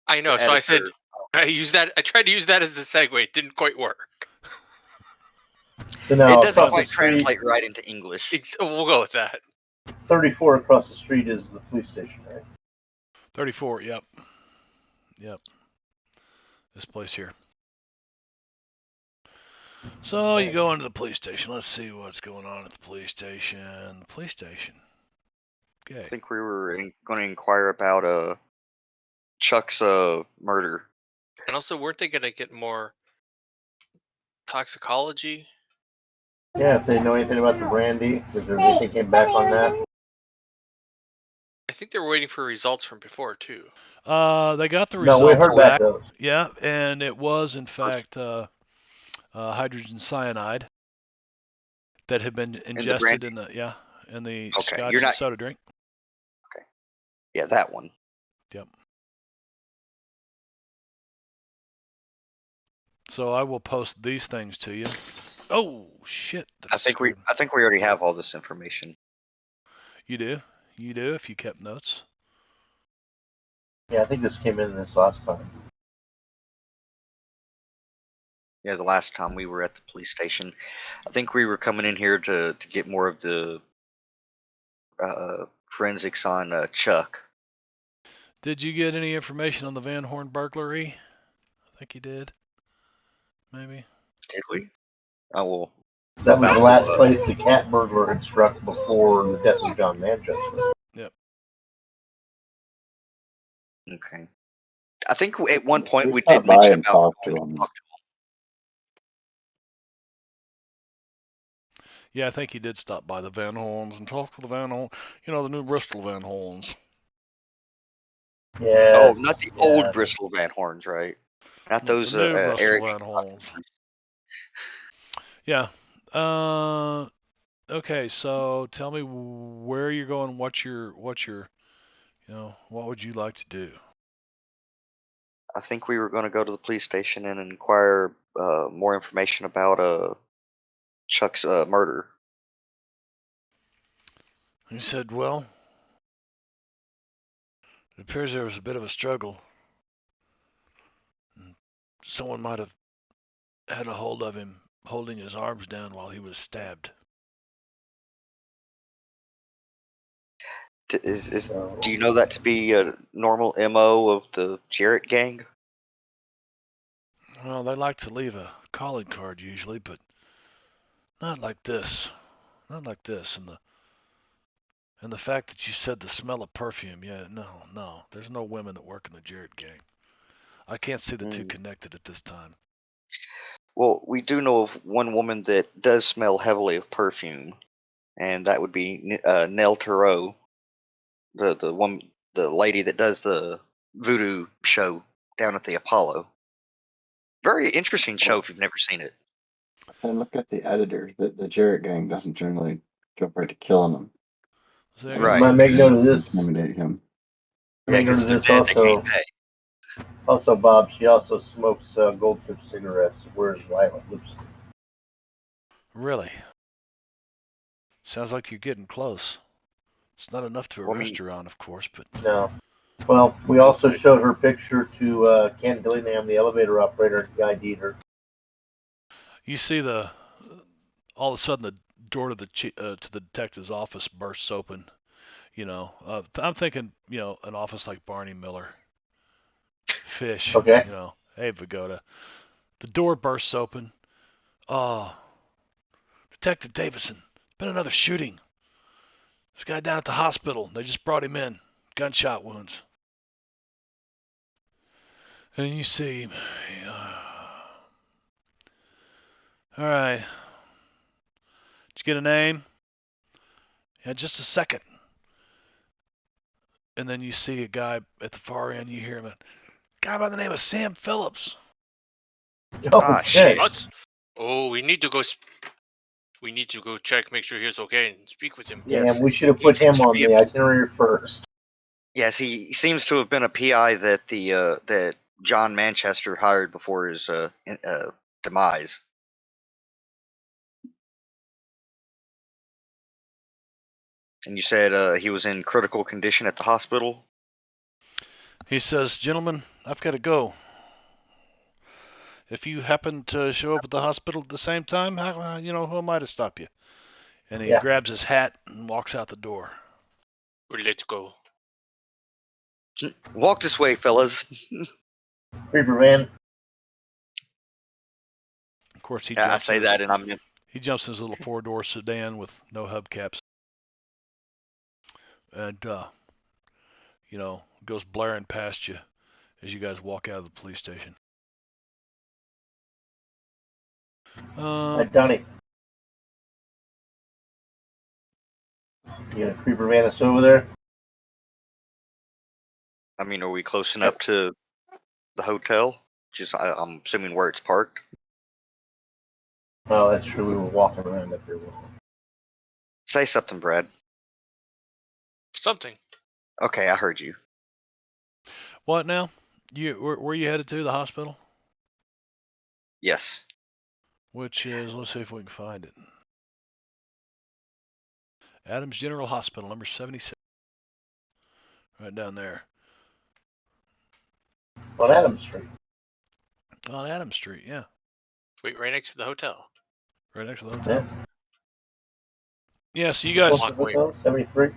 I know, so I said I tried to use that as the segue. It didn't quite work. So now it doesn't quite translate right into English. We'll go with that. 34 across the street is the police station, right? 34, yep. This place here. So you go into the police station. Let's see what's going on at the police station. Okay. I think we were going to inquire about Chuck's murder. And also, weren't they going to get more toxicology? Yeah, if they know anything about the brandy, if there anything came back on that. I think they were waiting for results from before too. They got the results. No, we heard back those. Yeah, and it was in fact hydrogen cyanide that had been ingested in the Scotch and soda drink. Okay. Yeah, that one. Yep. So I will post these things to you. Oh shit! I think we already have all this information. You do if you kept notes. Yeah, I think this came in this last time. Yeah, the last time we were at the police station, I think we were coming in here to get more of the forensics on Chuck. Did you get any information on the Van Horn burglary? I think you did. Maybe. Did we? Oh well. That was the last place the cat burglar had struck before the death of John Manchester. Yep. Okay. I think at one point We we did stopped by mention and about talked to going to him. talk to Yeah, I think he did stop by the Van Horns and talk to the Van Horn. The new Bristol Van Horns. Yeah. Oh, not the old Yeah. Bristol Van Horns, right? Not No, the those new Bristol Eric. Van Horns. Yeah. Okay, so tell me where you're going. What's your, what would you like to do? I think we were going to go to the police station and inquire more information about Chuck's murder. He said, well, it appears there was a bit of a struggle. Someone might have had a hold of him holding his arms down while he was stabbed. Do you know that to be a normal MO of the Jarrett gang? Well, they like to leave a calling card usually, but not like this. Not like this. And the fact that you said the smell of perfume, yeah, no. There's no women that work in the Jarrett gang. I can't see the two connected at this time. Well, we do know of one woman that does smell heavily of perfume, and that would be Nell Thoreau, the lady that does the voodoo show down at the Apollo. Very interesting show if you've never seen it. And look at the editors. The Jarrett gang doesn't generally jump right to killing them. So Right. I make note of this. Intimidate him. Yeah, Make note because of they're this dead, they also. can't pay. Also, Bob, she also smokes gold tip cigarettes. Wears violet lipstick. really? Sounds like you're getting close. It's not enough to Well, I arrest mean, her on, of course, but No. Well, we also showed her picture to Ken Dillingham, the elevator operator, and Guy Dieter. you see all of a sudden the door to the detective's office bursts open. I'm thinking, an office like Barney Miller, Fish. Okay. Hey Vagoda. The door bursts open. Oh, Detective Davison. Been another shooting. This guy down at the hospital. They just brought him in. Gunshot wounds. And you see, all right. Did you get a name? Yeah, just a second. And then you see a guy at the far end. You hear him, a guy by the name of Sam Phillips. Oh, shit. Us? Oh, we need to go. We need to go check, make sure he's okay, and speak with him. Damn, yes, we should have he put him seems to on be the itinerary first. yes, he seems to have been a PI that that John Manchester hired before his demise. And you said he was in critical condition at the hospital. He says, gentlemen, I've got to go. If you happen to show up at the hospital at the same time, who am I to stop you? And he grabs his hat and walks out the door. Well, let's go. Walk this way, fellas. Creeper van. Of course, he I jumps say in his, that, and I'm he jumps in his little four-door sedan with no hubcaps, and goes blaring past you as you guys walk out of the police station. Hi, Donnie. You got a creeper van that's over there? I mean, are we close enough to the hotel? I'm assuming where it's parked. Oh, that's true. We were walking around up here. Say something, Brad. Something. Okay, I heard you. What now? Where you headed to? The hospital? Yes. Which is, let's see if we can find it. Adams General Hospital, number 76. Right down there. On Adams Street. On Adams Street, yeah. Wait, right next to the hotel. Right next to the hotel. Yeah, so you guys... What's the hotel? 73?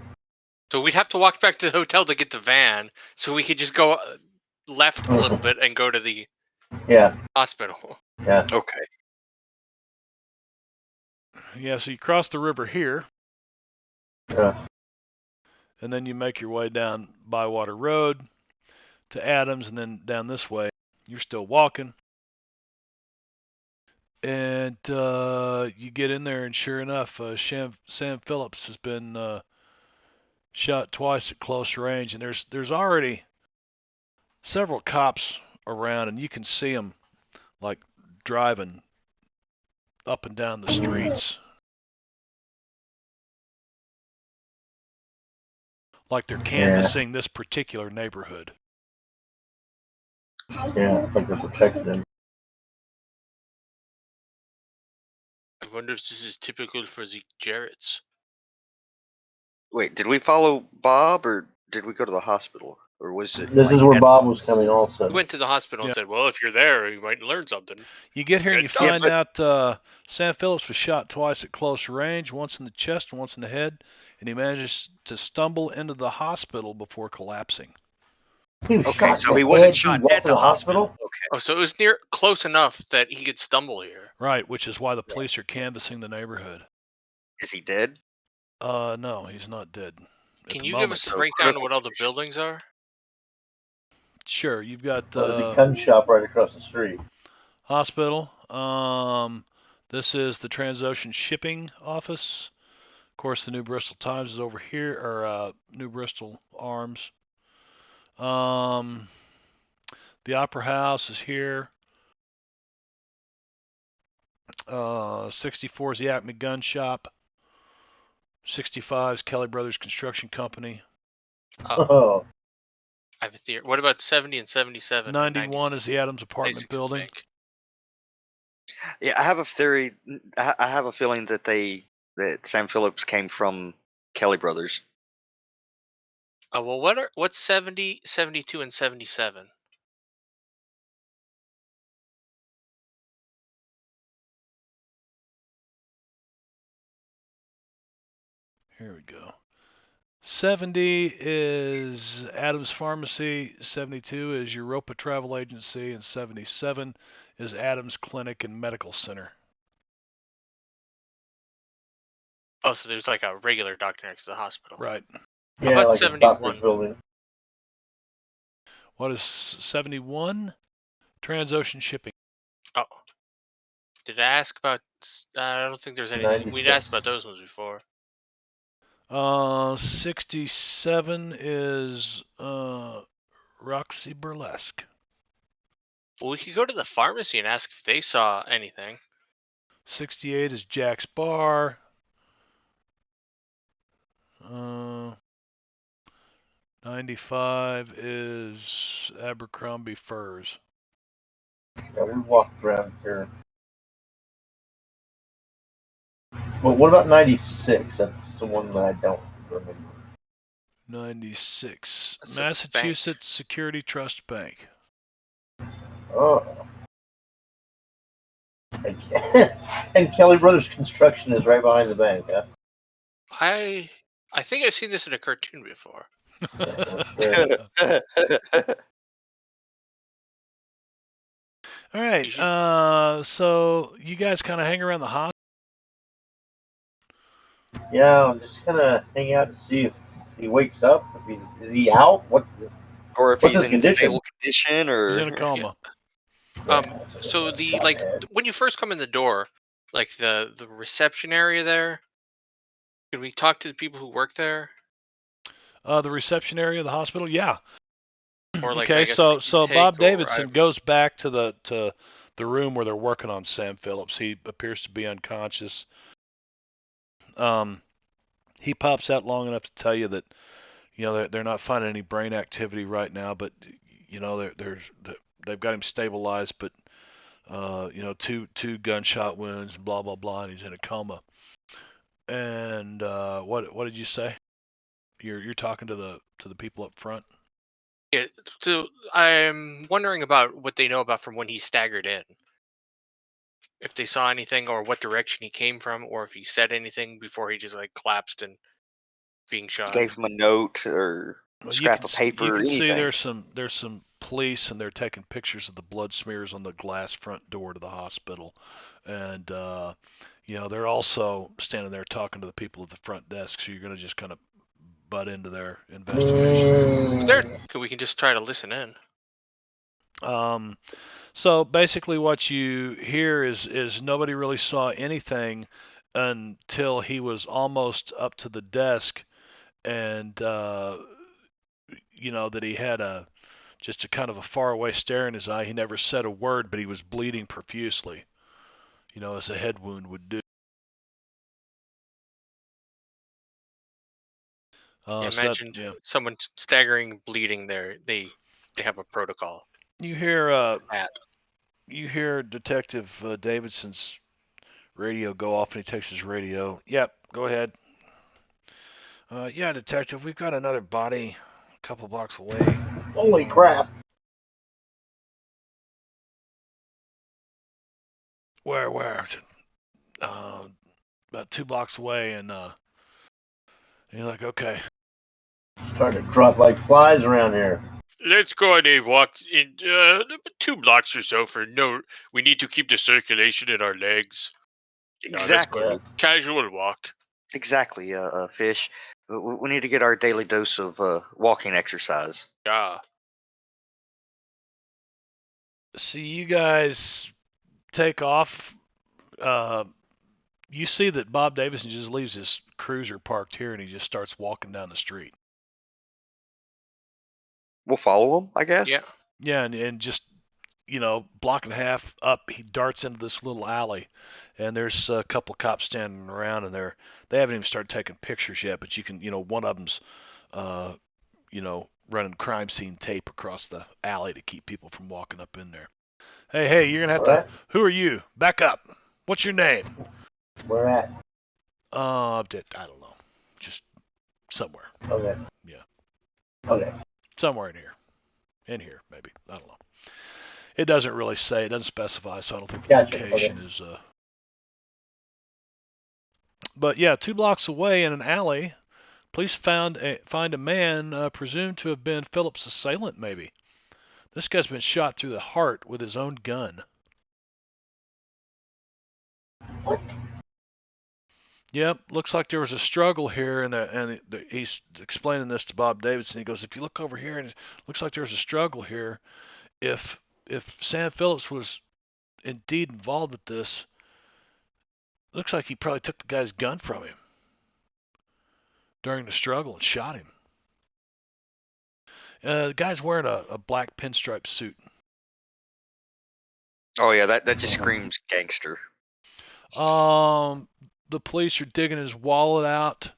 So we'd have to walk back to the hotel to get the van, so we could just go left a little bit and go to the hospital. Yeah. Okay. Yeah, so you cross the river here. Yeah. And then you make your way down Bywater Road. to Adams and then down this way. You're still walking. And you get in there, and sure enough, Sam Phillips has been shot twice at close range, and there's already several cops around, and you can see them like driving up and down the streets, like they're canvassing this particular neighborhood. Yeah, like they're protecting him. I wonder if this is typical for the Jarretts. Wait, did we follow Bob or did we go to the hospital? Or was it This like, is where at- Bob was coming also. We went to the hospital Yeah. and said, well, if you're there, you might learn something. You get here and you Good find job. out Sam Phillips was shot twice at close range, once in the chest and once in the head, and he manages to stumble into the hospital before collapsing. He was Okay, shot so in he the wasn't head, shot he walked at to the the hospital? Okay. Oh, so it was near close enough that he could stumble here. Right, which is why the police are canvassing the neighborhood. Is he dead? No, he's not dead. At Can the you give us moment. a So breakdown of critical what all the condition. buildings are? Sure, you've got There's a gun shop right across the street. hospital. This is the Transocean Shipping Office. Of course, the New Bristol Times is over here, or New Bristol Arms. The Opera House is here. 64 is the Acme Gun Shop. 65 is Kelly Brothers Construction Company. Oh, I have a theory. What about 70 and 77? 91 is the Adams Apartment 96 Building. Bank? Yeah, I have a theory. I have a feeling that that Sam Phillips came from Kelly Brothers. Oh, well, what's 70, 72, and 77? Here we go. 70 is Adams Pharmacy, 72 is Europa Travel Agency, and 77 is Adams Clinic and Medical Center. Oh, so there's like a regular doctor next to the hospital. Right. How yeah, about like a 71? doctor's building. What is 71? Transocean Shipping. Oh. Did I ask about... I don't think there's anything. 96. We'd asked about those ones before. 67 is Roxy Burlesque. Well, we could go to the pharmacy and ask if they saw anything. 68 is Jack's Bar. 95 is Abercrombie Furs. Yeah, we walked around here. Well, what about 96? That's the one that I don't remember. 96. That's a Massachusetts Security Trust Bank. Oh. And Kelly Brothers Construction is right behind the bank, huh? I think I've seen this in a cartoon before. All right. You should- So you guys kind of hang around the hospital. Yeah, I'm just gonna hang out to see if he wakes up. If is he out? Or if What's he's his in condition? stable condition, or He's in a coma. So it's the not bad. when you first come in the door, like the reception area there, could we talk to the people who work there? The reception area of the hospital. Yeah. Or like, Okay. I guess So the so intake, Bob or Davidson goes back to the room where they're working on Sam Phillips. He appears to be unconscious. He pops out long enough to tell you that they're not finding any brain activity right now, but they've got him stabilized, but two gunshot wounds, blah blah blah, and he's in a coma. And what did you say? You're talking to the people up front. Yeah, so I'm wondering about what they know about from when he staggered in. If they saw anything, or what direction he came from, or if he said anything before he just like collapsed and being you shot. gave him a note or a Well, scrap of paper, you or can see anything. there's some police, and they're taking pictures of the blood smears on the glass front door to the hospital, and they're also standing there talking to the people at the front desk. So you're going to just kind of butt into their investigation. We can just try to listen in. So basically, what you hear is nobody really saw anything until he was almost up to the desk, and that he had just a kind of a faraway stare in his eye. He never said a word, but he was bleeding profusely, as a head wound would do. Imagine someone staggering, bleeding there. They have a protocol. You hear Detective Davidson's radio go off, and he takes his radio. Yep, go ahead. Yeah, Detective, we've got another body a couple blocks away. Holy crap. Where? About 2 blocks away, and you're like, okay. Starting to drop like flies around here. Let's go on a walk in 2 blocks or so we need to keep the circulation in our legs. Exactly. Casual walk. Exactly, Fish. We need to get our daily dose of walking exercise. Yeah. So you guys take off. You see that Bob Davison just leaves his cruiser parked here, and he just starts walking down the street. We'll follow him, I guess. Yeah. Yeah, and just block and a half up, he darts into this little alley, and there's a couple cops standing around, and they haven't even started taking pictures yet, but you can, one of them's, running crime scene tape across the alley to keep people from walking up in there. Hey, you're gonna have to. Who are you? Back up. What's your name? Where at? I don't know. Just somewhere. Okay. Yeah. Okay. Somewhere in here. In here, maybe. I don't know. It doesn't really say. It doesn't specify, so I don't think the location is. But yeah, 2 blocks away in an alley, police find a man presumed to have been Phillips' assailant. Maybe this guy's been shot through the heart with his own gun. What? Yep, looks like there was a struggle here, and he's explaining this to Bob Davidson. He goes, if you look over here, and it looks like there's a struggle here. If Sam Phillips was indeed involved with this, looks like he probably took the guy's gun from him during the struggle and shot him. The guy's wearing a black pinstripe suit. Oh yeah, that just screams gangster. The police are digging his wallet out,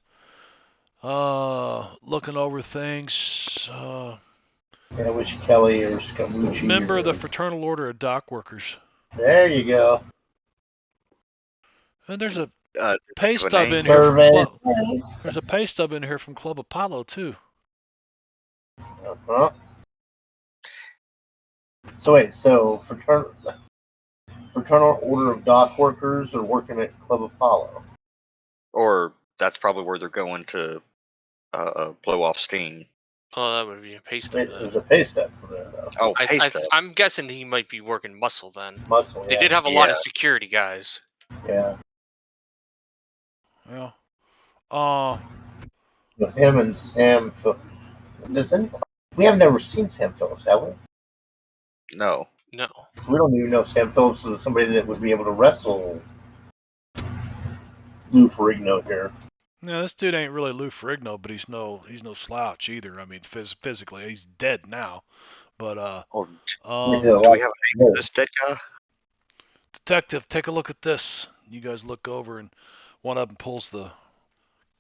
looking over things. I wish Kelly or Scamucci. Member of the Fraternal Order of Dock Workers. There you go. And there's a pay stub in here. There's a pay stub in here from Club Apollo too. Uh-huh. So wait, Fraternal Order of Dock Workers are working at Club Apollo. Or that's probably where they're going to blow off steam. Oh, that would be a pay stub. There's a pay stub for that, though. Oh, pay stub. I'm guessing he might be working muscle then. Muscle, yeah. They did have a lot of security guys. Yeah. Yeah. With him and Sam Phillips. We have never seen Sam Phillips, have we? No. No. We don't even know if Sam Phillips is somebody that would be able to wrestle Lou Ferrigno here. No, this dude ain't really Lou Ferrigno, but he's no slouch either. I mean, physically, he's dead now. But do we have a name for this dead guy? Detective, take a look at this. You guys look over, and one of them pulls the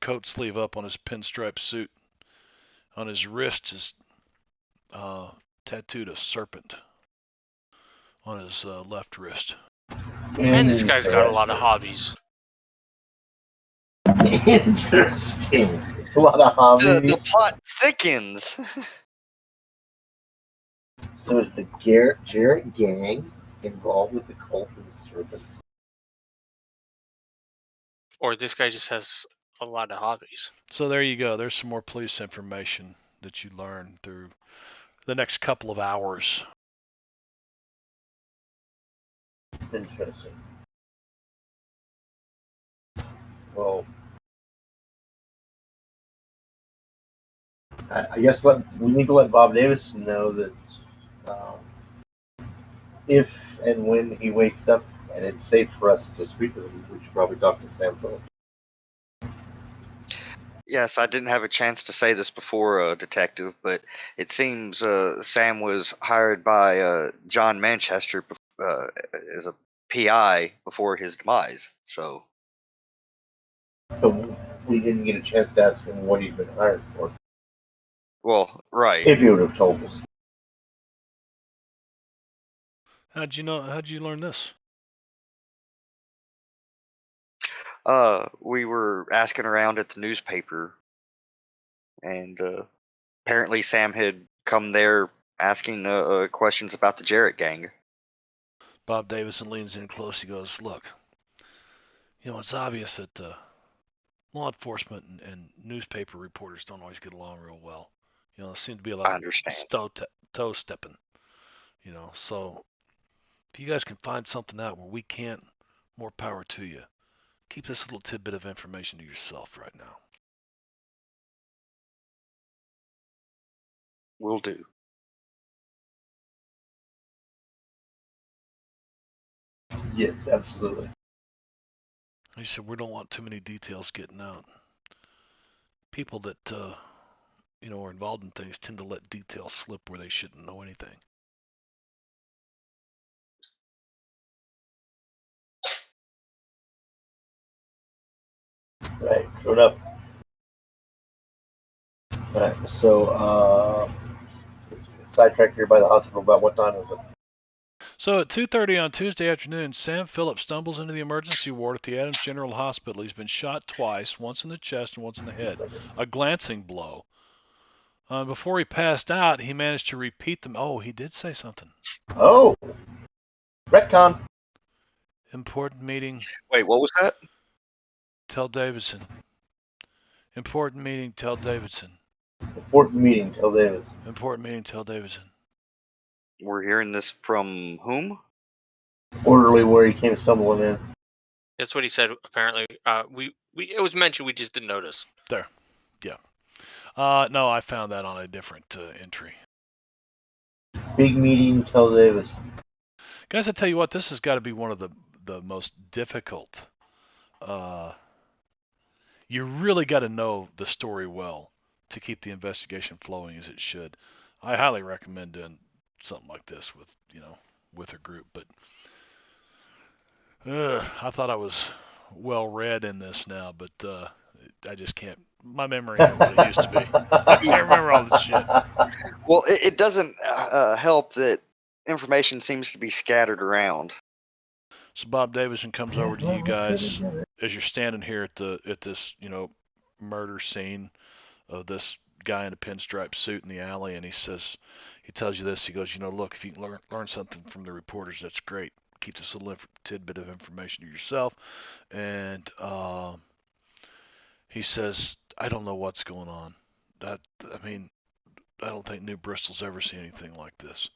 coat sleeve up on his pinstripe suit. On his wrist is tattooed a serpent on his left wrist. And this guy's got a lot of hobbies. Interesting. A lot of hobbies. The plot thickens. So is the Jarrett gang involved with the cult of the serpent? Or this guy just has a lot of hobbies. So there you go. There's some more police information that you learn through the next couple of hours. Interesting. Well, I guess we need to let Bob Davis know that if and when he wakes up and it's safe for us to speak with him, we should probably talk to Sam Phillips. Yes, I didn't have a chance to say this before, Detective, but it seems Sam was hired by John Manchester as a PI before his demise. So, But we didn't get a chance to ask him what he'd been hired for. well, right. If he would have told us. How'd you know? How'd you learn this? We were asking around at the newspaper, and apparently Sam had come there asking questions about the Jarrett gang. Bob Davison leans in close. He goes, "Look, it's obvious that law enforcement and newspaper reporters don't always get along real well. There seems to be a lot I of understand. toe stepping. So if you guys can find something out where we can't, more power to you. Keep this little tidbit of information to yourself right now." Will do. Yes, absolutely. He said, "We don't want too many details getting out. People that are involved in things tend to let details slip where they shouldn't know anything." Right, sure enough. All right, so sidetracked here by the hospital. About what time is it? So at 2:30 on Tuesday afternoon, Sam Phillips stumbles into the emergency ward at the Adams General Hospital. He's been shot twice, once in the chest and once in the head. A glancing blow. Before he passed out, he managed to repeat them. Oh, he did say something. Oh, retcon. Important meeting. Wait, what was that? Tell Davidson. Important meeting. Tell Davidson. Important meeting. Tell Davis. Important meeting. Tell Davidson. We're hearing this from whom? Orderly where he came stumbling in. That's what he said. Apparently, it was mentioned. We just didn't notice. There. Yeah. No, I found that on a different entry. Big meeting. Tell Davis. Guys, I tell you what, this has got to be one of the most difficult. You really got to know the story well to keep the investigation flowing as it should. I highly recommend doing something like this with a group. But I thought I was well read in this now, but I just can't. My memory ain't what it used to be. I can't remember all this shit. Well, it doesn't help that information seems to be scattered around. So Bob Davison comes over to you guys as you're standing here at this murder scene of this guy in a pinstripe suit in the alley, and he tells you this. He goes, look, if you can learn something from the reporters, that's great. Keep this little tidbit of information to yourself. And he says, I don't know what's going on. I don't think New Bristol's ever seen anything like this.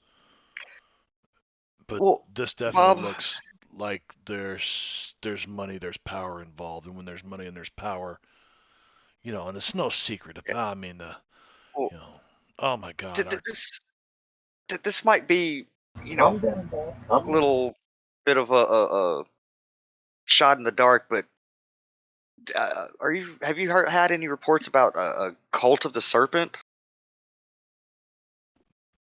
But this definitely looks like there's money, there's power involved, and when there's money and there's power, and it's no secret. I mean, oh my God, this might be, a little bit of a shot in the dark, but have you had any reports about a cult of the serpent?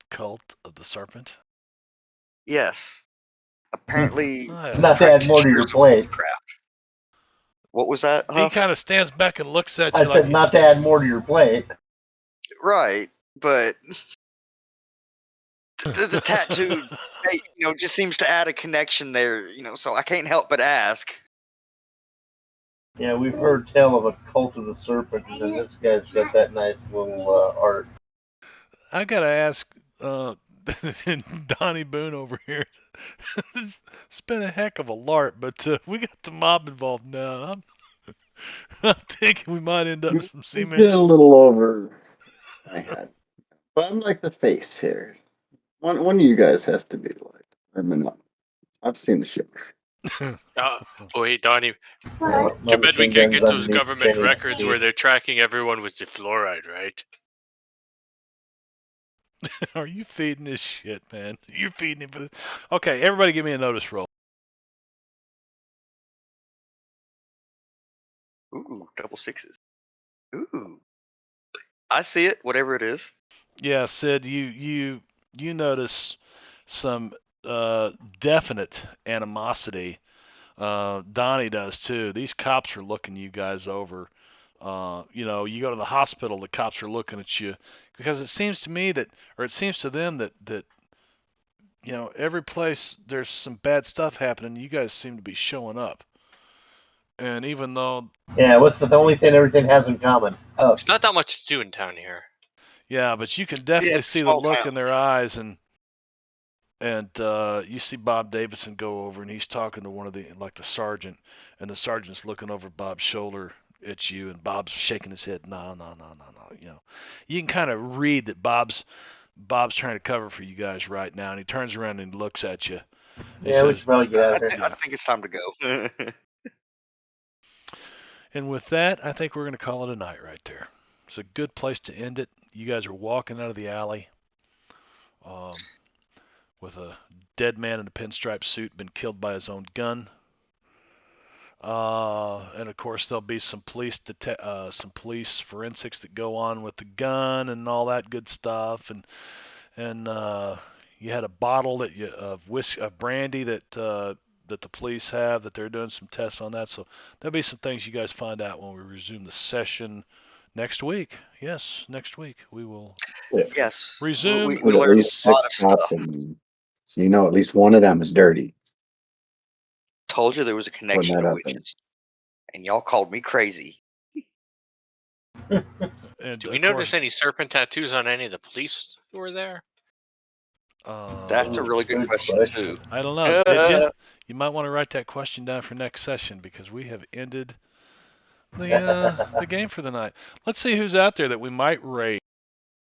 Cult of the Serpent? Yes. Apparently, not to add more to your plate. What was that? He kind of stands back and looks at you. I said not to add more to your plate. Right, but the tattoo, just seems to add a connection there. So I can't help but ask. Yeah, we've heard tell of a cult of the serpent, and this guy's got that nice little art. I gotta ask Donnie Boone over here. It's been a heck of a lark, but we got the mob involved now. I'm thinking we might end up with some It's semen. getting a little over my head, but I'm like the face here. One of you guys has to be like. I've seen the shows. Hey, Donnie. Too bad we can't get those government records where they're tracking everyone with the fluoride, right? Are you feeding this shit, man? You're feeding him for this. Okay, everybody give me a notice roll. Ooh, double sixes. Ooh. I see it, whatever it is. Yeah, Sid, you notice some definite animosity. Donnie does too. These cops are looking you guys over. You go to the hospital, the cops are looking at you because it seems to me that, or it seems to them that every place there's some bad stuff happening, you guys seem to be showing up. And even though, Yeah, what's the only thing everything has in common? There's Us. not that much to do in town here. yeah, but you can Yeah, definitely it's a see the small look town. in their eyes, and you see Bob Davidson go over and he's talking to one of the sergeant, and the sergeant's looking over Bob's shoulder at you, and Bob's shaking his head, no, no, no, no, no. You can kind of read that Bob's trying to cover for you guys right now, and he turns around and looks at you. He Yeah, we says, should probably get out of here. I think it's time to go. and with that, I think we're going to call it a night right there. It's a good place to end it. You guys are walking out of the alley with a dead man in a pinstripe suit, been killed by his own gun. And of course, there'll be some police forensics that go on with the gun and all that good stuff. And you had a bottle of brandy that the police have that they're doing some tests on that. So there'll be some things you guys find out when we resume the session next week. Yes, next week we will Yes. Yes, resume. we With at learned least a lot six of cops stuff. in, so at least one of them is dirty. Told you there was a Putting connection that to out there. witches, and y'all called me crazy. And Do we of course, notice any serpent tattoos on any of the police who were there? That's a really good Good question question. too. I don't know. Did you? You might want to write that question down for next session because we have ended the game for the night. Let's see who's out there that we might raid.